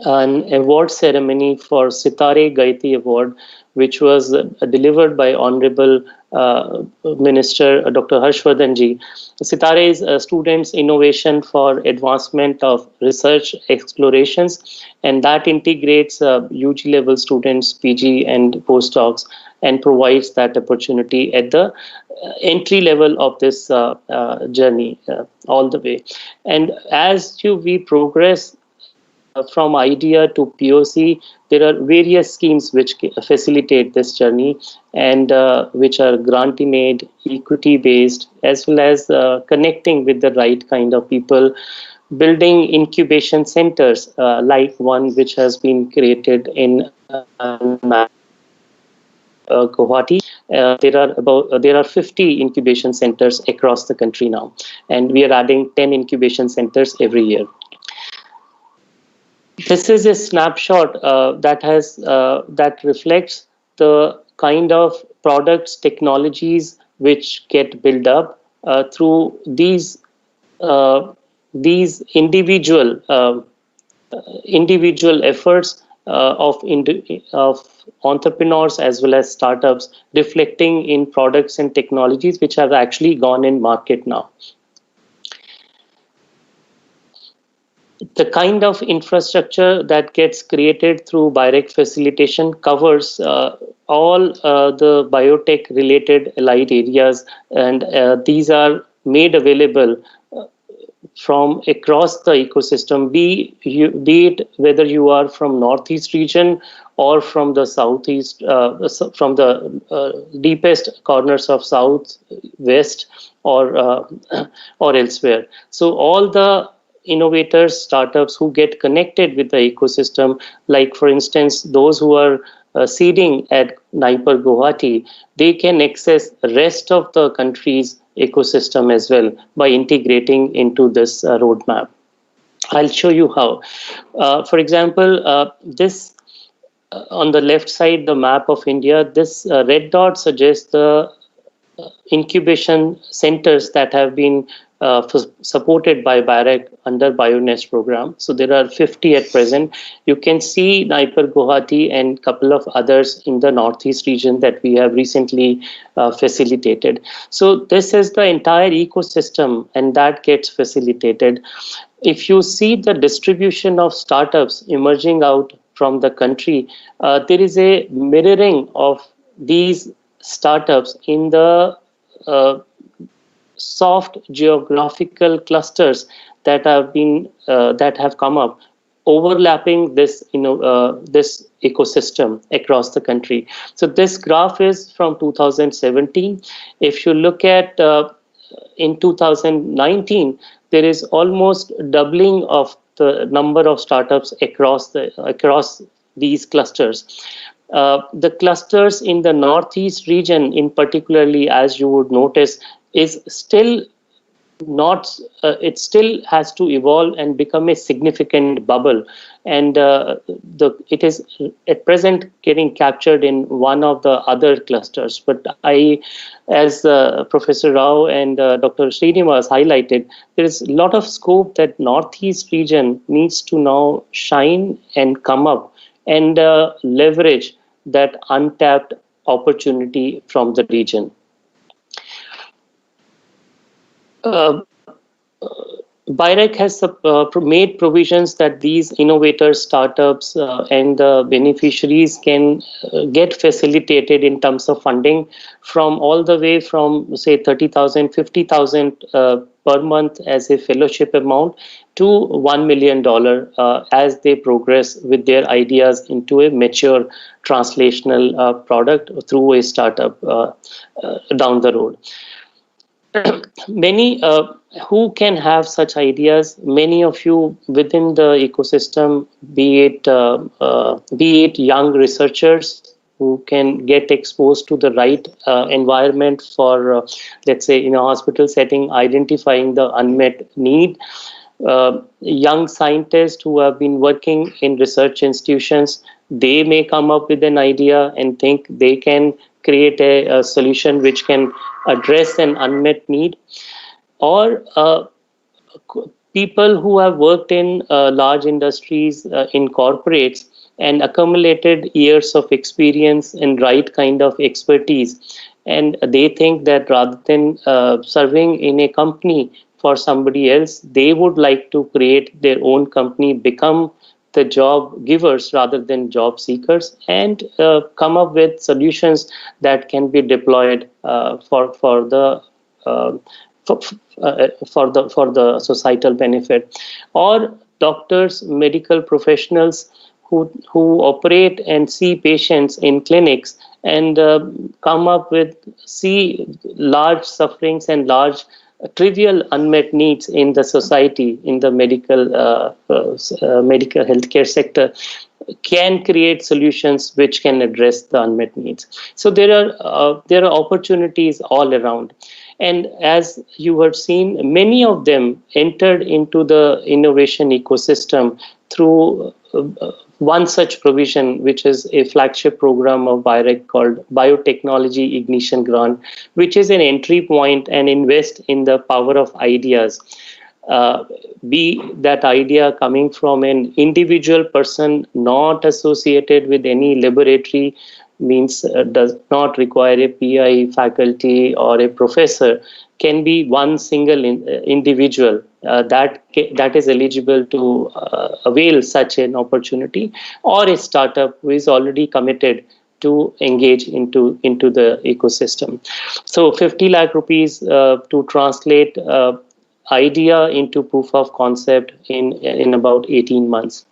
Speaker 6: an award ceremony for Sitare Gaiti Award, which was delivered by Honorable Minister Dr. Harshvardhan ji. Sitare is students' innovation for advancement of research explorations, and that integrates UG level students, PG and postdocs, and provides that opportunity at the entry level of this journey all the way. And as we progress from idea to POC, there are various schemes which facilitate this journey, and which are grant in aid, equity based, as well as connecting with the right kind of people, building incubation centers like one which has been created in Guwahati. There are 50 incubation centers across the country now, and we are adding 10 incubation centers every year. This is a snapshot that reflects the kind of products, technologies which get built up through these individual efforts of entrepreneurs as well as startups, reflecting in products and technologies which have actually gone in market now. The kind of infrastructure that gets created through BIREC facilitation covers all the biotech related allied areas, and these are made available from across the ecosystem, be it whether you are from Northeast region or from the Southeast, from the deepest corners of South, West, or elsewhere. So all the innovators, startups who get connected with the ecosystem, like for instance, those who are seeding at NER Guwahati, they can access the rest of the country's ecosystem as well by integrating into this roadmap. I'll show you how. For example, this on the left side, the map of India, this red dot suggests the incubation centers that have been supported by BIOTech under Bionest program. So there are 50 at present. You can see NER Guwahati and couple of others in the northeast region that we have recently facilitated. So this is the entire ecosystem, and that gets facilitated. If you see the distribution of startups emerging out from the country, there is a mirroring of these startups in the soft geographical clusters that have come up, overlapping this this ecosystem across the country. So this graph is from 2017. If you look at in 2019, there is almost doubling of the number of startups across these clusters. The clusters in the northeast region, in particularly, as you would notice, is still not. It still has to evolve and become a significant bubble, and it is at present getting captured in one of the other clusters. But as Professor Rao and Dr. Srinivas highlighted, there is a lot of scope that northeast region needs to now shine and come up and leverage that untapped opportunity from the region. BIOTech has made provisions that these innovators, startups, and the beneficiaries can get facilitated in terms of funding from all the way from, say, 30,000, 50,000 per month as a fellowship amount to $1 million as they progress with their ideas into a mature translational product through a startup down the road. Many who can have such ideas, many of you within the ecosystem, be it young researchers who can get exposed to the right environment for, let's say, in a hospital setting, identifying the unmet need. Young scientists who have been working in research institutions, they may come up with an idea and think they can create a solution which can address an unmet need, or people who have worked in large industries, in corporates, and accumulated years of experience and right kind of expertise, and they think that rather than serving in a company for somebody else, they would like to create their own company, become the job givers rather than job seekers, and come up with solutions that can be deployed for the societal benefit. Or doctors, medical professionals who operate and see patients in clinics and come up with large sufferings and large trivial unmet needs in the society, in the medical healthcare sector, can create solutions which can address the unmet needs. So there are opportunities all around. And as you have seen, many of them entered into the innovation ecosystem through one such provision, which is a flagship program of BIOTech called Biotechnology Ignition Grant, which is an entry point and invest in the power of ideas. Be that idea coming from an individual person not associated with any laboratory, means does not require a PI, faculty, or a professor, can be one single individual that is eligible to avail such an opportunity, or a startup who is already committed to engage into the ecosystem. So 50 lakh rupees to translate idea into proof of concept in about 18 months.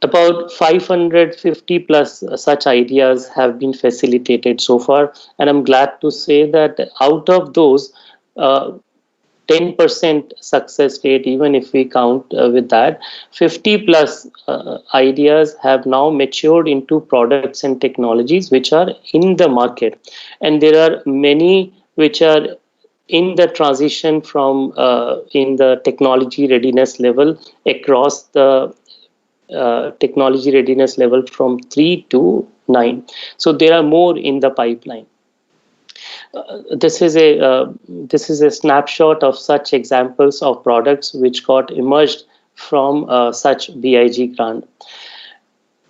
Speaker 6: About 550 plus such ideas have been facilitated so far, and I'm glad to say that out of those, 10% success rate, even if we count with that, 50 plus ideas have now matured into products and technologies which are in the market. And there are many which are in the transition from in the technology readiness level across the technology readiness level from 3 to 9. So there are more in the pipeline. This is a snapshot of such examples of products which got emerged from such BIG grant.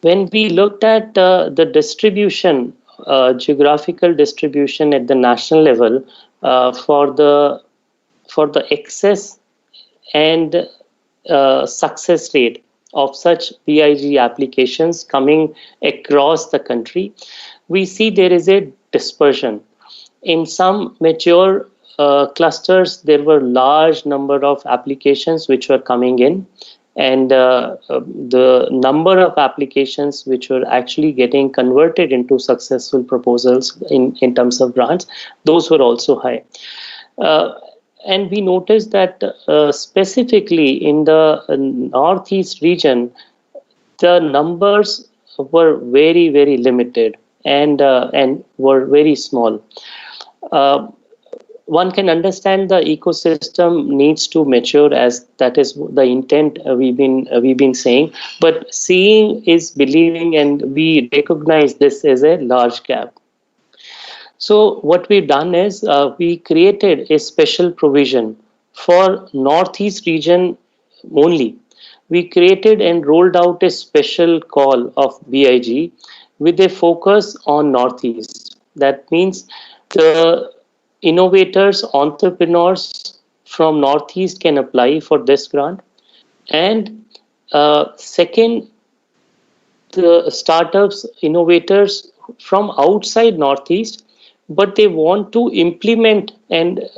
Speaker 6: When we looked at the distribution, geographical distribution at the national level for the access and success rate of such BIG applications coming across the country, we see there is a dispersion. In some mature clusters, there were large number of applications which were coming in, and the number of applications which were actually getting converted into successful proposals in terms of grants, those were also high. And we noticed that specifically in the Northeast region, the numbers were very, very limited and were very small. One can understand the ecosystem needs to mature, as that is the intent we've been saying. But seeing is believing, and we recognize this as a large gap. So what we've done is we created a special provision for Northeast region only. We created and rolled out a special call of BIG with a focus on Northeast. That means the innovators, entrepreneurs from Northeast can apply for this grant. And second, the startups, innovators from outside Northeast, but they want to implement and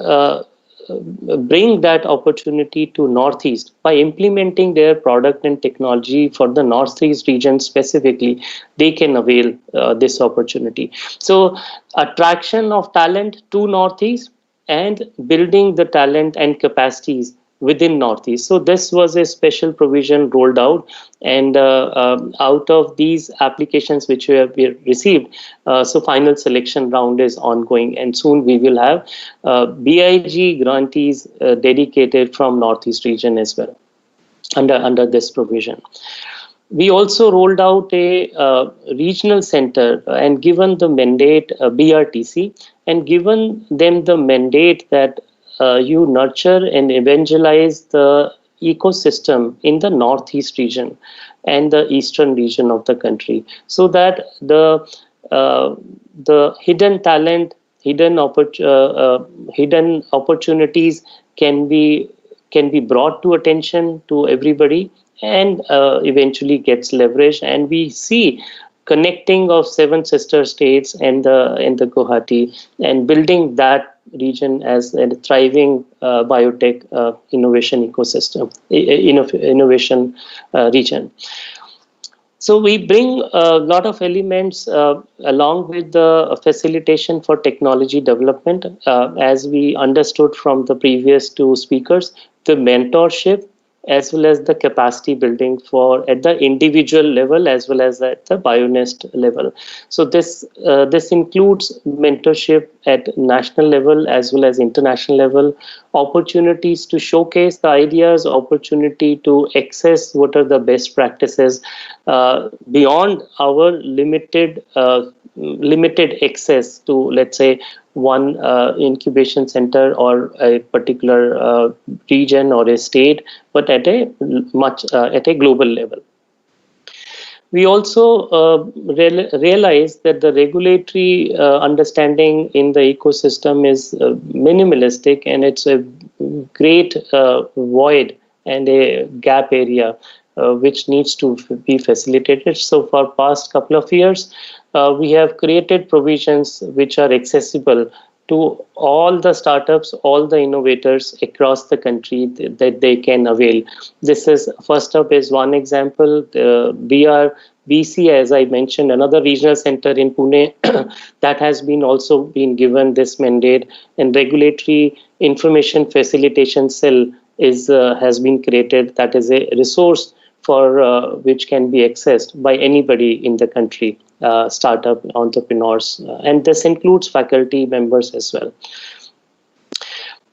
Speaker 6: bring that opportunity to Northeast by implementing their product and technology for the Northeast region specifically, they can avail this opportunity. So attraction of talent to Northeast and building the talent and capacities within Northeast. So this was a special provision rolled out, and out of these applications which we have received, so final selection round is ongoing, and soon we will have BIG grantees dedicated from Northeast region as well under this provision. We also rolled out a regional center and given the mandate, BRTC, and given them the mandate that you nurture and evangelize the ecosystem in the Northeast region and the eastern region of the country, so that the hidden talent, hidden opportunities can be brought to attention to everybody, and eventually gets leveraged. And we see connecting of 7 sister states and the Guwahati, and building that region as a thriving biotech innovation ecosystem, innovation region. So we bring a lot of elements along with the facilitation for technology development, as we understood from the previous 2 speakers, the mentorship as well as the capacity building for at the individual level as well as at the Bionest level. So this includes mentorship at national level as well as international level, opportunities to showcase the ideas, opportunity to access what are the best practices beyond our limited access to, let's say, one incubation center or a particular region or a state, but at a global level. We also realize that the regulatory understanding in the ecosystem is minimalistic, and it's a great void and a gap area which needs to be facilitated. So for past couple of years, we have created provisions which are accessible to all the startups, all the innovators across the country that they can avail. This is, first up is one example. BC, as I mentioned, another regional center in Pune that has been also been given this mandate, and regulatory information facilitation cell has been created. That is a resource for which can be accessed by anybody in the country, startup entrepreneurs, and this includes faculty members as well.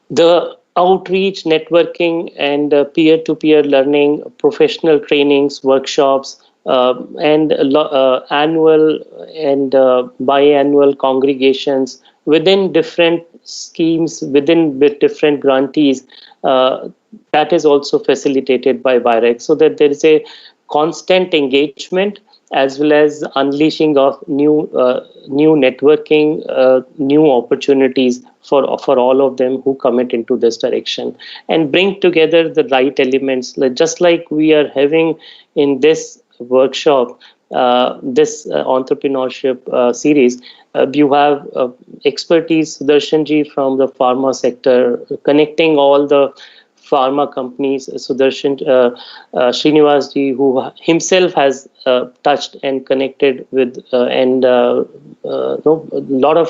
Speaker 6: The outreach, networking, and peer-to-peer learning, professional trainings, workshops, and annual and biannual congregations within different schemes, with different grantees, that is also facilitated by BIREC, so that there is a constant engagement as well as unleashing of new networking, new opportunities for all of them who commit into this direction and bring together the right elements, just like we are having in this workshop, this entrepreneurship series. You have expertise, Sudarshanji, from the pharma sector, connecting all the pharma companies, Sudarshan Srinivasji, who himself has touched and connected with a lot of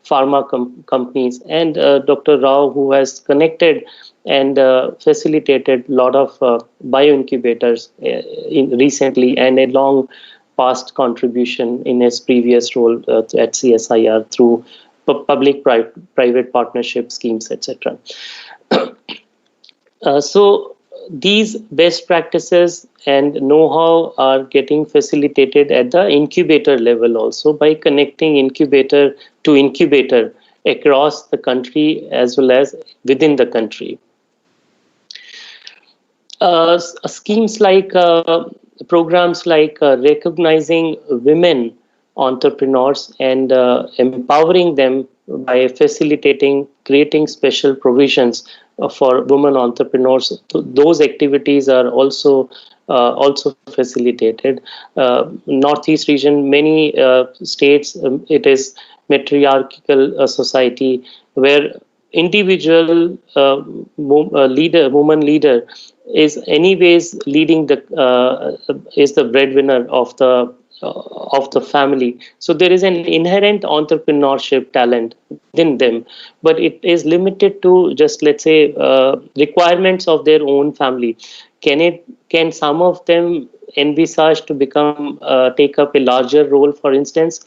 Speaker 6: pharma companies, and Dr. Rao, who has connected and facilitated a lot of bioincubators recently, and a long past contribution in his previous role at CSIR through public-private partnership schemes, etc. So these best practices and know-how are getting facilitated at the incubator level also, by connecting incubator to incubator across the country as well as within the country. Schemes like programs like recognizing women entrepreneurs and empowering them by facilitating, creating special provisions for women entrepreneurs. Those activities are also facilitated. Northeast region, many states, it is matriarchal society where individual woman leader is anyways leading is the breadwinner of the family. So there is an inherent entrepreneurship talent within them, but it is limited to just, let's say, requirements of their own family. Can some of them envisage to become take up a larger role, for instance?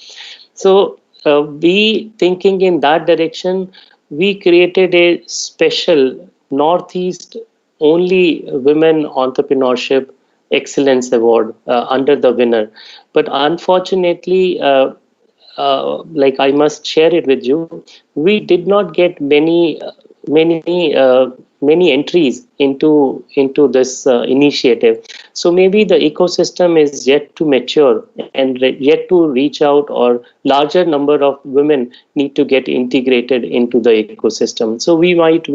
Speaker 6: So we thinking in that direction, we created a special Northeast only women entrepreneurship excellence award under the winner. But unfortunately, like I must share it with you, we did not get many entries into this initiative. So maybe the ecosystem is yet to mature and yet to reach out, or larger number of women need to get integrated into the ecosystem. So we might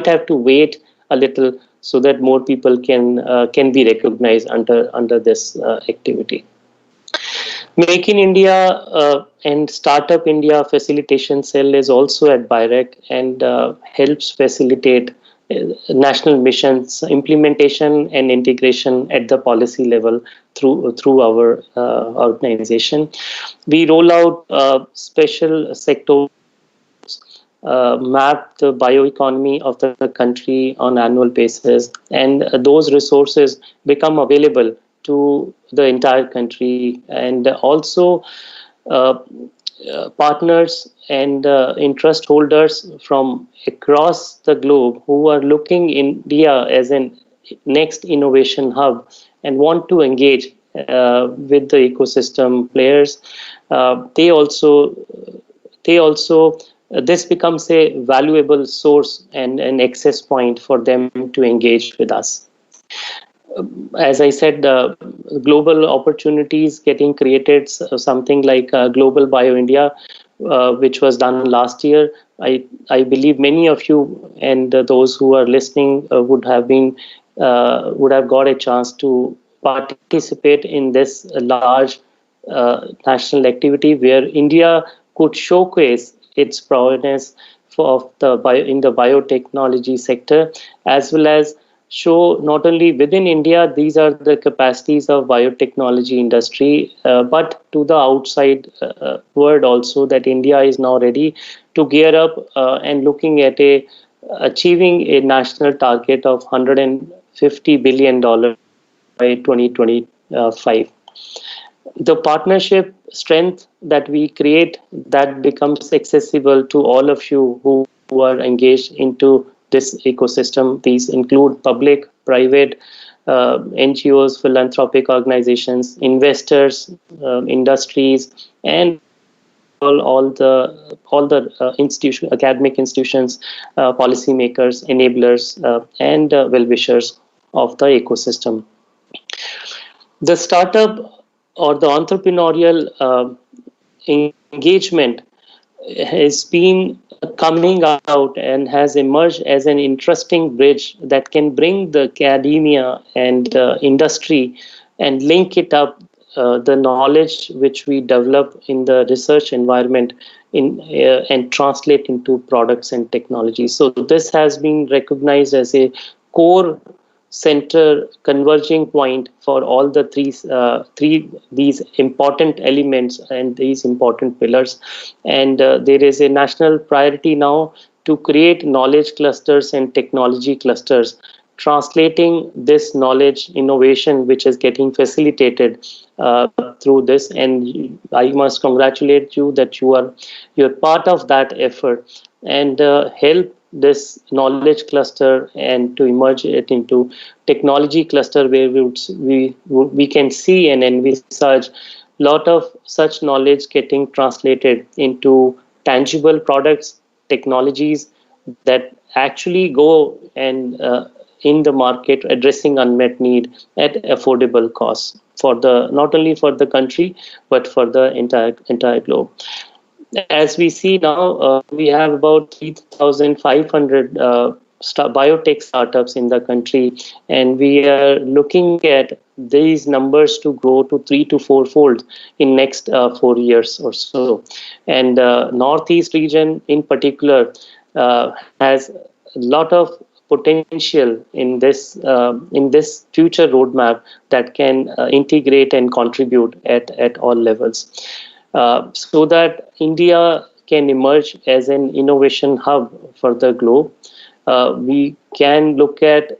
Speaker 6: have to wait a little so that more people can be recognized under this activity. Make in India and Startup India Facilitation Cell is also at BIREC and helps facilitate national missions implementation and integration at the policy level through our organization. We roll out special sector map the bioeconomy of the country on annual basis, and those resources become available to the entire country, and also partners and interest holders from across the globe who are looking India as an next innovation hub and want to engage with the ecosystem players. They also this becomes a valuable source and an access point for them to engage with us. As I said, global opportunities getting created, something like Global Bio India, which was done last year. I believe many of you and those who are listening would have got a chance to participate in this large national activity where India could showcase its prowess in the biotechnology sector, as well as show not only within India these are the capacities of biotechnology industry, but to the outside world also, that India is now ready to gear up and looking at achieving a national target of $150 billion by 2025. The partnership strength that we create, that becomes accessible to all of you who who are engaged into this ecosystem. These include public, private, NGOs, philanthropic organizations, investors, industries, and all the academic institutions, policymakers, enablers, and well-wishers of the ecosystem. The startup or the entrepreneurial engagement has been coming out and has emerged as an interesting bridge that can bring the academia and industry and link it up, the knowledge which we develop in the research environment and translate into products and technologies. So this has been recognized as a core center converging point for all the three these important elements and these important pillars. And there is a national priority now to create knowledge clusters and technology clusters, translating this knowledge innovation which is getting facilitated through this. And I must congratulate you that you're part of that effort and help this knowledge cluster and to emerge it into technology cluster, where we can see and envisage lot of such knowledge getting translated into tangible products, technologies that actually go and in the market addressing unmet need at affordable costs for the not only for the country but for the entire globe. As we see now, we have about 3,500 biotech startups in the country, and we are looking at these numbers to grow to 3 to 4-fold in next 4 years or so. And Northeast region in particular has a lot of potential in this future roadmap that can integrate and contribute at all levels. So that India can emerge as an innovation hub for the globe. We can look at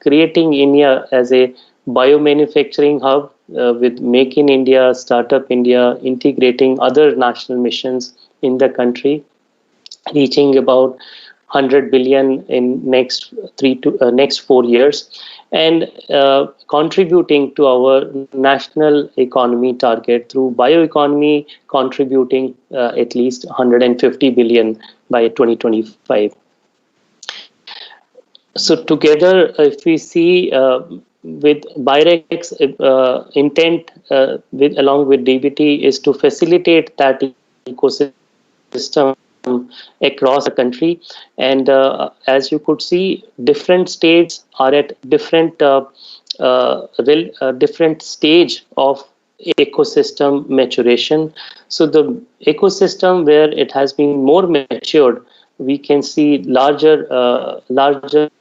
Speaker 6: creating India as a biomanufacturing hub with Make in India, Startup India, integrating other national missions in the country, reaching about 100 billion in next 4 years, and contributing to our national economy target through bioeconomy, contributing at least 150 billion by 2025. So together, if we see with BIREC's intent along with DBT is to facilitate that ecosystem across the country, and as you could see, different states are at different stage of ecosystem maturation. So the ecosystem where it has been more matured, we can see larger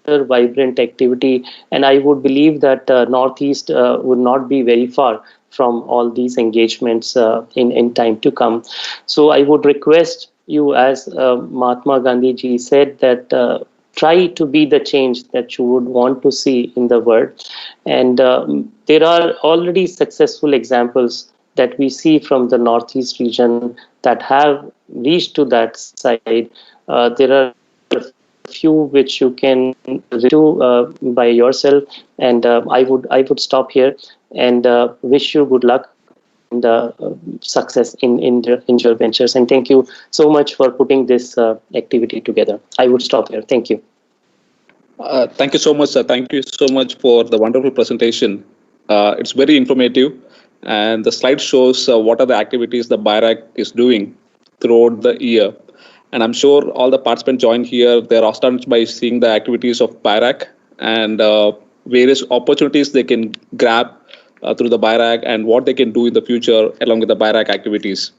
Speaker 6: vibrant activity, and I would believe that Northeast would not be very far from all these engagements in time to come. So I would request you, as Mahatma Gandhi ji said, that try to be the change that you would want to see in the world. And there are already successful examples that we see from the Northeast region that have reached to that side. There are a few which you can do by yourself, and I would stop here and wish you good luck and success in your ventures. And thank you so much for putting this activity together. I would stop here. Thank you.
Speaker 2: Thank you so much, sir. Thank you so much for the wonderful presentation. It's very informative, and the slide shows what are the activities the BIRAC is doing throughout the year. And I'm sure all the participants joined here, they're astonished by seeing the activities of BIRAC and various opportunities they can grab through the BIRAC and what they can do in the future along with the BIRAC activities.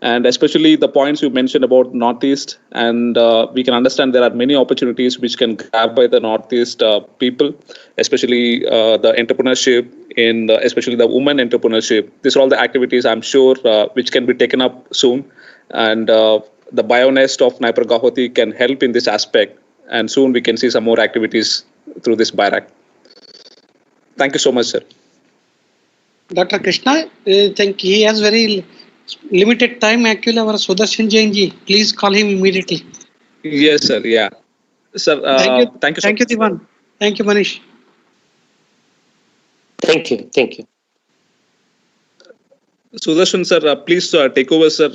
Speaker 2: And especially the points you mentioned about Northeast, and we can understand there are many opportunities which can grab by the Northeast people, especially the entrepreneurship, especially the women entrepreneurship. These are all the activities I'm sure which can be taken up soon. And the Bionest of NER Guwahati can help in this aspect. And soon we can see some more activities through this BIRAC. Thank you so much, sir.
Speaker 1: Dr. Krishna, I think he has very limited time. Actually, our Sudarshan Jain ji, please call him immediately.
Speaker 2: Yes, sir. Yeah. Sir,
Speaker 1: Thank you.
Speaker 2: thank you so
Speaker 1: Thank you,
Speaker 2: much.
Speaker 1: Diwan. Thank you, Manish.
Speaker 6: Thank you. Thank you.
Speaker 2: Sudarshan, sir, please take over, sir.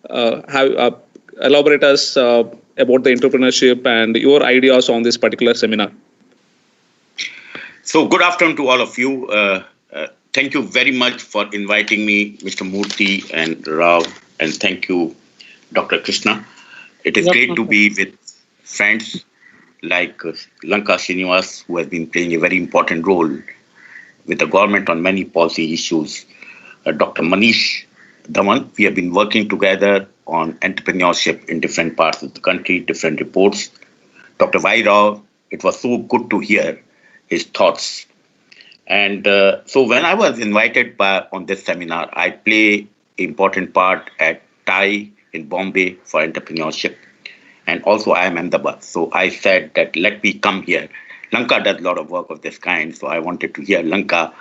Speaker 2: Have elaborate us about the entrepreneurship and your ideas on this particular seminar.
Speaker 4: So good afternoon to all of you. Thank you very much for inviting me, Mr. Murthy and Rao, and thank you, Dr. Krishna. It is great to be with friends like Lanka Shinas, who has been playing a very important role with the government on many policy issues. Dr. Manish Dhawan, we have been working together on entrepreneurship in different parts of the country, different reports. Dr. Y. Rao, it was so good to hear his thoughts. And so when I was invited on this seminar, I play an important part at TAI in Bombay for entrepreneurship. And also I am Ahmedabad. So I said that let me come here. Lanka does a lot of work of this kind. So I wanted to hear Lanka.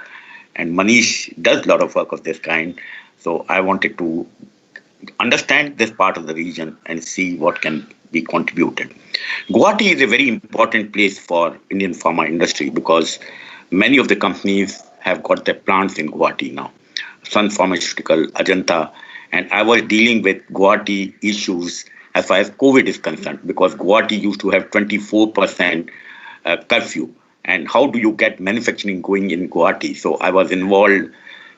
Speaker 4: And Manish does a lot of work of this kind. So I wanted to understand this part of the region and see what can be contributed. Guwahati is a very important place for Indian pharma industry because many of the companies have got their plants in Guwahati now. Sun Pharmaceutical, Ajanta, and I was dealing with Guwahati issues as far as COVID is concerned because Guwahati used to have 24% curfew. And how do you get manufacturing going in Guwahati? So I was involved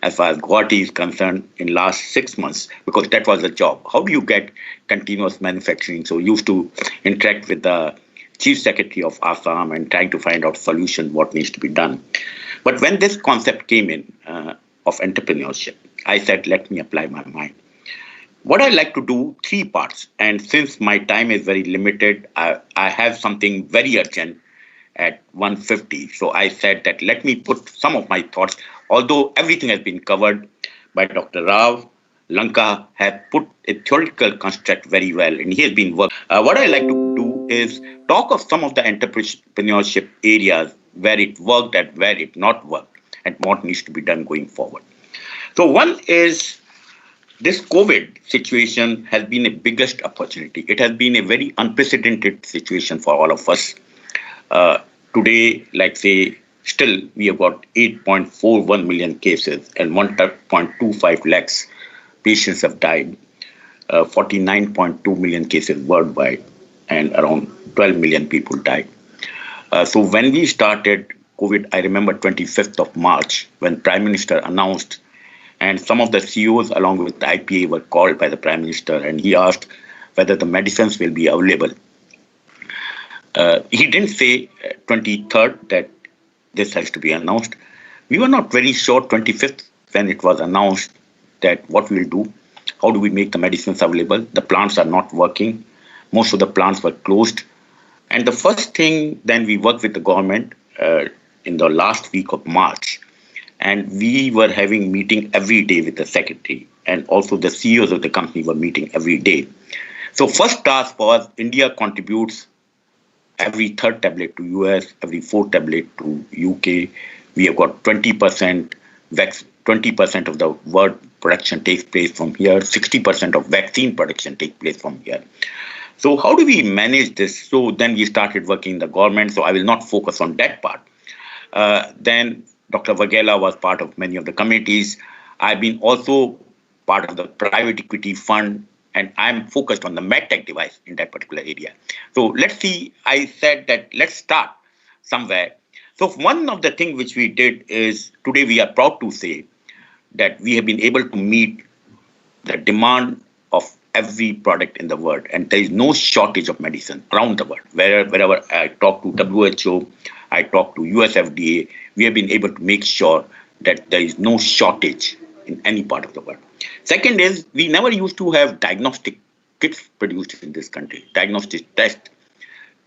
Speaker 4: as far as Guwahati is concerned in last 6 months because that was the job. How do you get continuous manufacturing? So used to interact with the Chief Secretary of Assam and trying to find out solution what needs to be done. But when this concept came in of entrepreneurship, I said, let me apply my mind. What I like to do, 3 parts. And since my time is very limited, I have something very urgent at 1:50. So I said that let me put some of my thoughts, although everything has been covered by Dr. Rao. Lanka has put a theoretical construct very well, and he has been working. What I like to do is talk of some of the entrepreneurship areas where it worked and where it not worked, and what needs to be done going forward. So one is this COVID situation has been a biggest opportunity. It has been a very unprecedented situation for all of us. Today, like say, still we have got 8.41 million cases and 1.25 lakhs patients have died, 49.2 million cases worldwide, and around 12 million people died. So when we started COVID, I remember 25th of March when Prime Minister announced, and some of the CEOs along with the IPA were called by the Prime Minister, and he asked whether the medicines will be available. He didn't say 23rd that this has to be announced. We were not very sure 25th when it was announced that what we'll do, how do we make the medicines available? The plants are not working. Most of the plants were closed. And the first thing, then we worked with the government in the last week of March. And we were having meeting every day with the secretary. And also the CEOs of the company were meeting every day. So first task was India contributes every 3rd tablet to US, every 4th tablet to UK. We have got 20% 20% of the world production takes place from here. 60% of vaccine production takes place from here. So how do we manage this? So then we started working in the government. So I will not focus on that part. Then Dr. Vaghela was part of many of the committees. I've been also part of the private equity fund, and I'm focused on the medtech device in that particular area. So let's see, I said that let's start somewhere. So one of the things which we did is today we are proud to say that we have been able to meet the demand of every product in the world, and there is no shortage of medicine around the world. Wherever I talk to WHO, I talk to US FDA, we have been able to make sure that there is no shortage in any part of the world. Second is, we never used to have diagnostic kits produced in this country, diagnostic tests.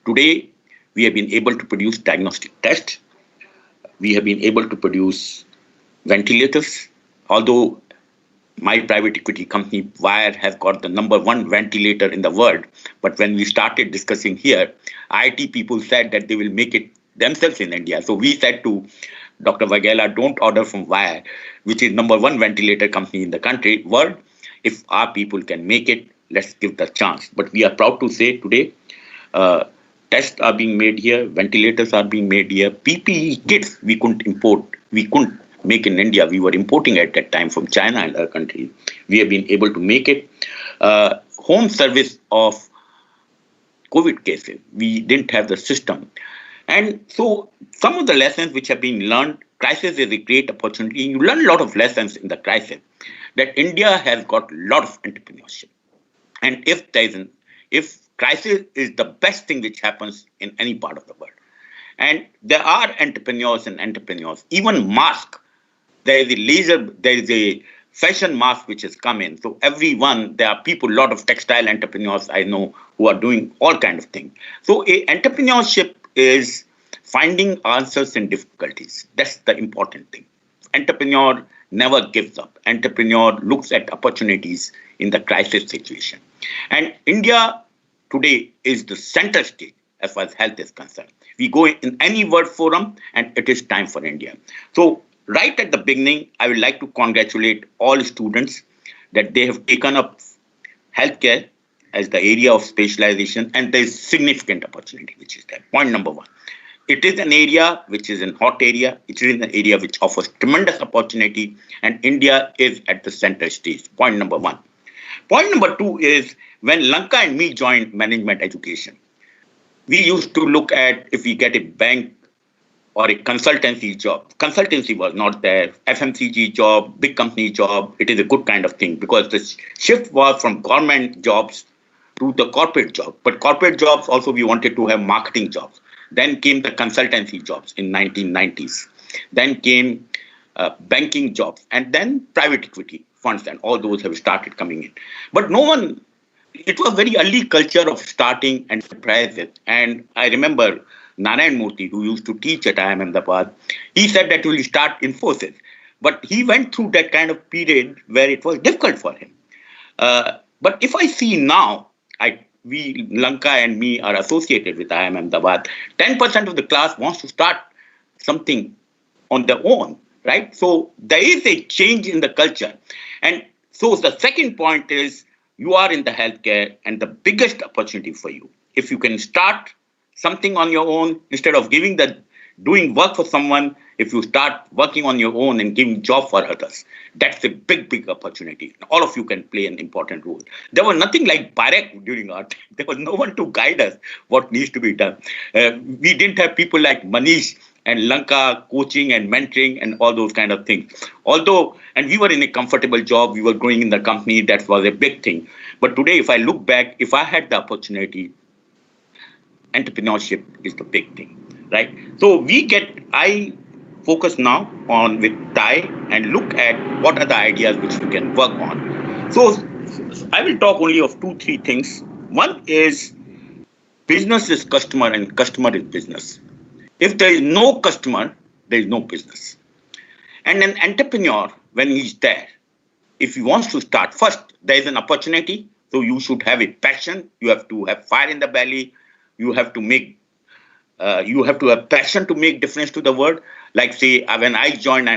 Speaker 4: Today, we have been able to produce diagnostic tests. We have been able to produce ventilators, although my private equity company, Wire, has got the #1 ventilator in the world. But when we started discussing here, IT people said that they will make it themselves in India. So we said to Dr. Vaghela, don't order from Wire, which is #1 ventilator company in the country, world. If our people can make it, let's give the chance. But we are proud to say today, tests are being made here, ventilators are being made here, PPE kits we couldn't import, we couldn't make in India. We were importing at that time from China and other countries. We have been able to make it. Home service of COVID cases, we didn't have the system. And so some of the lessons which have been learned, crisis is a great opportunity. You learn a lot of lessons in the crisis, that India has got a lot of entrepreneurship. And if crisis is the best thing which happens in any part of the world. And there are entrepreneurs and entrepreneurs, even mask. There is a fashion mask which has come in. So there are people, a lot of textile entrepreneurs I know who are doing all kinds of things. So entrepreneurship is finding answers in difficulties. That's the important thing. Entrepreneur never gives up. Entrepreneur looks at opportunities in the crisis situation. And India today is the center stage as far as health is concerned. We go in any world forum and it is time for India. So right at the beginning, I would like to congratulate all students that they have taken up healthcare as the area of specialization, and there is significant opportunity which is there. Point number one. It is an area which is a hot area. It is an area which offers tremendous opportunity, and India is at the center stage. Point number one. Point number two is when Lanka and me joined management education, we used to look at if we get a bank or a consultancy job. Consultancy was not there. FMCG job, big company job, it is a good kind of thing because the shift was from government jobs to the corporate job. But corporate jobs also we wanted to have marketing jobs. Then came the consultancy jobs in 1990s. Then came banking jobs, and then private equity funds, and all those have started coming in. But it was very early culture of starting enterprises. And I remember Narayan Murthy, who used to teach at IIM Ahmedabad, he said that he will start Infosys. But he went through that kind of period where it was difficult for him. But if I see now, Lanka and me are associated with IIM Ahmedabad, 10% of the class wants to start something on their own, right? So there is a change in the culture. And so the second point is you are in the healthcare, and the biggest opportunity for you, if you can start something on your own, instead of doing work for someone, if you start working on your own and giving job for others, that's a big, big opportunity. All of you can play an important role. There was nothing like Biotech during our time. There was no one to guide us what needs to be done. We didn't have people like Manish and Lanka coaching and mentoring and all those kind of things. And we were in a comfortable job, we were growing in the company, that was a big thing. But today, if I look back, if I had the opportunity, entrepreneurship is the big thing, right? So I focus now on with Thai and look at what are the ideas which we can work on. So I will talk only of 2-3 things. One is business is customer and customer is business. If there is no customer, there is no business. And an entrepreneur, when he's there, if he wants to start, first, there is an opportunity. So you should have a passion. You have to have fire in the belly. You have to have passion to make difference to the world. Like say, when I joined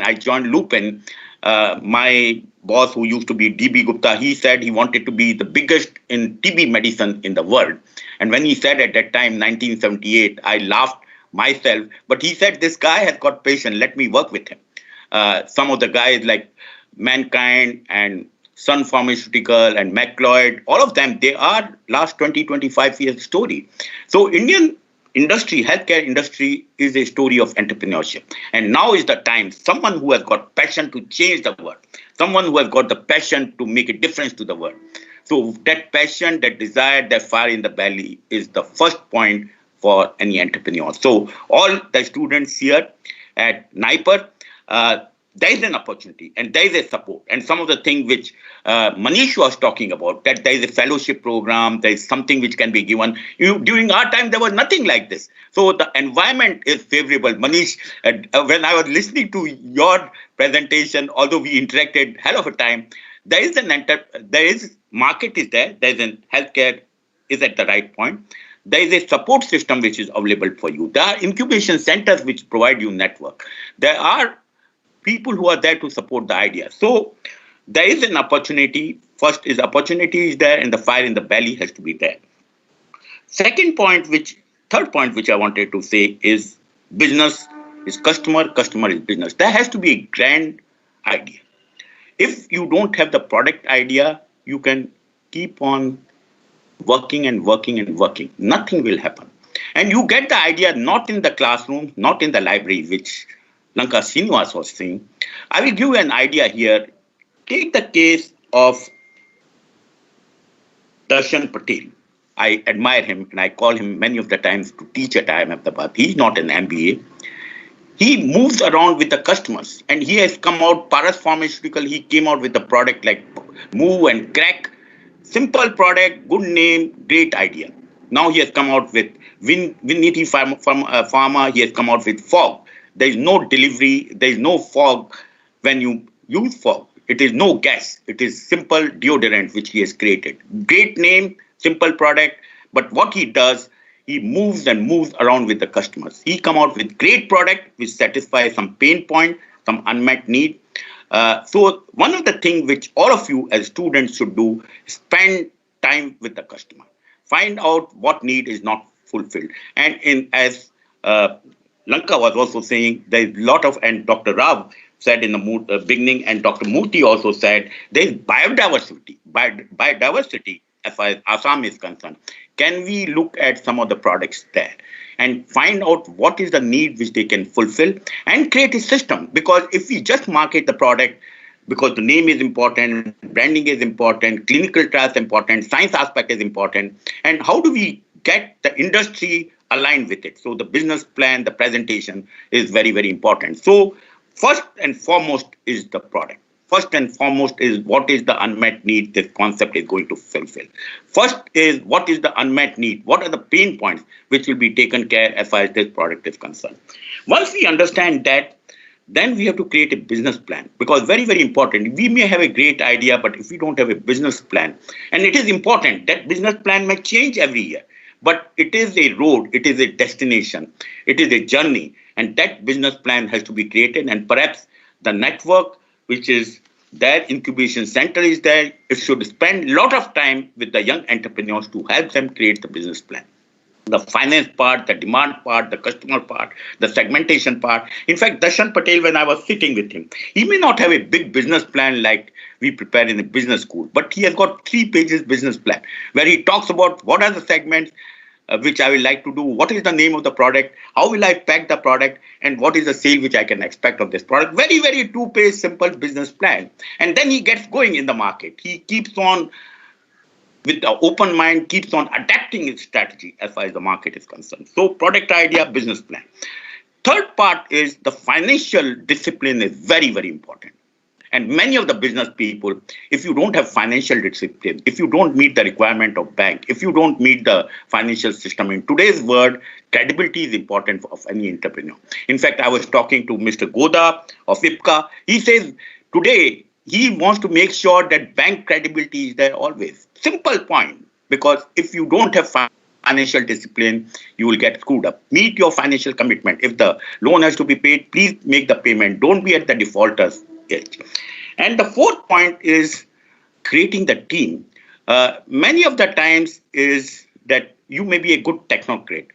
Speaker 4: Lupin, my boss who used to be DB Gupta, he said he wanted to be the biggest in TB medicine in the world. And when he said at that time, 1978, I laughed myself, but he said, this guy has got passion, let me work with him. Some of the guys like Mankind and Sun Pharmaceutical and McLeod, all of them, they are last 20-25 years story. So Indian industry, healthcare industry is a story of entrepreneurship. And now is the time, someone who has got passion to change the world, someone who has got the passion to make a difference to the world. So that passion, that desire, that fire in the belly is the first point for any entrepreneur. So all the students here at NER, there is an opportunity and there is a support. And some of the things which Manish was talking about, that there is a fellowship program, there is something which can be given. During our time, there was nothing like this. So the environment is favorable. Manish, when I was listening to your presentation, although we interacted hell of a time, there is market is there, there is an healthcare is at the right point. There is a support system which is available for you. There are incubation centers which provide you network. There are people who are there to support the idea. So there is an opportunity First is opportunity is there, and the fire in the belly has to be there. Third point, which I wanted to say is business is customer, customer is business. There has to be a grand idea. If you don't have the product idea, you can keep on working and working and working. Nothing will happen. And you get the idea not in the classroom, not in the library, which Lanka Shinas was saying. I will give you an idea here. Take the case of Darshan Patel. I admire him and I call him many of the times to teach at IIM. He's not an MBA. He moves around with the customers and he has come out, Paras Pharmaceutical, he came out with a product like Move and Crack. Simple product, good name, great idea. Now he has come out with Guwahati Pharma, he has come out with fog. There is no delivery, there is no fog when you use fog. It is no gas, it is simple deodorant which he has created. Great name, simple product, but what he does, he moves and moves around with the customers. He come out with great product which satisfies some pain point, some unmet need. So one of the things which all of you as students should do is spend time with the customer. Find out what need is not fulfilled. And as Lanka was also saying, there is a lot of, and Dr. Rao said in the beginning, and Dr. Murthy also said, there is biodiversity. Biodiversity, as far as Assam is concerned. Can we look at some of the products there and find out what is the need which they can fulfill and create a system? Because if we just market the product, because the name is important, branding is important, clinical trials important, science aspect is important, and how do we get the industry aligned with it? So the business plan, the presentation is very, very important. So first and foremost is the product. First and foremost is what is the unmet need this concept is going to fulfill. First is what is the unmet need? What are the pain points which will be taken care as far as this product is concerned? Once we understand that, then we have to create a business plan, because very, very important. We may have a great idea, but if we don't have a business plan, and it is important that business plan may change every year, but it is a road, it is a destination, it is a journey, and that business plan has to be created. And perhaps the network, which is their incubation center is there, it should spend a lot of time with the young entrepreneurs to help them create the business plan. The finance part, the demand part, the customer part, the segmentation part. In fact, Darshan Patel, when I was sitting with him, he may not have a big business plan like we prepare in a business school, but he has got 3 pages business plan where he talks about what are the segments which I will like to do, what is the name of the product, how will I pack the product, and what is the sale which I can expect of this product. Very, very 2-page simple business plan. And then he gets going in the market. He keeps on with an open mind, keeps on adapting his strategy as far as the market is concerned. So product idea, business plan. Third part is the financial discipline is very, very important. And many of the business people, if you don't have financial discipline, if you don't meet the requirement of bank, if you don't meet the financial system, in today's world, credibility is important of any entrepreneur. In fact, I was talking to Mr. Goda of IPCA. He says today he wants to make sure that bank credibility is there always. Simple point, because if you don't have financial discipline, you will get screwed up. Meet your financial commitment. If the loan has to be paid, please make the payment. Don't be at the defaulter's edge. And the fourth point is creating the team. Many of the times is that you may be a good technocrat,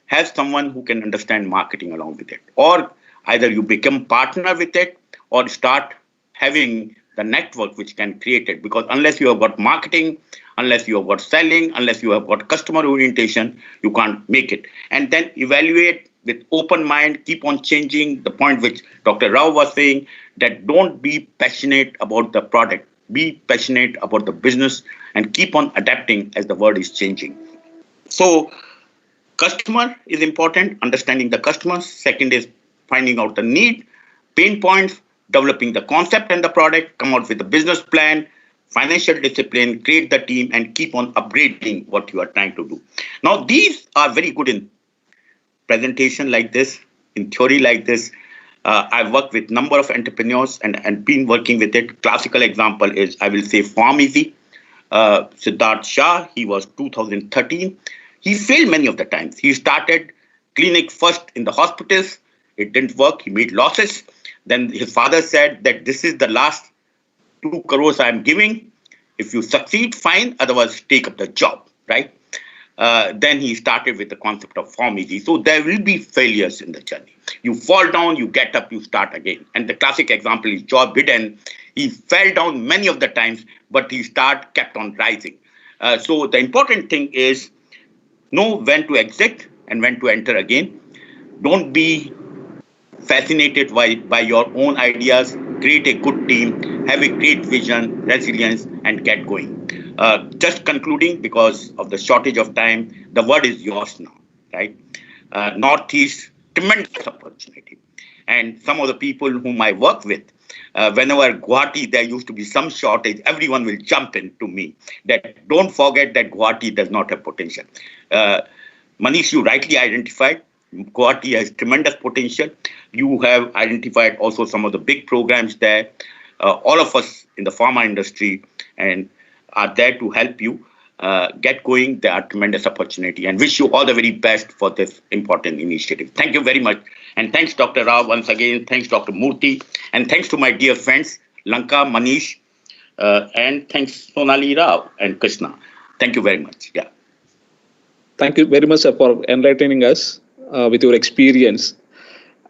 Speaker 4: have someone who can understand marketing along with it, or either you become partner with it or start having the network which can create it. Because unless you have got marketing, unless you have got selling, unless you have got customer orientation, you can't make it. And then evaluate with open mind, keep on changing. The point which Dr. Rao was saying, that don't be passionate about the product, be passionate about the business and keep on adapting as the world is changing. So customer is important, understanding the customer. Second is finding out the need, pain points, developing the concept and the product, come out with a business plan, financial discipline, create the team, and keep on upgrading what you are trying to do. Now, these are very good in presentation like this, in theory like this. I've worked with number of entrepreneurs and been working with it. Classical example is, I will say, Pharmacy. Siddharth Shah, he was 2013. He failed many of the times. He started clinic first in the hospitals. It didn't work. He made losses. Then his father said that this is the last 2 crores I'm giving. If you succeed, fine. Otherwise, take up the job, right? Then he started with the concept of Pharma. So there will be failures in the journey. You fall down, you get up, you start again. And the classic example is Joe Biden. He fell down many of the times, but he kept on rising. So the important thing is know when to exit and when to enter again. Don't be fascinated by your own ideas. Create a good team, have a great vision, resilience, and get going. Just concluding, because of the shortage of time, the word is yours now, right? Northeast, tremendous opportunity. And some of the people whom I work with, whenever Guwahati, there used to be some shortage, everyone will jump in to me that don't forget that Guwahati does not have potential. Manish, you rightly identified, Guwahati has tremendous potential. You have identified also some of the big programs there. All of us in the pharma industry and are there to help you get going. There are tremendous opportunity, and wish you all the very best for this important initiative. Thank you very much. And thanks, Dr. Rao, once again. Thanks, Dr. Murthy. And thanks to my dear friends, Lanka, Manish, and thanks, Sonali Rao and Krishna. Thank you very much. Yeah.
Speaker 2: Thank you very much for enlightening us with your experience.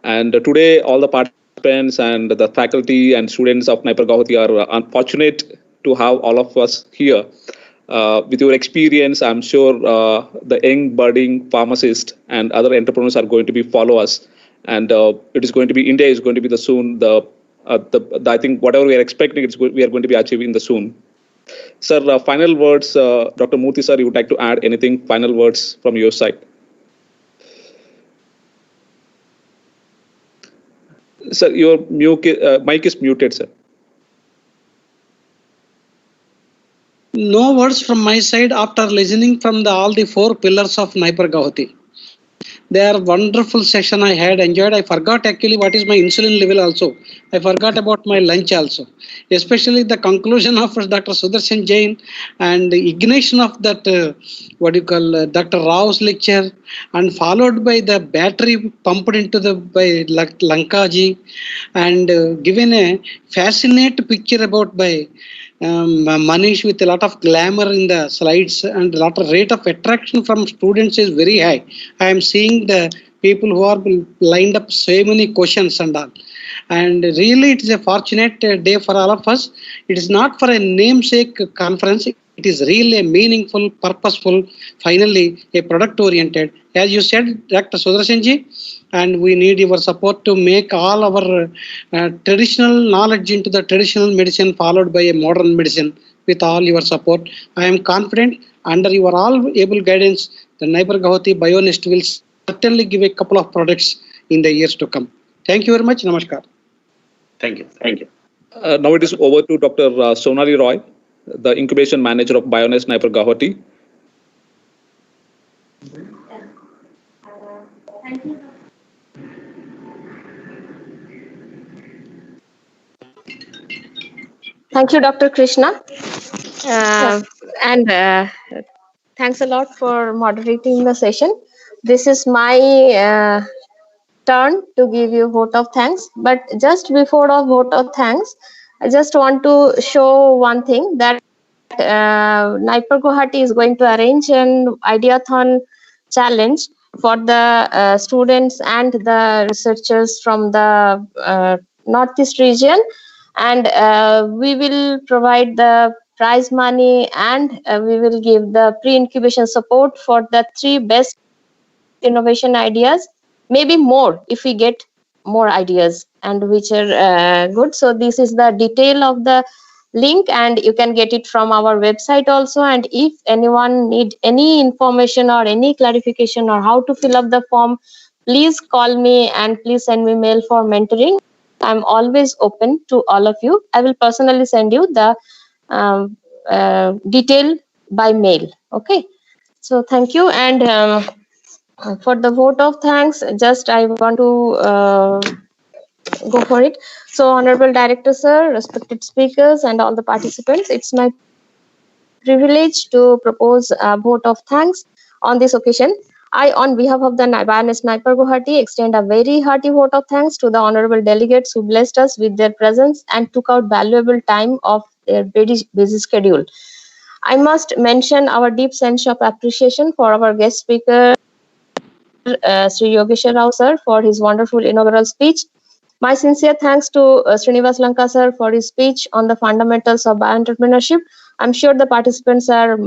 Speaker 2: And today, all the participants and the faculty and students of NER Guwahati are unfortunate to have all of us here. With your experience, I'm sure the young budding pharmacists and other entrepreneurs are going to follow us. And it is going to be, India is going to be I think whatever we are expecting, we are going to be achieving the soon. Sir, final words, Dr. Murthy sir, you would like to add anything, final words from your side? Sir, your mic is muted, sir.
Speaker 1: No words from my side after listening from all the 4 pillars of NER Guwahati. They are wonderful session I had enjoyed. I forgot actually what is my insulin level also. I forgot about my lunch also. Especially the conclusion of Dr. Sudhir Jain and the ignition of that, Dr. Rao's lecture, and followed by the battery pumped into by Lanka ji, and given a fascinating picture about by Manish with a lot of glamour in the slides, and a lot of rate of attraction from students is very high. I am seeing the people who are lined up so many questions and all. And really it is a fortunate day for all of us. It is not for a namesake conference. It is really a meaningful, purposeful, finally a product oriented. As you said, Dr. Sudarshan ji, and we need your support to make all our traditional knowledge into the traditional medicine followed by a modern medicine with all your support. I am confident under your all able guidance, the NER Guwahati Bionest will certainly give a couple of products in the years to come. Thank you very much. Namaskar.
Speaker 4: Thank you. Thank you.
Speaker 2: Now it is over to Dr. Sonali Roy, the incubation manager of Bionest NER Guwahati.
Speaker 7: Thank you. Thank you, Dr. Krishna. And thanks a lot for moderating the session. This is my turn to give you vote of thanks. But just before a vote of thanks, I just want to show one thing that NER Guwahati is going to arrange an Ideathon challenge for the students and the researchers from the Northeast region. And we will provide the prize money, and we will give the pre-incubation support for the 3 best innovation ideas, maybe more if we get more ideas and which are good. So this is the detail of the link, and you can get it from our website also. And if anyone need any information or any clarification or how to fill up the form, please call me and please send me mail for mentoring. I'm always open to all of you. I will personally send you the detail by mail. Okay. So thank you. And for the vote of thanks, just I want to go for it. So Honorable Director Sir, respected speakers and all the participants, it's my privilege to propose a vote of thanks on this occasion. I, on behalf of the NER Guwahati, extend a very hearty vote of thanks to the honorable delegates who blessed us with their presence and took out valuable time of their busy schedule. I must mention our deep sense of appreciation for our guest speaker, Sri Yogeshwar sir, for his wonderful inaugural speech. My sincere thanks to Srinivas Lanka sir for his speech on the fundamentals of bioentrepreneurship. I'm sure the participants are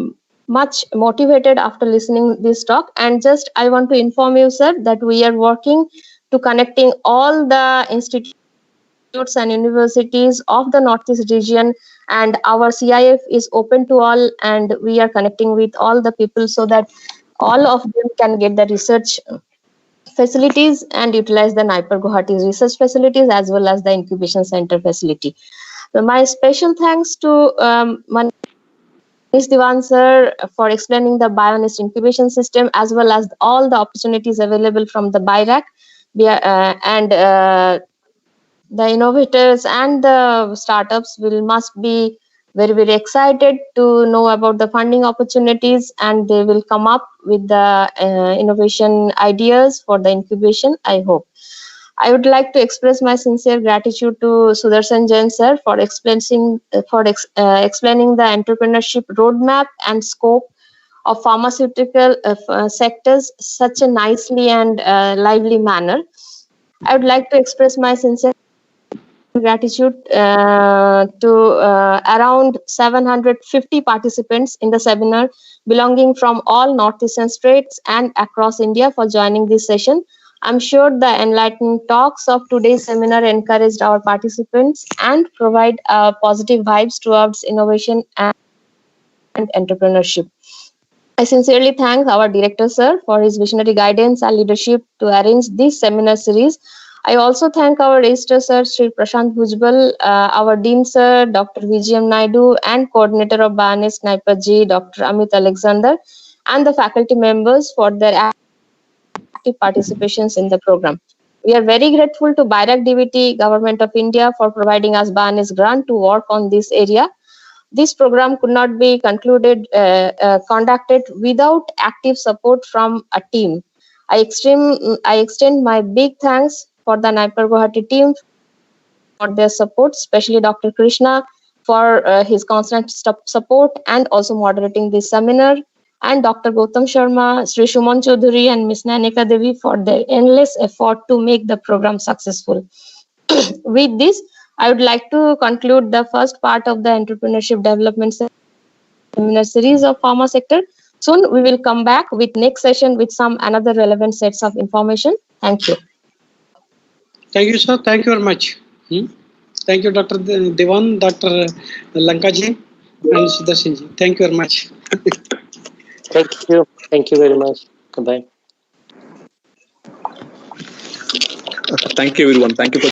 Speaker 7: much motivated after listening this talk. And just I want to inform you, sir, that we are working to connecting all the institutes and universities of the Northeast region, and our CIF is open to all, and we are connecting with all the people so that all of them can get the research facilities and utilize the NER Guwahati's research facilities as well as the incubation center facility. So my special thanks to Manish Diwan sir for explaining the Bionest incubation system as well as all the opportunities available from the BIRAC and the innovators and the startups must be very excited to know about the funding opportunities, and they will come up with the innovation ideas for the incubation, I hope. I would like to express my sincere gratitude to Sudarshan Jain sir for explaining the entrepreneurship roadmap and scope of pharmaceutical sectors such a nicely and lively manner. I would like to express my sincere gratitude to around 750 participants in the seminar belonging from all northeastern states and across India for joining this session. I'm sure the enlightening talks of today's seminar encouraged our participants and provide positive vibes towards innovation and entrepreneurship. I sincerely thank our director, sir, for his visionary guidance and leadership to arrange this seminar series. I also thank our registrar, sir, Sri Prashant Bhujbal, our dean, sir, Dr. VGM Naidu, and coordinator of Bionest NER G, Dr. Amit Alexander, and the faculty members for their active participations in the program. We are very grateful to BIRAC DBT, Government of India, for providing us Bionest grant to work on this area. This program could not be conducted without active support from a team. I extend my big thanks for the NER Guwahati team for their support, especially Dr. Krishna for his constant support and also moderating this seminar, and Dr. Gautam Sharma, Sri Shuman Chaudhary, and Ms. Nanika Devi for their endless effort to make the program successful. With this, I would like to conclude the first part of the entrepreneurship development seminar series of pharma sector. Soon we will come back with next session with some another relevant sets of information. Thank you.
Speaker 1: Thank you, sir. Thank you very much. Thank you, Dr. Diwan, Dr. Lankaji, and Sudarshan ji. Thank you very much.
Speaker 6: Thank you. Thank you very much. Goodbye.
Speaker 2: Thank you, everyone. Thank you for